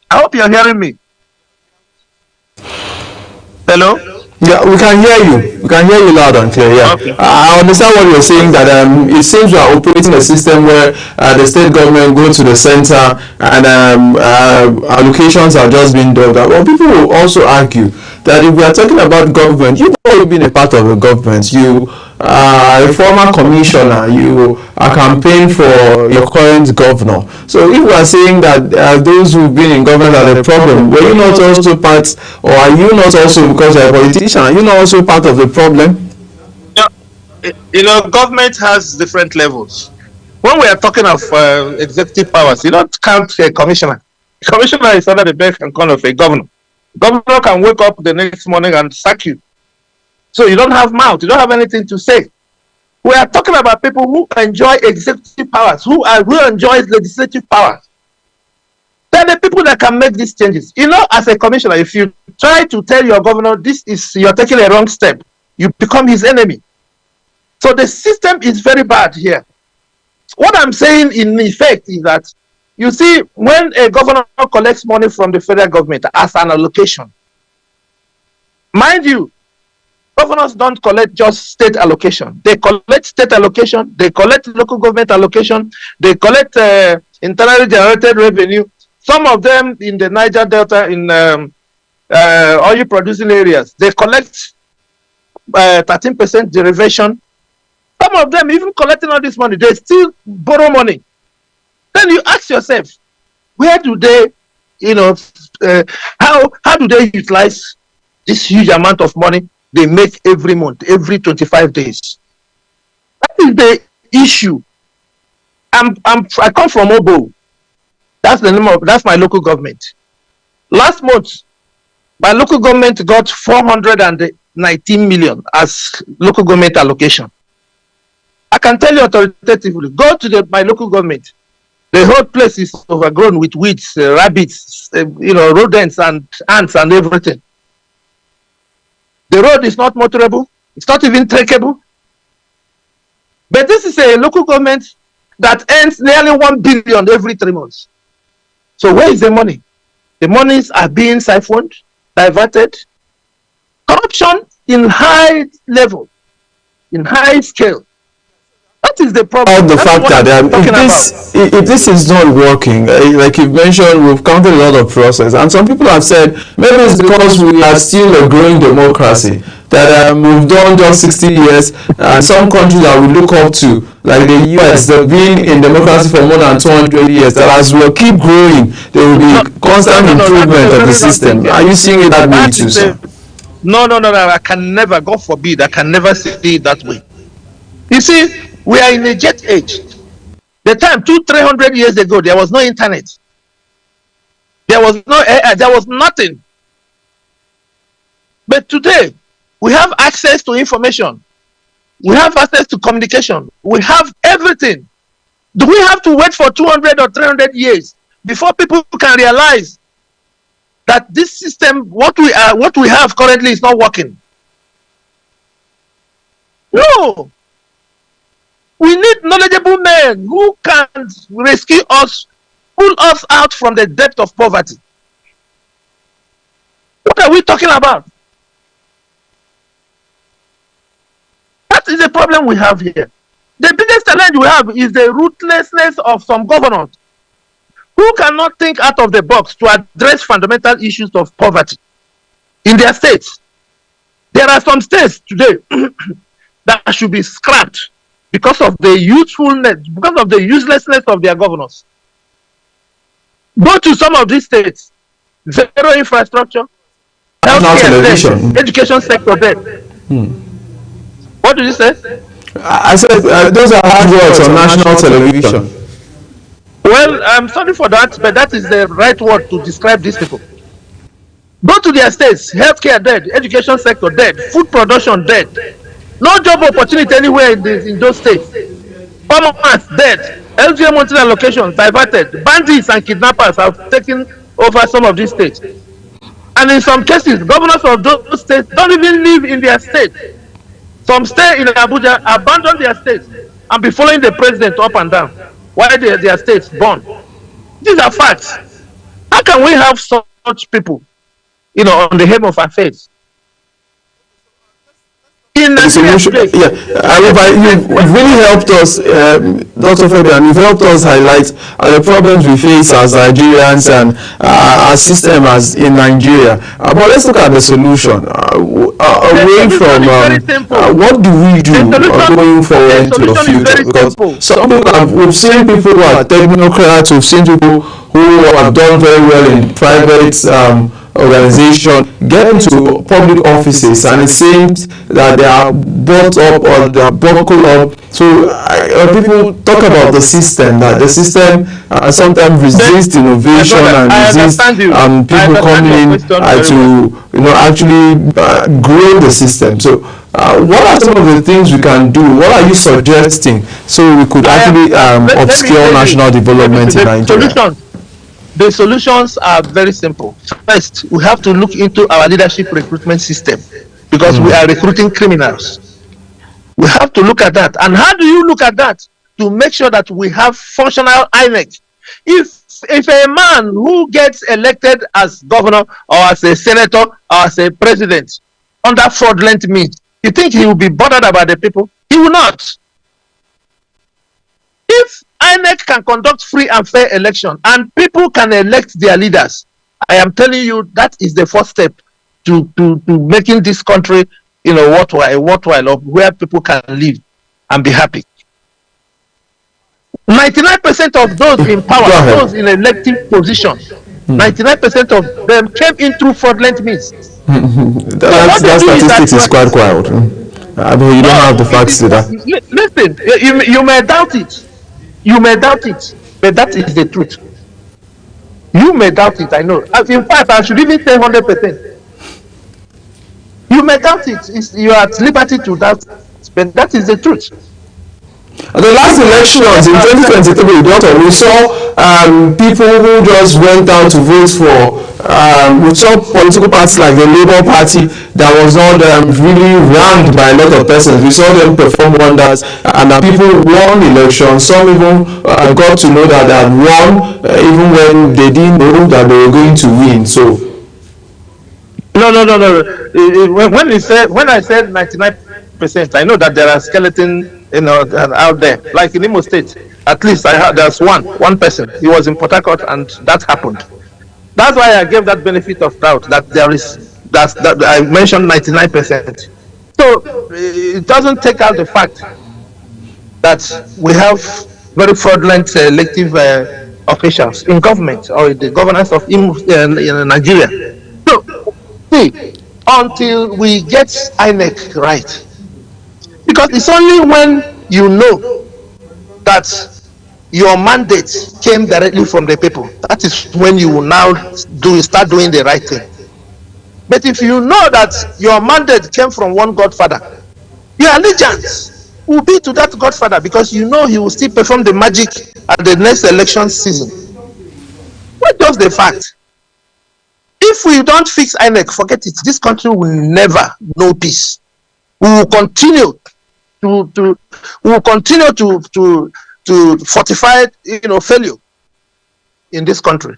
I hope you're hearing me. Hello? Yeah, we can hear you. We can hear you loud and clear. Yeah, okay. I understand what you're saying. That it seems you are operating a system where the state government go to the center and allocations are just being done. Well, people will also argue that if we are talking about government, you've been a part of the government. You are a former commissioner. You are campaigning for your current governor. So if we are saying that those who've been in government are the problem, were you not also part, or are you not also, because you're a politician, are you not also part of the problem? You know, government has different levels. When we are talking of executive powers, you don't count a commissioner. A commissioner is under the beck and call of a governor. Governor can wake up the next morning and sack you. So you don't have mouth, you don't have anything to say. We are talking about people who enjoy executive powers, who enjoy legislative powers. They're the people that can make these changes. You know, as a commissioner, if you try to tell your governor you're taking a wrong step, you become his enemy. So the system is very bad here. What I'm saying in effect is that, you see, when a governor collects money from the federal government as an allocation, mind you, governors don't collect just state allocation. They collect state allocation, they collect local government allocation, they collect internally generated revenue. Some of them in the Niger Delta, in oil producing areas, they collect 13% derivation. Some of them even collecting all this money, they still borrow money. Then you ask yourself, where do they, how do they utilize this huge amount of money they make every month, every 25 days? That is the issue. I come from Obo. That's the name of, that's my local government. Last month, my local government got 419 million as local government allocation. I can tell you authoritatively, go to my local government. The whole place is overgrown with weeds, rabbits, rodents and ants and everything. The road is not motorable. It's not even trackable. But this is a local government that earns nearly 1 billion every 3 months. So where is the money? The monies are being siphoned, diverted. Corruption in high level, in high scale. That is the problem. The fact that if this is not working, like you've mentioned, we've counted a lot of process, and some people have said maybe it's because we are still a growing democracy, that we've done just 60 years, and some countries that we look up to, like the US, they've been in democracy for more than 200 years, that as we keep growing, there will be constant improvement of the system. Are you seeing it that way too, sir? No, I can never, God forbid, I can never see it that way. You see, we are in a jet age. The time 200-300 years ago, there was no internet. There was no AI, there was nothing. But today, we have access to information. We have access to communication. We have everything. Do we have to wait for 200 or 300 years before people can realize that this system, what we have currently, is not working? No. We need knowledgeable men who can rescue us, pull us out from the depth of poverty. What are we talking about? That is the problem we have here. The biggest challenge we have is the ruthlessness of some governors who cannot think out of the box to address fundamental issues of poverty in their states. There are some states today that should be scrapped because of the usefulness, because of the uselessness of their governors. Go to some of these states, zero infrastructure, healthcare, education sector debt. What did you say? I said those are hard words on national television. Well, I'm sorry for that, but that is the right word to describe these people. Go to their states, healthcare dead, education sector dead, food production dead. No job opportunity anywhere in those states. Farmers dead, LGM monetary allocations diverted, bandits and kidnappers have taken over some of these states. And in some cases, governors of those states don't even live in their state. Some stay in Abuja, abandon their states, and be following the president up and down while their states burn. These are facts. How can we have such people, on the helm of affairs? In the solution, you've really helped us, Dr. Fabian, you've helped us highlight the problems we face as Nigerians and our system as in Nigeria. But let's look at the solution. Away from what do we do going forward into the future? Because some people we've seen people who are technocrats, we've seen people who have done very well in private organization get into public offices, and it seems that they are bought up or they are buckled up. So people talk about the system, that the system sometimes resists innovation and resists people coming in to actually grow the system. So what are some of the things we can do? What are you suggesting so we could actually upscale national development in Nigeria? The solutions are very simple. First, we have to look into our leadership recruitment system, because we are recruiting criminals. We have to look at that. And how do you look at that? To make sure that we have functional INEC. If a man who gets elected as governor or as a senator or as a president under fraudulent means, you think he will be bothered about the people? He will not. If INEC can conduct free and fair election and people can elect their leaders, I am telling you that is the first step to making this country worthwhile, where people can live and be happy. 99% of those in power, those in elective positions, 99% of them came in through fraudulent means. That statistics is quite wild. I mean, you don't have the facts to that. Listen, you may doubt it. You may doubt it, but that is the truth. You may doubt it, I know. In fact, I should even say 100%. You may doubt it. You are at liberty to doubt it, but that is the truth. The last elections in 2023, Doctor, we saw people who just went out to vote for. We saw political parties like the Labour Party that was not really ranked by a lot of persons. We saw them perform wonders, and people won elections. Some even got to know that they had won, even when they didn't know that they were going to win. So, no. When I said 99%, I know that there are skeleton out there. Like in Imo State, at least there's one person. He was in Port Harcourt, and that happened. That's why I gave that benefit of doubt that that I mentioned 99%. So it doesn't take out the fact that we have very fraudulent elective officials in government or the governance of Nigeria. So see, until we get INEC right, because it's only when you know that your mandate came directly from the people, that is when you will now start doing the right thing. But if you know that your mandate came from one godfather, your allegiance will be to that godfather, because you know he will still perform the magic at the next election season. What does the fact? If we don't fix INEC, forget it. This country will never know peace. We will continue to fortify, failure in this country.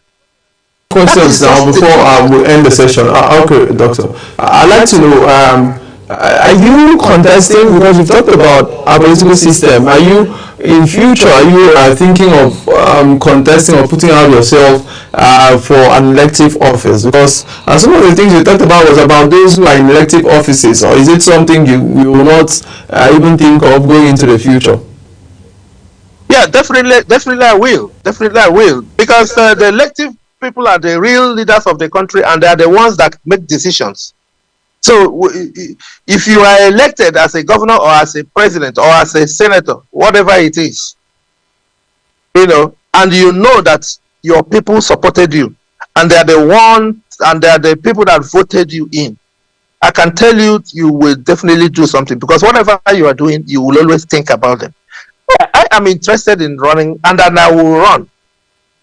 Questions now before we end the session. Okay, Doctor. I'd like to know, are you contesting, because we've talked about our political system, are you, in future, are you thinking of contesting or putting out yourself for an elective office? Because some of the things you talked about was about those who are in elective offices, or is it something you will not even think of going into the future? Yeah, definitely I will. Definitely I will. Because the elective people are the real leaders of the country, and they are the ones that make decisions. So if you are elected as a governor or as a president or as a senator, whatever it is, and you know that your people supported you, and they are the ones, and they are the people that voted you in, I can tell you, you will definitely do something, because whatever you are doing, you will always think about them. I am interested in running, and then I will run.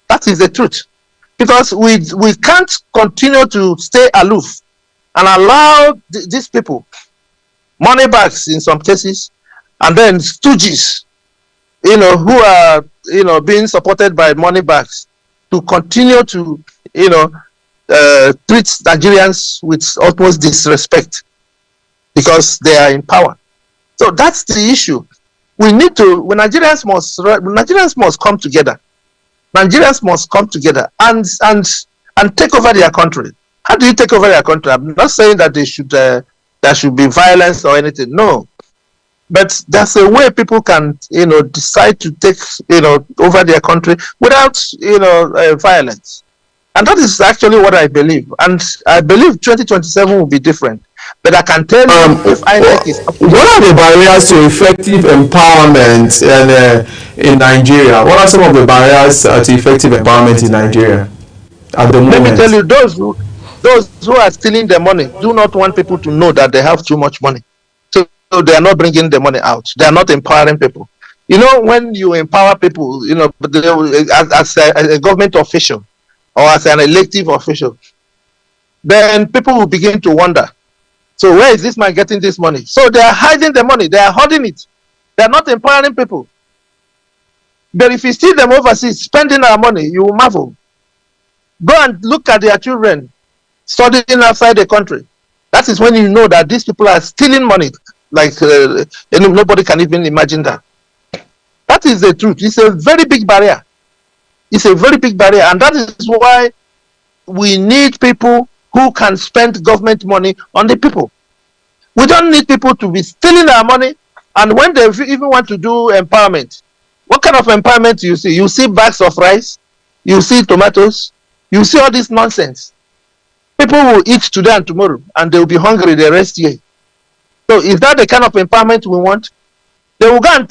That is the truth. Because we can't continue to stay aloof and allow these people, money bags in some cases, and then stooges, who are, being supported by money bags, to continue to, treat Nigerians with utmost disrespect because they are in power. So that's the issue. We need to, Nigerians must come together. Nigerians must come together and take over their country. How do you take over their country? I'm not saying that there should be violence or anything. No, but there's a way people can, decide to take, over their country without, violence. And that is actually what I believe. And I believe 2027 will be different. But I can tell you, if INEC is... What are the barriers to effective empowerment in Nigeria? What are some of the barriers to effective empowerment in Nigeria at the moment? Let me tell you, those who are stealing the money do not want people to know that they have too much money. So they are not bringing the money out. They are not empowering people. When you empower people, as a government official or as an elective official, then people will begin to wonder. So where is this man getting this money? So they are hiding the money. They are hoarding it. They are not empowering people. But if you see them overseas spending our money, you will marvel. Go and look at their children studying outside the country. That is when you know that these people are stealing money. Like nobody can even imagine that. That is the truth. It's a very big barrier. It's a very big barrier. And that is why we need people who can spend government money on the people. We don't need people to be stealing our money. And when they even want to do empowerment, what kind of empowerment do you see? You see bags of rice, you see tomatoes, you see all this nonsense. People will eat today and tomorrow, and they will be hungry the rest year. So is that the kind of empowerment we want? They will go and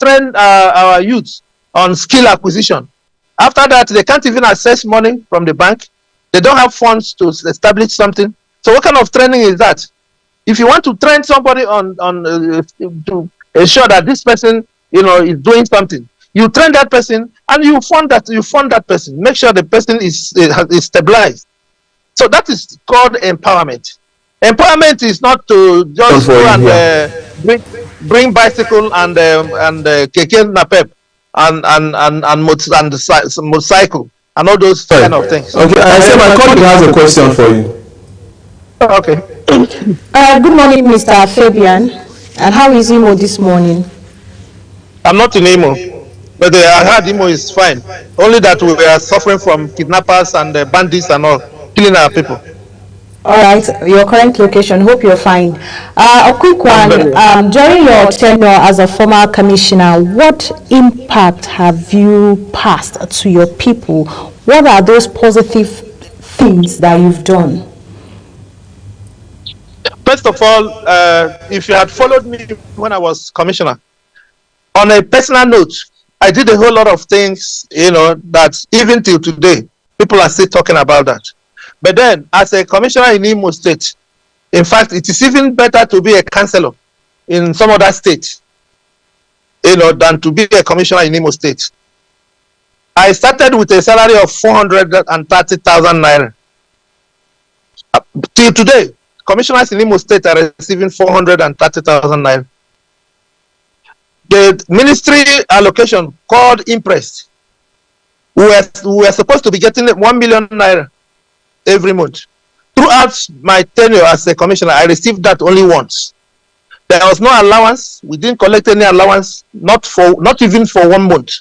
train our youths on skill acquisition. After that, they can't even access money from the bank. They don't have funds to establish something. So what kind of training is that? If you want to train somebody to ensure that this person, is doing something, you train that person and you fund that person. Make sure the person is stabilized. So that is called empowerment. Empowerment is not to just go and bring bicycle and keke napep and motorcycle and all those kind of things. Okay, I say my colleague has a question for you. Okay. Good morning, Mr. Fabian. And how is Imo this morning? I'm not in Imo, but I heard Imo is fine. Only that we are suffering from kidnappers and bandits and all, killing our people. All right, your current location. Hope you're fine. A quick one. During your tenure as a former commissioner, what impact have you passed to your people? What are those positive things that you've done? First of all, if you had followed me when I was commissioner, on a personal note, I did a whole lot of things, that even till today, people are still talking about that. But then, as a commissioner in Imo State, in fact, it is even better to be a councillor in some other states, than to be a commissioner in Imo State. I started with a salary of 430,000 naira. Till today, commissioners in Imo State are receiving 430,000 naira. The ministry allocation called Impress, we were supposed to be getting 1 million naira every month. Throughout my tenure as a commissioner, I received that only once. There was no allowance. We didn't collect any allowance, not even for 1 month.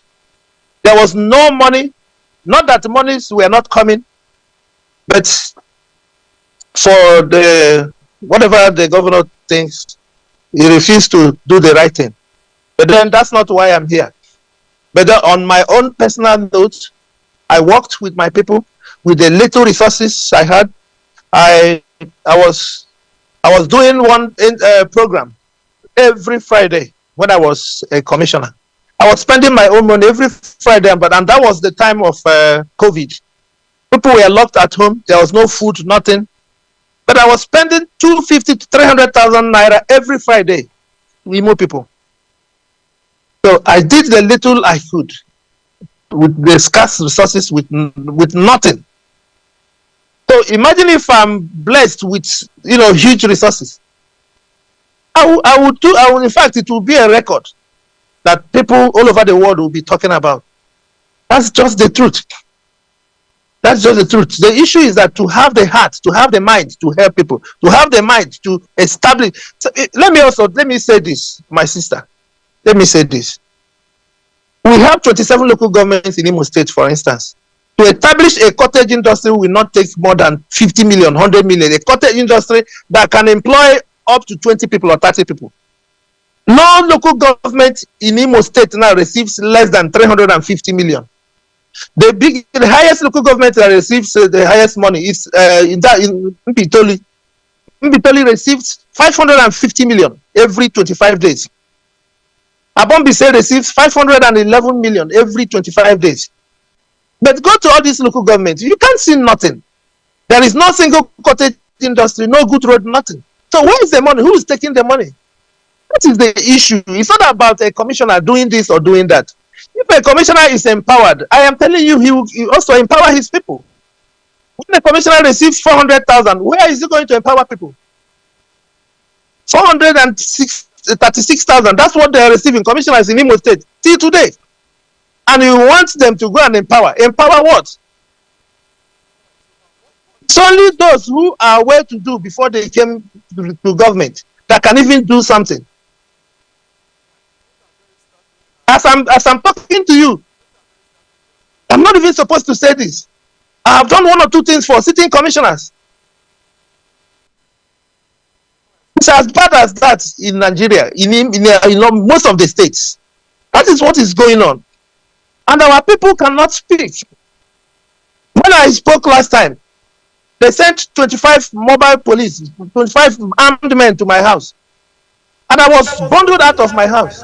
There was no money. Not that the monies were not coming, but for whatever the governor thinks, he refused to do the right thing. But then that's not why I'm here. But on my own personal note, I worked with my people with the little resources I had. I was doing one program every Friday when I was a commissioner. I was spending my own money every Friday, and that was the time of COVID. People were locked at home. There was no food, nothing. But I was spending 250 to 300,000 naira every Friday with more people. So I did the little I could with the scarce resources, with nothing. So imagine if I'm blessed with huge resources. I would in fact, it will be a record that people all over the world will be talking about. That's just the truth. That's just the truth. The issue is that to have the heart, to have the mind to help people, to have the mind to establish. So, let me say this, my sister. Let me say this. We have 27 local governments in Imo State, for instance. To establish a cottage industry will not take more than 50 million, 100 million. A cottage industry that can employ up to 20 people or 30 people. No local government in Imo State now receives less than 350 million. The highest local government that receives the highest money is in Mpitoli. Mpitoli receives 550 million every 25 days. Abombise receives 511 million every 25 days. But go to all these local governments, you can't see nothing. There is no single cottage industry, no good road, nothing. So where is the money? Who is taking the money? That is the issue. It's not about a commissioner doing this or doing that. If a commissioner is empowered, I am telling you, he will also empower his people. When a commissioner receives 400,000, where is he going to empower people? 436,000, that's what they are receiving, commissioners in Imo State, till today. And you want them to go and empower. Empower what? It's only those who are well to do before they came to government that can even do something. As I'm talking to you, I'm not even supposed to say this. I have done 1 or 2 things for sitting commissioners. It's as bad as that in Nigeria, in most of the states. That is what is going on. And our people cannot speak. When I spoke last time, they sent 25 mobile police, 25 armed men to my house. And I was bundled out of my house.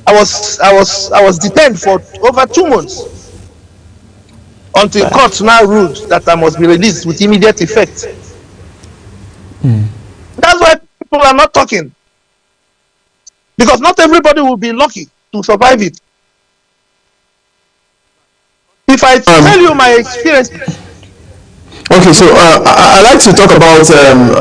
I was detained for over 2 months until court now ruled that I must be released with immediate effect. That's why people are not talking. Because not everybody will be lucky to survive it. If I tell you my experience. Okay, so I like to talk about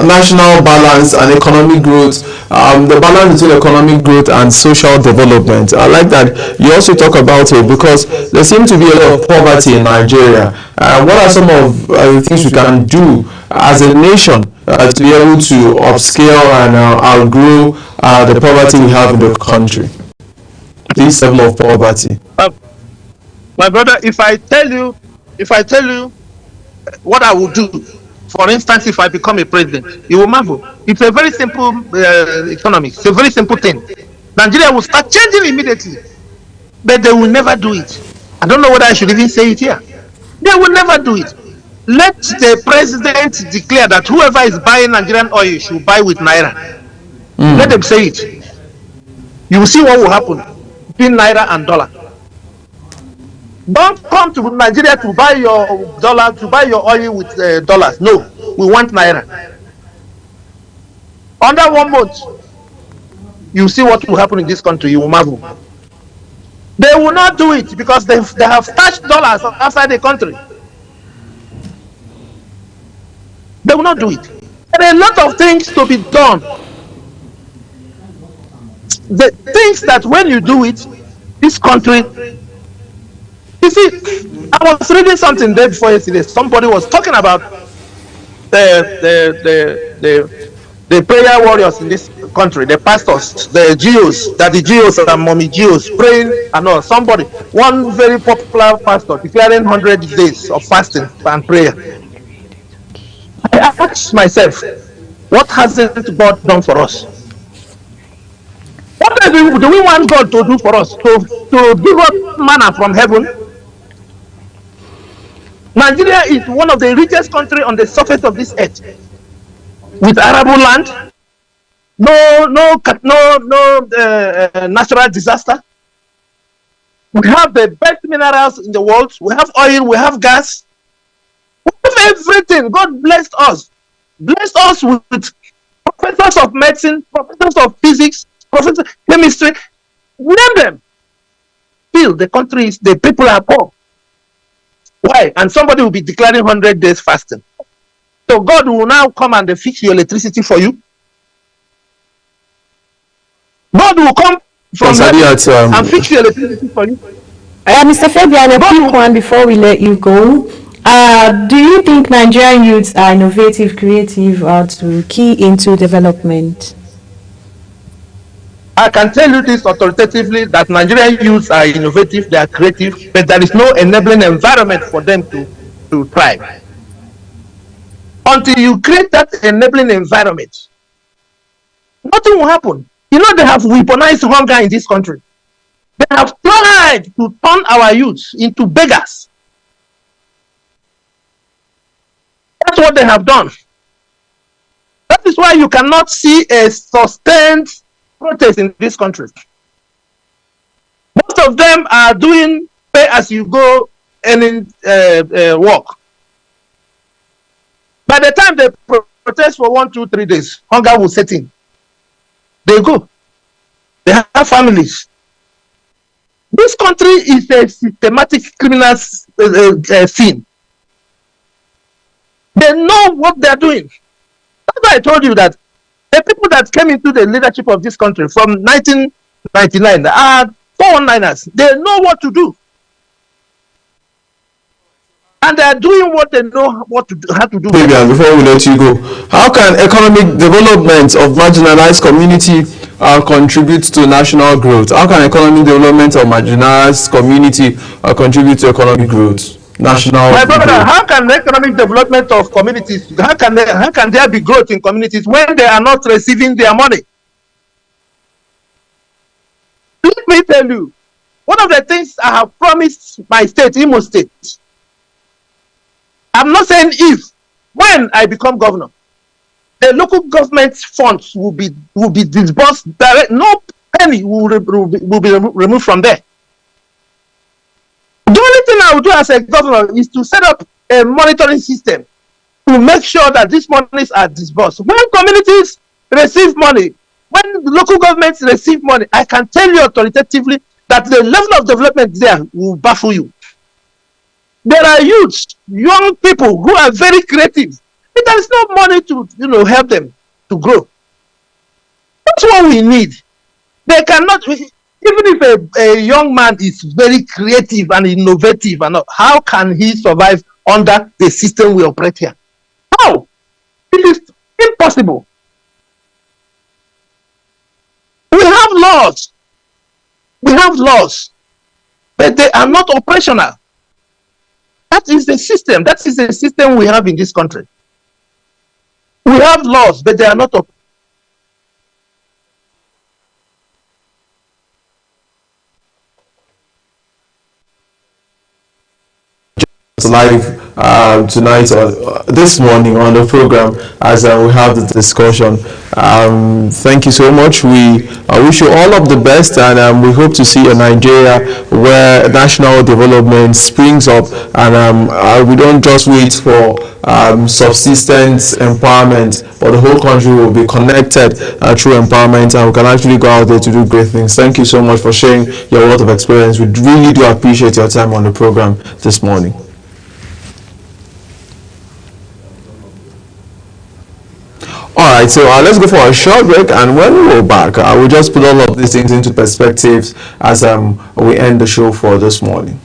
national balance and economic growth, the balance between economic growth and social development. I like that you also talk about it because there seems to be a lot of poverty in Nigeria. What are some of the things we can do as a nation to be able to upscale and outgrow the poverty we have in the country? This level of poverty. My brother, if I tell you what I will do, for instance, if I become a president, you will marvel. It's a very simple economics. It's a very simple thing. Nigeria will start changing immediately, but they will never do it. I don't know whether I should even say it here. They will never do it. Let the president declare that whoever is buying Nigerian oil should buy with Naira. Let them say it. You will see what will happen between Naira and dollar. Don't come to Nigeria to buy your dollar, to buy your oil with dollars. No, we want Naira. Under 1 month, you see what will happen in this country. You will marvel. They will not do it because they have stashed dollars outside the country. They will not do it. There are a lot of things to be done. The things that when you do it, this country. You see, I was reading something there before yesterday. Somebody was talking about the prayer warriors in this country, the pastors, the GOs, that the GOs and mommy GOs praying and all. Somebody, one very popular pastor declaring 100 days of fasting and prayer. I asked myself, what hasn't God done for us? What do we want God to do for us? To give us manna from heaven? Nigeria is one of the richest countries on the surface of this earth, with arable land, no natural disaster. We have the best minerals in the world. We have oil. We have gas. We have everything. God blessed us. Blessed us with professors of medicine, professors of physics, professors of chemistry. Name them. Still, the country is, the people are poor. Why? And somebody will be declaring 100 days fasting. So God will now come and fix your electricity for you. God will come from heaven and fix your electricity for you. Mr. Fabian, a quick one before we let you go. Do you think Nigerian youths are innovative, creative, or to key into development? I can tell you this authoritatively that Nigerian youths are innovative, they are creative, but there is no enabling environment for them to thrive. Until you create that enabling environment, nothing will happen. You know, they have weaponized hunger in this country. They have tried to turn our youths into beggars. That's what they have done. That is why you cannot see a sustained protest in this country. Most of them are doing pay as you go and work. By the time they protest for 1, 2, 3 days, hunger will set in. They go. They have families. This country is a systematic criminal scene. They know what they are doing. That's why I told you that the people that came into the leadership of this country from 1999 are 419ers. They know what to do. And they are doing what they know how to do. Fabian, before we let you go, how can economic development of marginalized community contribute to national growth? How can economic development of marginalized community contribute to economic growth? National My brother, growth. how can economic development of communities, how can there be growth in communities when they are not receiving their money? Let me tell you, one of the things I have promised my state, Imo State, I'm not saying if, when I become governor, the local government funds will be disbursed direct. No penny will be removed from there. The only thing I will do as a governor is to set up a monitoring system to make sure that these monies are disbursed. When communities receive money, when local governments receive money, I can tell you authoritatively that the level of development there will baffle you. There are youths, young people who are very creative. But there is no money to, help them to grow. That's what we need. They cannot, even if a young man is very creative and innovative, how can he survive under the system we operate here? How? It is impossible. We have laws. But they are not operational. That is the system. That is the system we have in this country. We have laws, but they are not operational. Live tonight or this morning on the program as we have the discussion. Thank you so much. We wish you all of the best, and we hope to see a Nigeria where national development springs up, and we don't just wait for subsistence empowerment, but the whole country will be connected through empowerment, and we can actually go out there to do great things. Thank you so much for sharing your wealth of experience. We really do appreciate your time on the program this morning. Alright, so let's go for a short break, and when we go back, we'll just put all of these things into perspective as we end the show for this morning.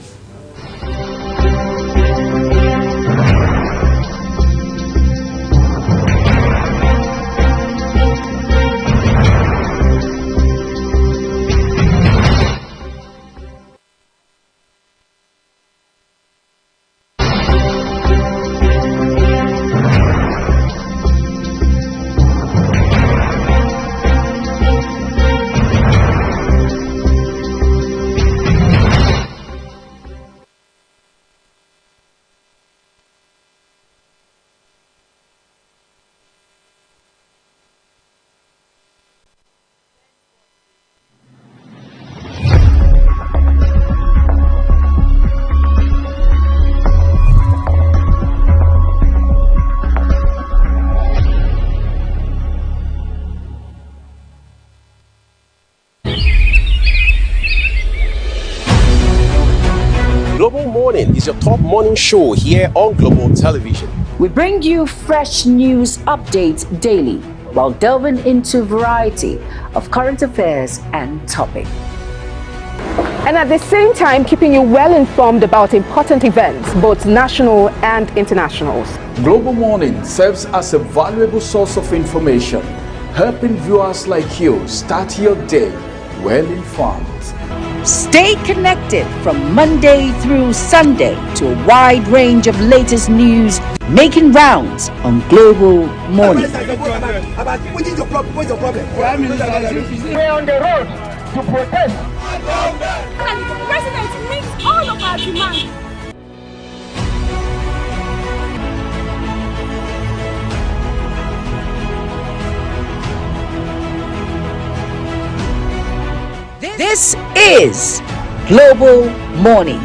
Global Morning is your top morning show here on Global Television. We bring you fresh news updates daily while delving into a variety of current affairs and topics. And at the same time, keeping you well informed about important events, both national and internationals. Global Morning serves as a valuable source of information, helping viewers like you start your day well informed. Stay connected from Monday through Sunday to a wide range of latest news making rounds on Global Morning. What is your problem? What's your problem? We're on the road to protest. And the president meets all of our demands. This is Global Morning.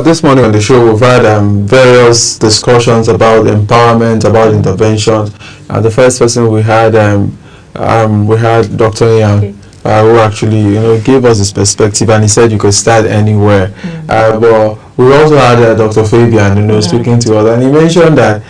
This morning on the show, we've had various discussions about empowerment, about interventions. The first person we had Dr. Yang, who actually gave us his perspective, and he said you could start anywhere. But we also had Dr. Fabian, speaking to us, and he mentioned that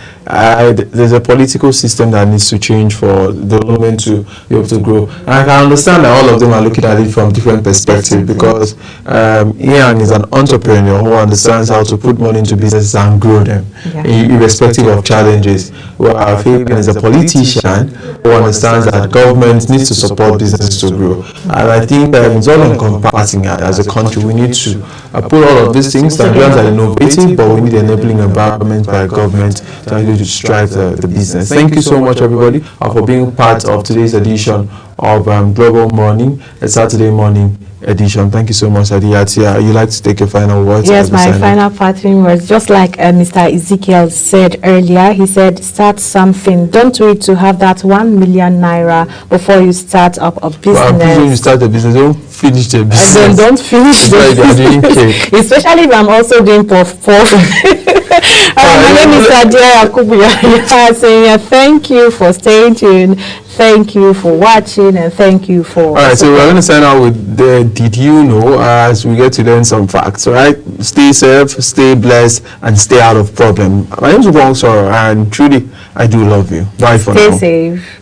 there's a political system that needs to change for development to be able to grow. And I can understand that all of them are looking at it from different perspectives, because Ian is an entrepreneur who understands how to put money into businesses and grow them, irrespective of challenges. While Fabian is a politician who understands that government needs to support businesses to grow. And I think it's all encompassing. As a country, we need to put all of these things. Nigerians are innovative, but we need enabling environment by government to drive the business. Thank you so much, everybody, for being part of today's edition of Global Morning, a Saturday morning edition. Thank you so much, Adiatia. You like to take your final words? Yes, my final parting words. Just like Mr. Ezekiel said earlier, he said, start something. Don't wait to have that 1 million naira before you start up a business. Well, when you start a business, don't finish the business. And then don't finish the business. Especially if I'm also doing puff-puff. My name is Adia Yakubu. Saying thank you for staying tuned. Thank you for watching, and thank you for... All right, so we're going to sign out with the Did You Know, as we get to learn some facts, all right? Stay safe, stay blessed, and stay out of problem. My name is Wong Soro, and truly, I do love you. Bye for now. Stay safe.